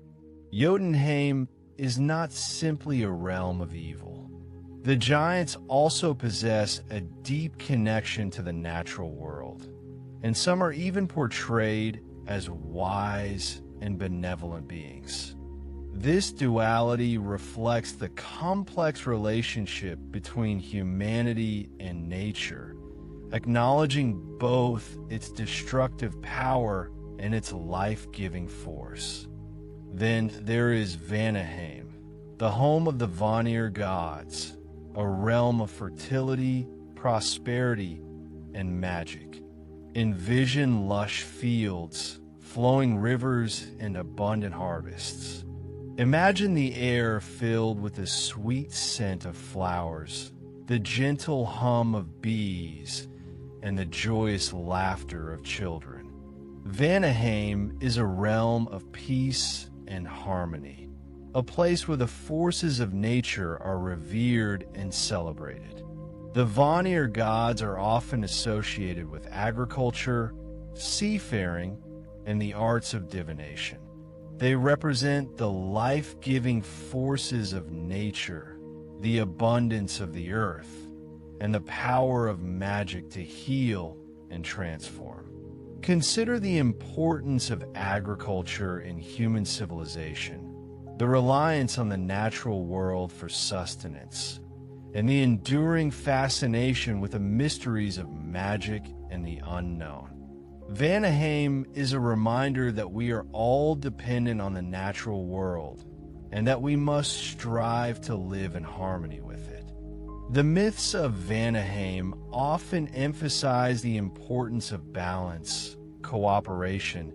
Jotunheim is not simply a realm of evil. The giants also possess a deep connection to the natural world, and some are even portrayed as wise and benevolent beings. This duality reflects the complex relationship between humanity and nature, acknowledging both its destructive power and its life-giving force. Then there is Vanaheim, the home of the Vanir gods, a realm of fertility, prosperity, and magic. Envision lush fields, flowing rivers, and abundant harvests. Imagine the air filled with the sweet scent of flowers, the gentle hum of bees, and the joyous laughter of children. Vanaheim is a realm of peace and harmony, a place where the forces of nature are revered and celebrated. The Vanir gods are often associated with agriculture, seafaring, and the arts of divination. They represent the life-giving forces of nature, the abundance of the earth, and the power of magic to heal and transform. Consider the importance of agriculture in human civilization, the reliance on the natural world for sustenance, and the enduring fascination with the mysteries of magic and the unknown. Vanaheim is a reminder that we are all dependent on the natural world, and that we must strive to live in harmony with it. The myths of Vanaheim often emphasize the importance of balance, cooperation,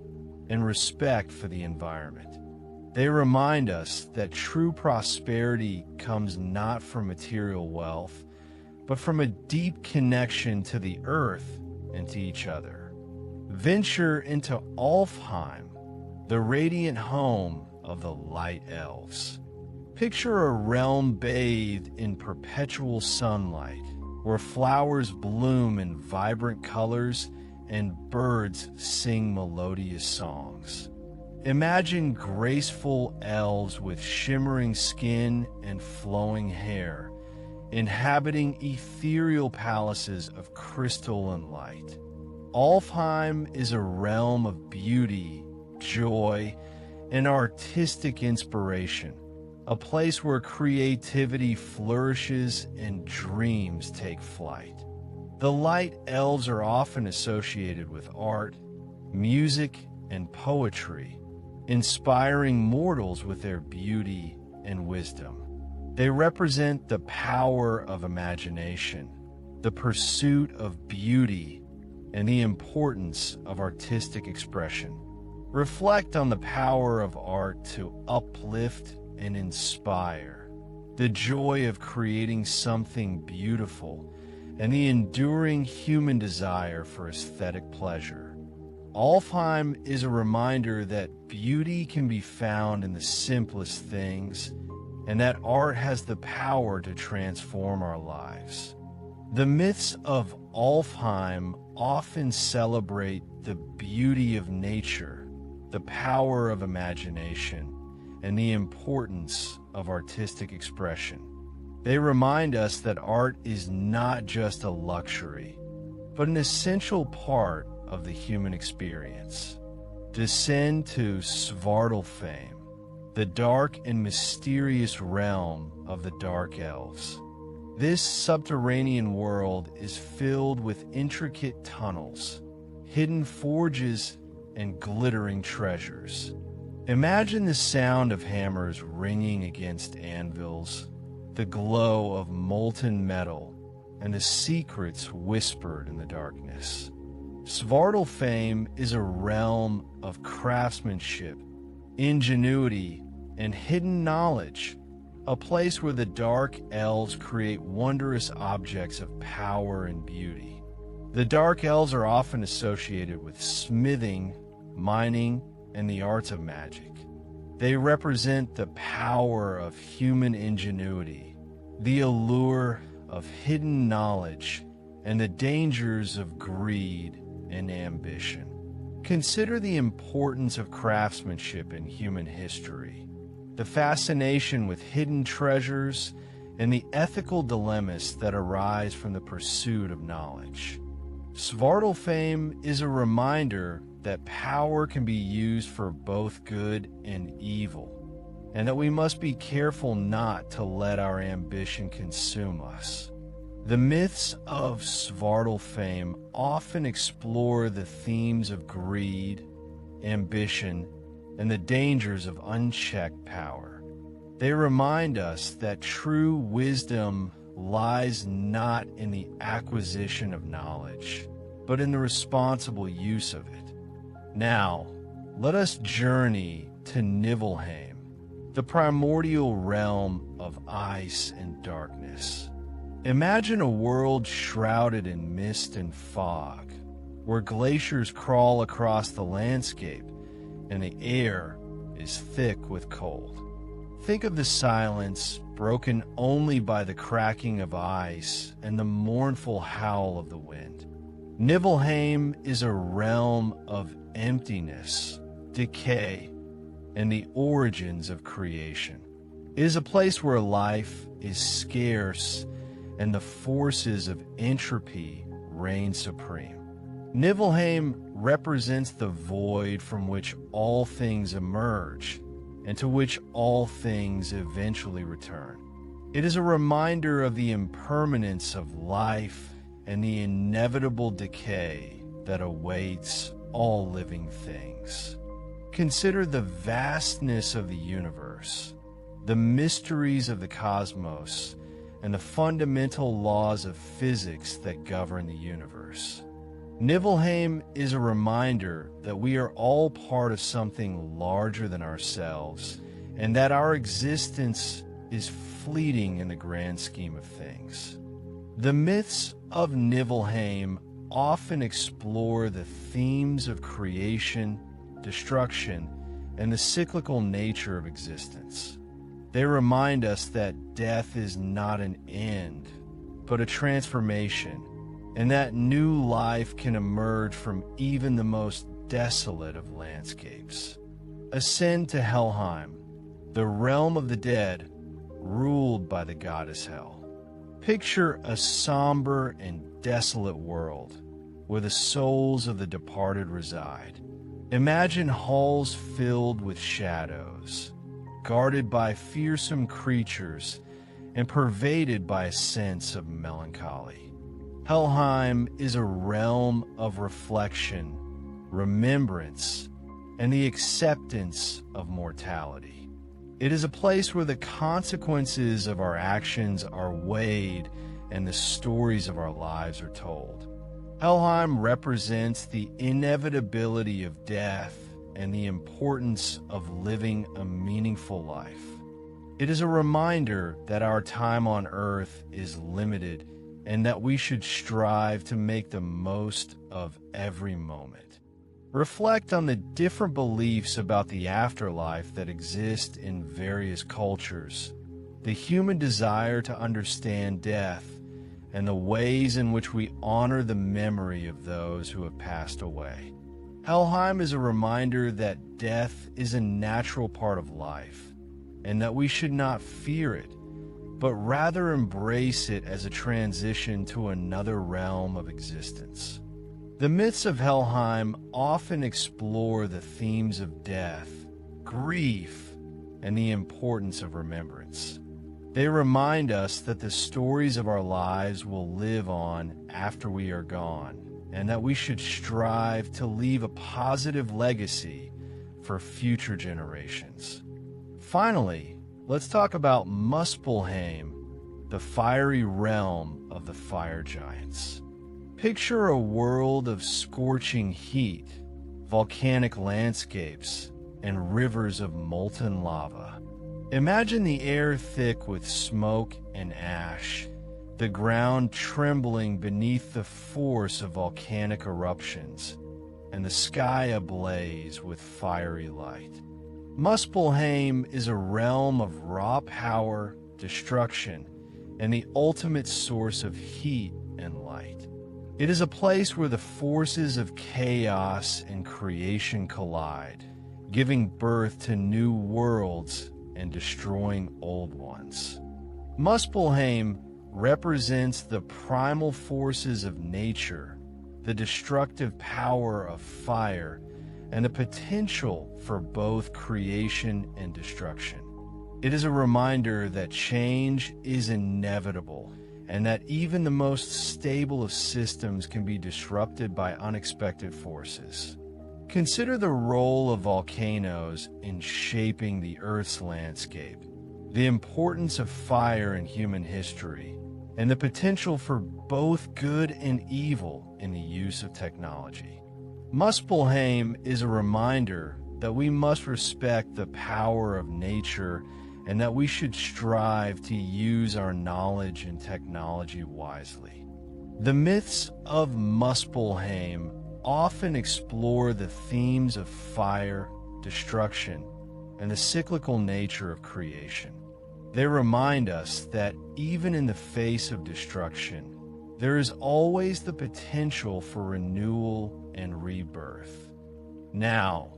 and respect for the environment. They remind us that true prosperity comes not from material wealth, but from a deep connection to the earth and to each other. Venture into Alfheim, the radiant home of the Light Elves. Picture a realm bathed in perpetual sunlight, where flowers bloom in vibrant colors and birds sing melodious songs. Imagine graceful elves with shimmering skin and flowing hair, inhabiting ethereal palaces of crystal and light. Alfheim is a realm of beauty, joy, and artistic inspiration, a place where creativity flourishes and dreams take flight. The light elves are often associated with art, music, and poetry, inspiring mortals with their beauty and wisdom. They represent the power of imagination, the pursuit of beauty, and the importance of artistic expression. Reflect on the power of art to uplift and inspire, the joy of creating something beautiful, and the enduring human desire for aesthetic pleasure. Alfheim is a reminder that beauty can be found in the simplest things, and that art has the power to transform our lives. The myths of Alfheim often celebrate the beauty of nature, the power of imagination, and the importance of artistic expression. They remind us that art is not just a luxury, but an essential part of the human experience. Descend to Svartalfheim, the dark and mysterious realm of the Dark Elves. This subterranean world is filled with intricate tunnels, hidden forges, and glittering treasures. Imagine the sound of hammers ringing against anvils, the glow of molten metal, and the secrets whispered in the darkness. Svartalfheim is a realm of craftsmanship, ingenuity, and hidden knowledge, a place where the Dark Elves create wondrous objects of power and beauty. The Dark Elves are often associated with smithing, mining, and the arts of magic. They represent the power of human ingenuity, the allure of hidden knowledge, and the dangers of greed and ambition. Consider the importance of craftsmanship in human history, the fascination with hidden treasures, and the ethical dilemmas that arise from the pursuit of knowledge. Svartalfheim is a reminder that power can be used for both good and evil, and that we must be careful not to let our ambition consume us. The myths of Svartalfheim often explore the themes of greed, ambition, and the dangers of unchecked power. They remind us that true wisdom lies not in the acquisition of knowledge, but in the responsible use of it. Now, let us journey to Niflheim, the primordial realm of ice and darkness. Imagine a world shrouded in mist and fog, where glaciers crawl across the landscape and the air is thick with cold. Think of the silence broken only by the cracking of ice and the mournful howl of the wind. Niflheim is a realm of emptiness, decay, and the origins of creation. It is a place where life is scarce and the forces of entropy reign supreme. Niflheim represents the void from which all things emerge and to which all things eventually return. It is a reminder of the impermanence of life and the inevitable decay that awaits all living things. Consider the vastness of the universe, the mysteries of the cosmos, and the fundamental laws of physics that govern the universe. Niflheim is a reminder that we are all part of something larger than ourselves, and that our existence is fleeting in the grand scheme of things. The myths of Niflheim often explore the themes of creation, destruction, and the cyclical nature of existence. They remind us that death is not an end, but a transformation, and that new life can emerge from even the most desolate of landscapes. Ascend to Helheim, the realm of the dead, ruled by the goddess Hel. Picture a somber and desolate world where the souls of the departed reside. Imagine halls filled with shadows, guarded by fearsome creatures and pervaded by a sense of melancholy. Helheim is a realm of reflection, remembrance, and the acceptance of mortality. It is a place where the consequences of our actions are weighed and the stories of our lives are told. Helheim represents the inevitability of death and the importance of living a meaningful life. It is a reminder that our time on earth is limited and that we should strive to make the most of every moment. Reflect on the different beliefs about the afterlife that exist in various cultures, the human desire to understand death, and the ways in which we honor the memory of those who have passed away. Helheim is a reminder that death is a natural part of life, and that we should not fear it, but rather embrace it as a transition to another realm of existence. The myths of Helheim often explore the themes of death, grief, and the importance of remembrance. They remind us that the stories of our lives will live on after we are gone, and that we should strive to leave a positive legacy for future generations. Finally, let's talk about Muspelheim, the fiery realm of the fire giants. Picture a world of scorching heat, volcanic landscapes, and rivers of molten lava. Imagine the air thick with smoke and ash, the ground trembling beneath the force of volcanic eruptions, and the sky ablaze with fiery light. Muspelheim is a realm of raw power, destruction, and the ultimate source of heat and light. It is a place where the forces of chaos and creation collide, giving birth to new worlds and destroying old ones. Muspelheim represents the primal forces of nature, the destructive power of fire, and the potential for both creation and destruction. It is a reminder that change is inevitable, and that even the most stable of systems can be disrupted by unexpected forces. Consider the role of volcanoes in shaping the Earth's landscape, the importance of fire in human history, and the potential for both good and evil in the use of technology. Muspelheim is a reminder that we must respect the power of nature and that we should strive to use our knowledge and technology wisely. The myths of Muspelheim often explore the themes of fire, destruction, and the cyclical nature of creation. They remind us that even in the face of destruction, there is always the potential for renewal and rebirth. Now,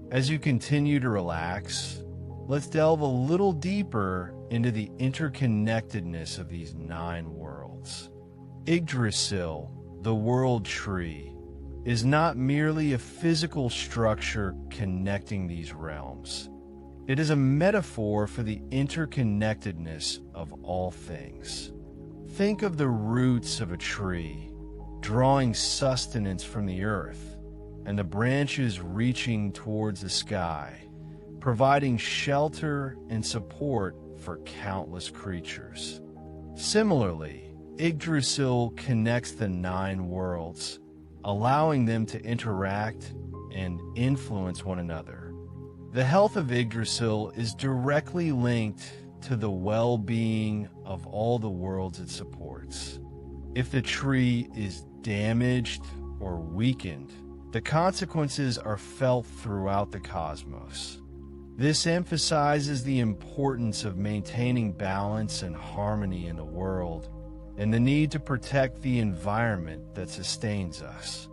as you continue to relax, let's delve a little deeper into the interconnectedness of these 9 worlds. Yggdrasil, the world tree, is not merely a physical structure connecting these realms. It is a metaphor for the interconnectedness of all things. Think of the roots of a tree, drawing sustenance from the earth, and the branches reaching towards the sky, providing shelter and support for countless creatures. Similarly, Yggdrasil connects the 9 worlds, allowing them to interact and influence one another. The health of Yggdrasil is directly linked to the well-being of all the worlds it supports. If the tree is damaged or weakened, the consequences are felt throughout the cosmos. This emphasizes the importance of maintaining balance and harmony in the world, and the need to protect the environment that sustains us.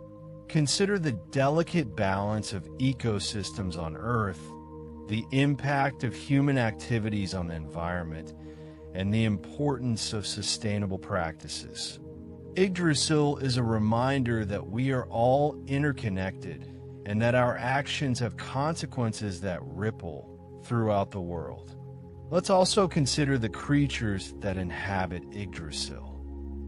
Consider the delicate balance of ecosystems on Earth, the impact of human activities on the environment, and the importance of sustainable practices. Yggdrasil is a reminder that we are all interconnected and that our actions have consequences that ripple throughout the world. Let's also consider the creatures that inhabit Yggdrasil.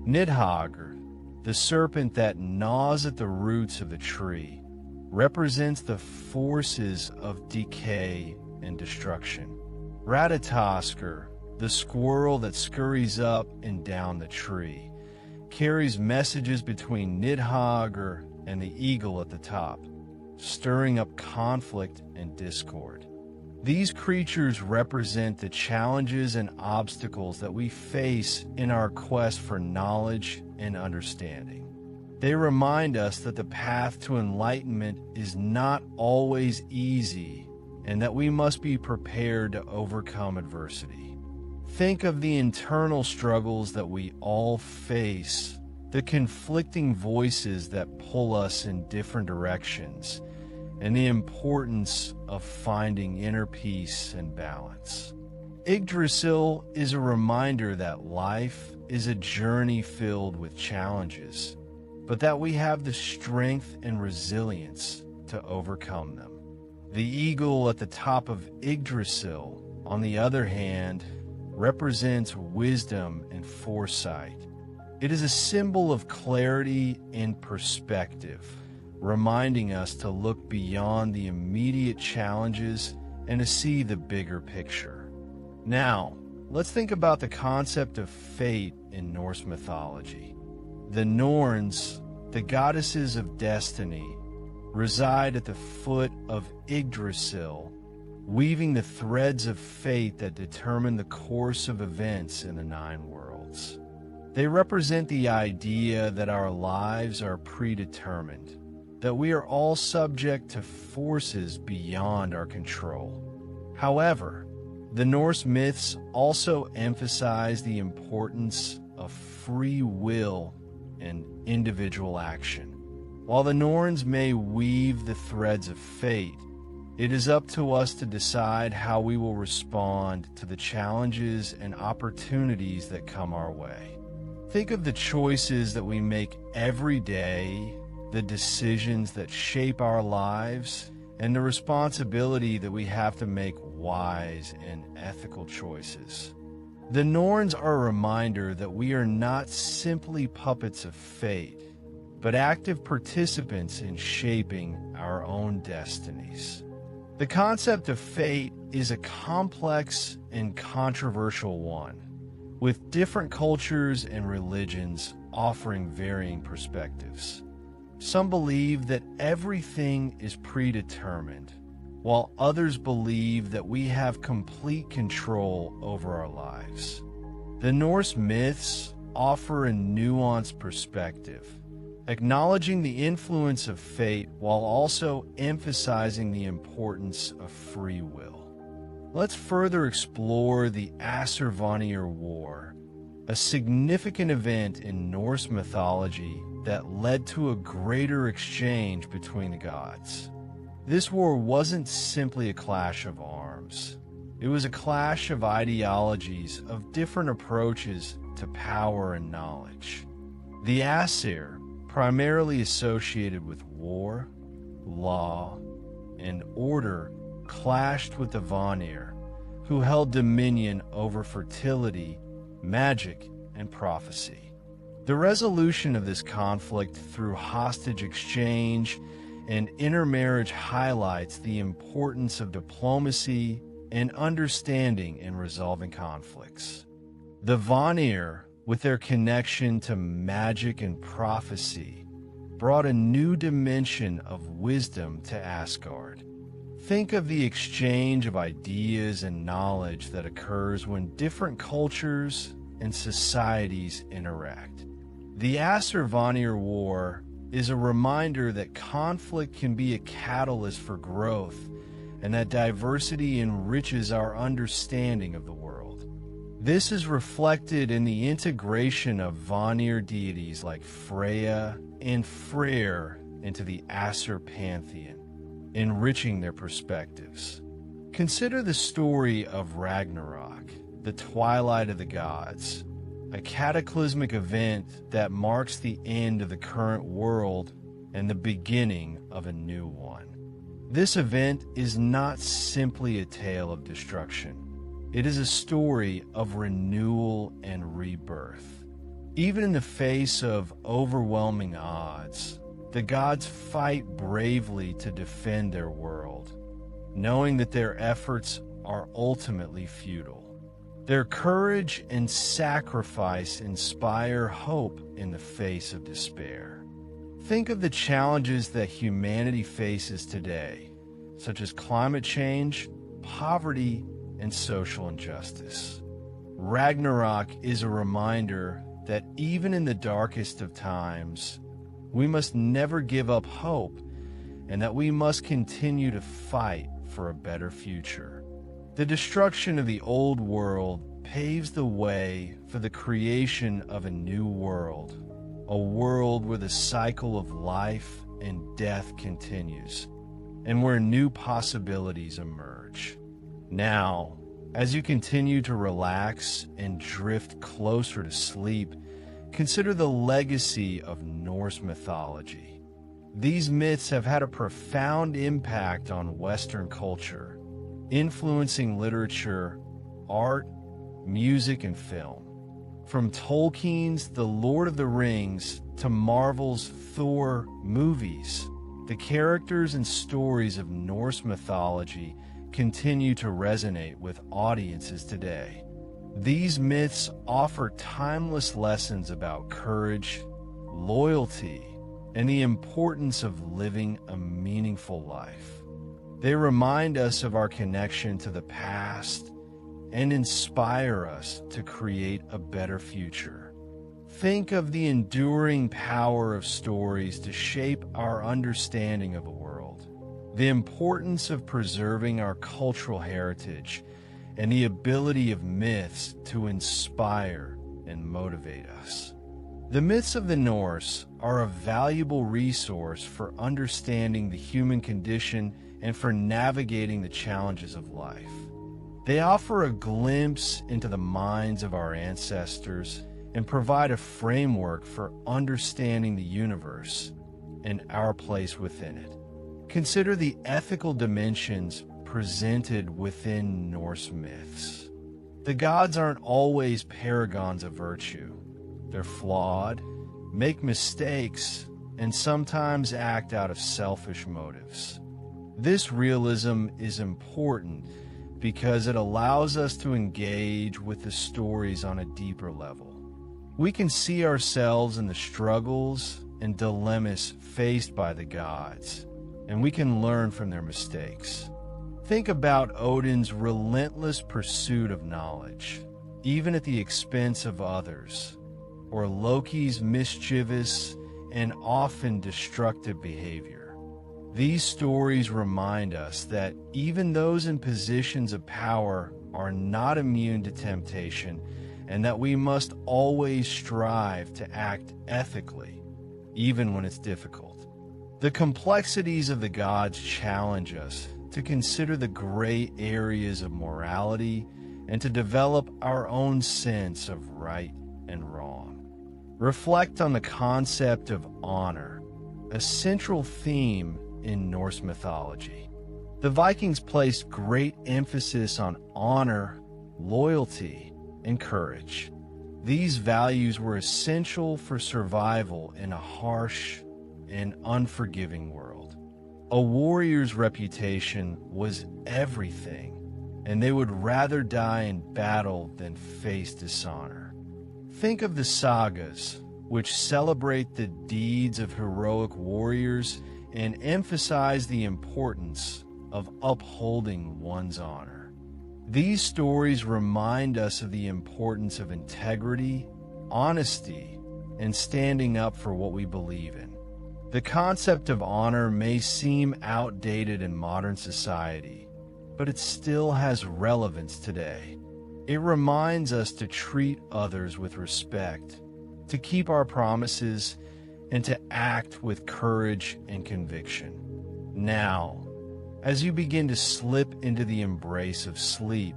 Nidhogr, the serpent that gnaws at the roots of the tree, represents the forces of decay and destruction. Ratatoskr, the squirrel that scurries up and down the tree, carries messages between Nidhogr and the eagle at the top, stirring up conflict and discord. These creatures represent the challenges and obstacles that we face in our quest for knowledge and understanding. They remind us that the path to enlightenment is not always easy and that we must be prepared to overcome adversity. Think of the internal struggles that we all face, the conflicting voices that pull us in different directions, and the importance of finding inner peace and balance. Yggdrasil is a reminder that life is a journey filled with challenges, but that we have the strength and resilience to overcome them. The eagle at the top of Yggdrasil, on the other hand, represents wisdom and foresight. It is a symbol of clarity and perspective, reminding us to look beyond the immediate challenges and to see the bigger picture. Now, let's think about the concept of fate in Norse mythology. The Norns, the goddesses of destiny, reside at the foot of Yggdrasil, weaving the threads of fate that determine the course of events in the 9 worlds. They represent the idea that our lives are predetermined, that we are all subject to forces beyond our control. However, the Norse myths also emphasize the importance of free will and individual action. While the Norns may weave the threads of fate, it is up to us to decide how we will respond to the challenges and opportunities that come our way. Think of the choices that we make every day, the decisions that shape our lives, and the responsibility that we have to make wise and ethical choices. The Norns are a reminder that we are not simply puppets of fate, but active participants in shaping our own destinies. The concept of fate is a complex and controversial one, with different cultures and religions offering varying perspectives. Some believe that everything is predetermined, while others believe that we have complete control over our lives. The Norse myths offer a nuanced perspective, acknowledging the influence of fate while also emphasizing the importance of free will. Let's further explore the Aslee War, a significant event in Norse mythology that led to a greater exchange between the gods. This war wasn't simply a clash of arms. It was a clash of ideologies, of different approaches to power and knowledge. The Aesir, primarily associated with war, law, and order, clashed with the Vanir, who held dominion over fertility, magic, and prophecy. The resolution of this conflict through hostage exchange and intermarriage highlights the importance of diplomacy and understanding in resolving conflicts. The Vanir, with their connection to magic and prophecy, brought a new dimension of wisdom to Asgard. Think of the exchange of ideas and knowledge that occurs when different cultures and societies interact. The Asur-Vanir War is a reminder that conflict can be a catalyst for growth and that diversity enriches our understanding of the world. This is reflected in the integration of Vanir deities like Freya and Freyr into the Asur pantheon, enriching their perspectives. Consider the story of Ragnarok, the twilight of the gods, a cataclysmic event that marks the end of the current world and the beginning of a new one. This event is not simply a tale of destruction. It is a story of renewal and rebirth. Even in the face of overwhelming odds, the gods fight bravely to defend their world, knowing that their efforts are ultimately futile. Their courage and sacrifice inspire hope in the face of despair. Think of the challenges that humanity faces today, such as climate change, poverty, and social injustice. Ragnarok is a reminder that even in the darkest of times, we must never give up hope and that we must continue to fight for a better future. The destruction of the old world paves the way for the creation of a new world, a world where the cycle of life and death continues, and where new possibilities emerge. Now, as you continue to relax and drift closer to sleep, consider the legacy of Norse mythology. These myths have had a profound impact on Western culture, influencing literature, art, music, and film. From Tolkien's The Lord of the Rings to Marvel's Thor movies, the characters and stories of Norse mythology continue to resonate with audiences today. These myths offer timeless lessons about courage, loyalty, and the importance of living a meaningful life. They remind us of our connection to the past and inspire us to create a better future. Think of the enduring power of stories to shape our understanding of the world, the importance of preserving our cultural heritage, and the ability of myths to inspire and motivate us. The myths of the Norse are a valuable resource for understanding the human condition and for navigating the challenges of life. They offer a glimpse into the minds of our ancestors and provide a framework for understanding the universe and our place within it. Consider the ethical dimensions presented within Norse myths. The gods aren't always paragons of virtue. They're flawed, make mistakes, and sometimes act out of selfish motives. This realism is important because it allows us to engage with the stories on a deeper level. We can see ourselves in the struggles and dilemmas faced by the gods, and we can learn from their mistakes. Think about Odin's relentless pursuit of knowledge, even at the expense of others, or Loki's mischievous and often destructive behavior. These stories remind us that even those in positions of power are not immune to temptation, and that we must always strive to act ethically, even when it's difficult. The complexities of the gods challenge us to consider the gray areas of morality and to develop our own sense of right and wrong. Reflect on the concept of honor, a central theme in Norse mythology. The Vikings placed great emphasis on honor, loyalty, and courage. These values were essential for survival in a harsh and unforgiving world. A warrior's reputation was everything, and they would rather die in battle than face dishonor. Think of the sagas, which celebrate the deeds of heroic warriors and emphasize the importance of upholding one's honor. These stories remind us of the importance of integrity, honesty, and standing up for what we believe in. The concept of honor may seem outdated in modern society, but it still has relevance today. It reminds us to treat others with respect, to keep our promises, and to act with courage and conviction. Now, as you begin to slip into the embrace of sleep,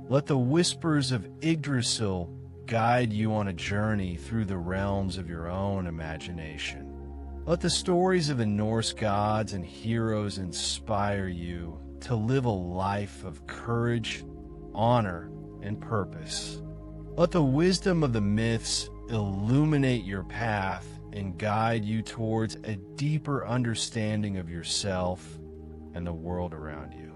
let the whispers of Yggdrasil guide you on a journey through the realms of your own imagination. Let the stories of the Norse gods and heroes inspire you to live a life of courage, honor, and purpose. Let the wisdom of the myths illuminate your path and guide you towards a deeper understanding of yourself and the world around you.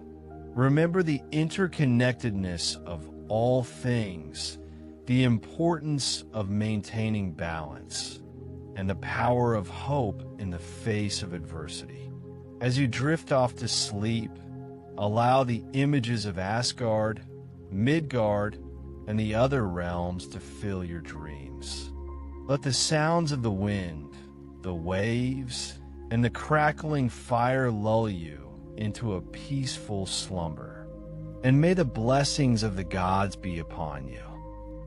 Remember the interconnectedness of all things, the importance of maintaining balance, and the power of hope in the face of adversity. As you drift off to sleep, allow the images of Asgard, Midgard, and the other realms to fill your dreams. Let the sounds of the wind, the waves, and the crackling fire lull you into a peaceful slumber. And may the blessings of the gods be upon you.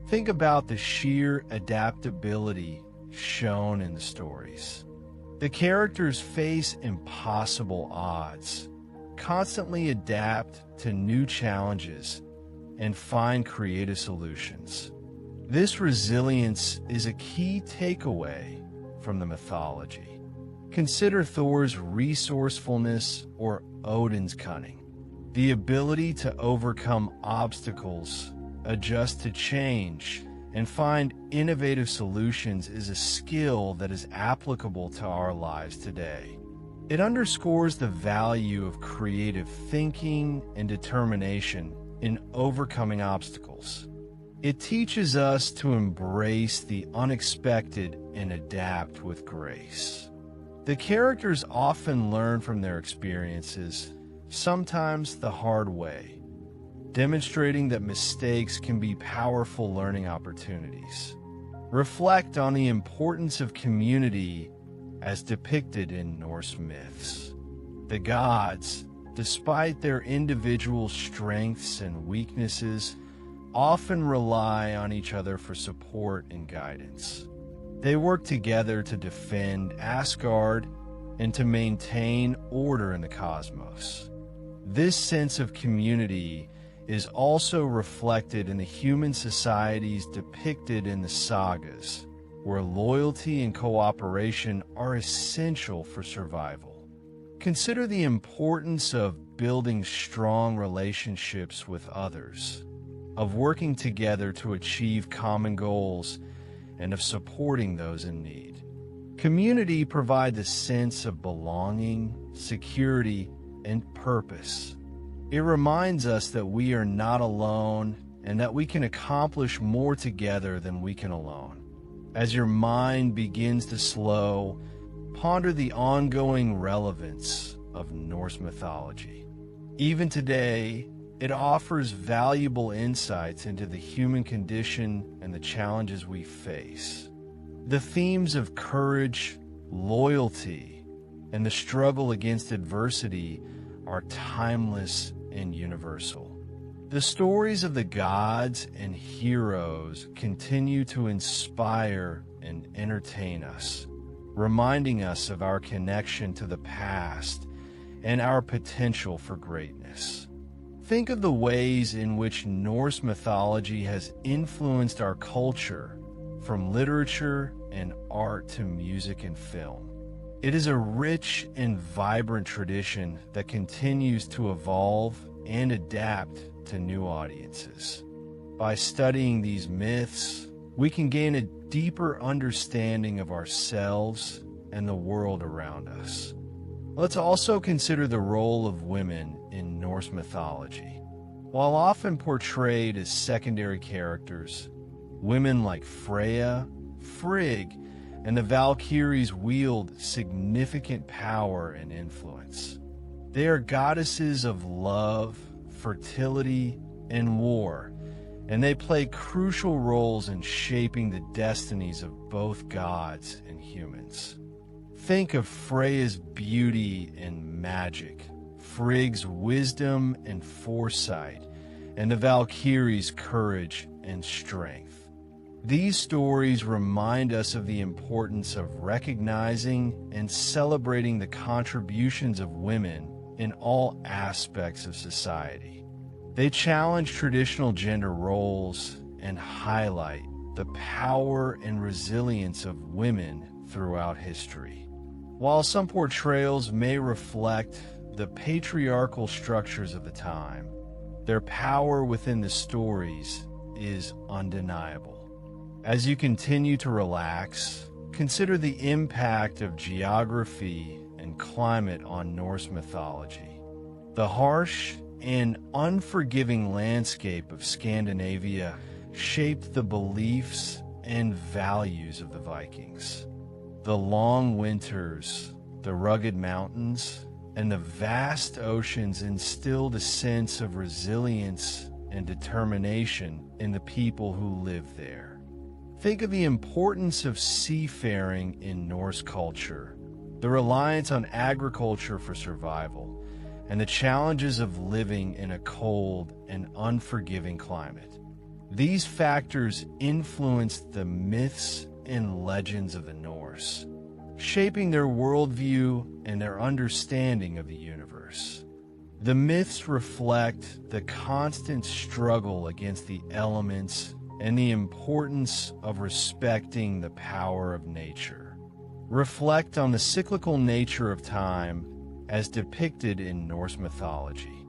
Think about the sheer adaptability shown in the stories. The characters face impossible odds, constantly adapt to new challenges, and find creative solutions. This resilience is a key takeaway from the mythology. Consider Thor's resourcefulness or Odin's cunning. The ability to overcome obstacles, adjust to change, and find innovative solutions is a skill that is applicable to our lives today. It underscores the value of creative thinking and determination in overcoming obstacles. It teaches us to embrace the unexpected and adapt with grace. The characters often learn from their experiences, sometimes the hard way, demonstrating that mistakes can be powerful learning opportunities. Reflect on the importance of community as depicted in Norse myths. The gods, despite their individual strengths and weaknesses, often rely on each other for support and guidance. They work together to defend Asgard and to maintain order in the cosmos. This sense of community is also reflected in the human societies depicted in the sagas, where loyalty and cooperation are essential for survival. Consider the importance of building strong relationships with others, of working together to achieve common goals, and of supporting those in need. Community provides a sense of belonging, security, and purpose. It reminds us that we are not alone and that we can accomplish more together than we can alone. As your mind begins to slow, ponder the ongoing relevance of Norse mythology. Even today, it offers valuable insights into the human condition and the challenges we face. The themes of courage, loyalty, and the struggle against adversity are timeless and universal. The stories of the gods and heroes continue to inspire and entertain us, reminding us of our connection to the past and our potential for greatness. Think of the ways in which Norse mythology has influenced our culture, from literature and art to music and film. It is a rich and vibrant tradition that continues to evolve and adapt to new audiences. By studying these myths, we can gain a deeper understanding of ourselves and the world around us. Let's also consider the role of women in Norse mythology. While often portrayed as secondary characters, women like Freya, Frigg, and the Valkyries wield significant power and influence. They are goddesses of love, fertility, and war, and they play crucial roles in shaping the destinies of both gods and humans. Think of Freya's beauty and magic, Frigg's wisdom and foresight, and the Valkyries' courage and strength. These stories remind us of the importance of recognizing and celebrating the contributions of women in all aspects of society. They challenge traditional gender roles and highlight the power and resilience of women throughout history. While some portrayals may reflect the patriarchal structures of the time, their power within the stories is undeniable. As you continue to relax, consider the impact of geography and climate on Norse mythology. The harsh and unforgiving landscape of Scandinavia shaped the beliefs and values of the Vikings. The long winters, the rugged mountains, and the vast oceans instilled a sense of resilience and determination in the people who lived there. Think of the importance of seafaring in Norse culture, the reliance on agriculture for survival, and the challenges of living in a cold and unforgiving climate. These factors influenced the myths and legends of the Norse, shaping their worldview and their understanding of the universe. The myths reflect the constant struggle against the elements and the importance of respecting the power of nature. Reflect on the cyclical nature of time as depicted in Norse mythology.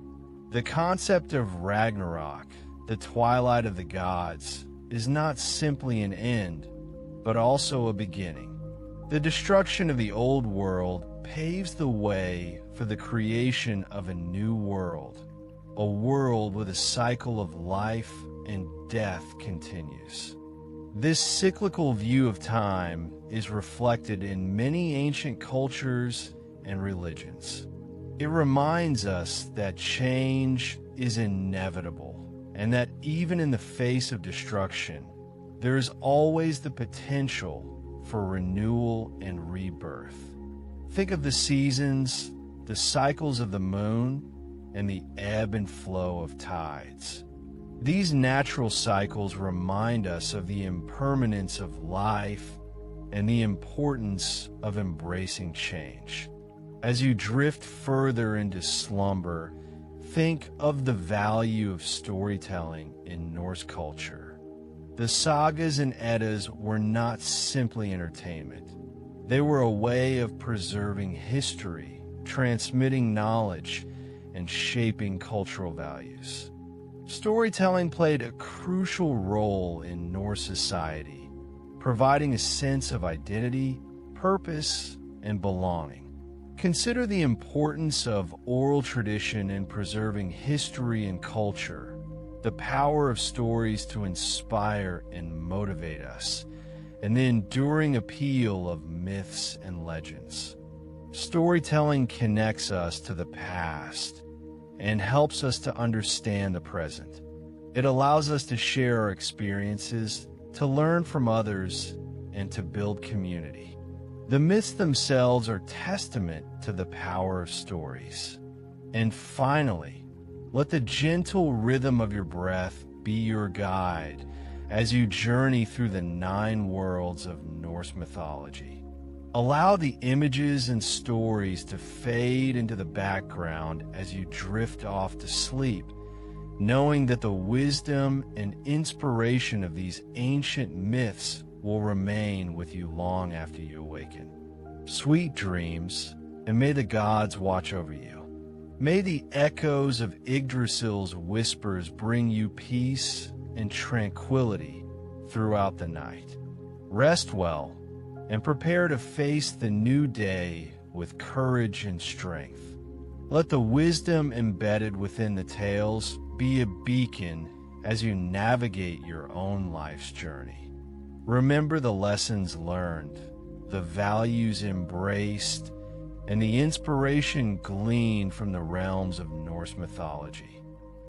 The concept of Ragnarok, the twilight of the gods, is not simply an end, but also a beginning. The destruction of the old world paves the way for the creation of a new world, a world where the cycle of life and death continues. This cyclical view of time is reflected in many ancient cultures and religions. It reminds us that change is inevitable, and that even in the face of destruction, there is always the potential for renewal and rebirth. Think of the seasons, the cycles of the moon, and the ebb and flow of tides. These natural cycles remind us of the impermanence of life and the importance of embracing change. As you drift further into slumber, think of the value of storytelling in Norse culture. The sagas and Eddas were not simply entertainment. They were a way of preserving history, transmitting knowledge, and shaping cultural values. Storytelling played a crucial role in Norse society, providing a sense of identity, purpose, and belonging. Consider the importance of oral tradition in preserving history and culture, the power of stories to inspire and motivate us, and the enduring appeal of myths and legends. Storytelling connects us to the past and helps us to understand the present. It allows us to share our experiences, to learn from others, and to build community. The myths themselves are testament to the power of stories. And finally, let the gentle rhythm of your breath be your guide as you journey through the 9 worlds of Norse mythology. Allow the images and stories to fade into the background as you drift off to sleep, knowing that the wisdom and inspiration of these ancient myths will remain with you long after you awaken. Sweet dreams, and may the gods watch over you. May the echoes of Yggdrasil's whispers bring you peace and tranquility throughout the night. Rest well, and prepare to face the new day with courage and strength. Let the wisdom embedded within the tales be a beacon as you navigate your own life's journey. Remember the lessons learned, the values embraced, and the inspiration gleaned from the realms of Norse mythology.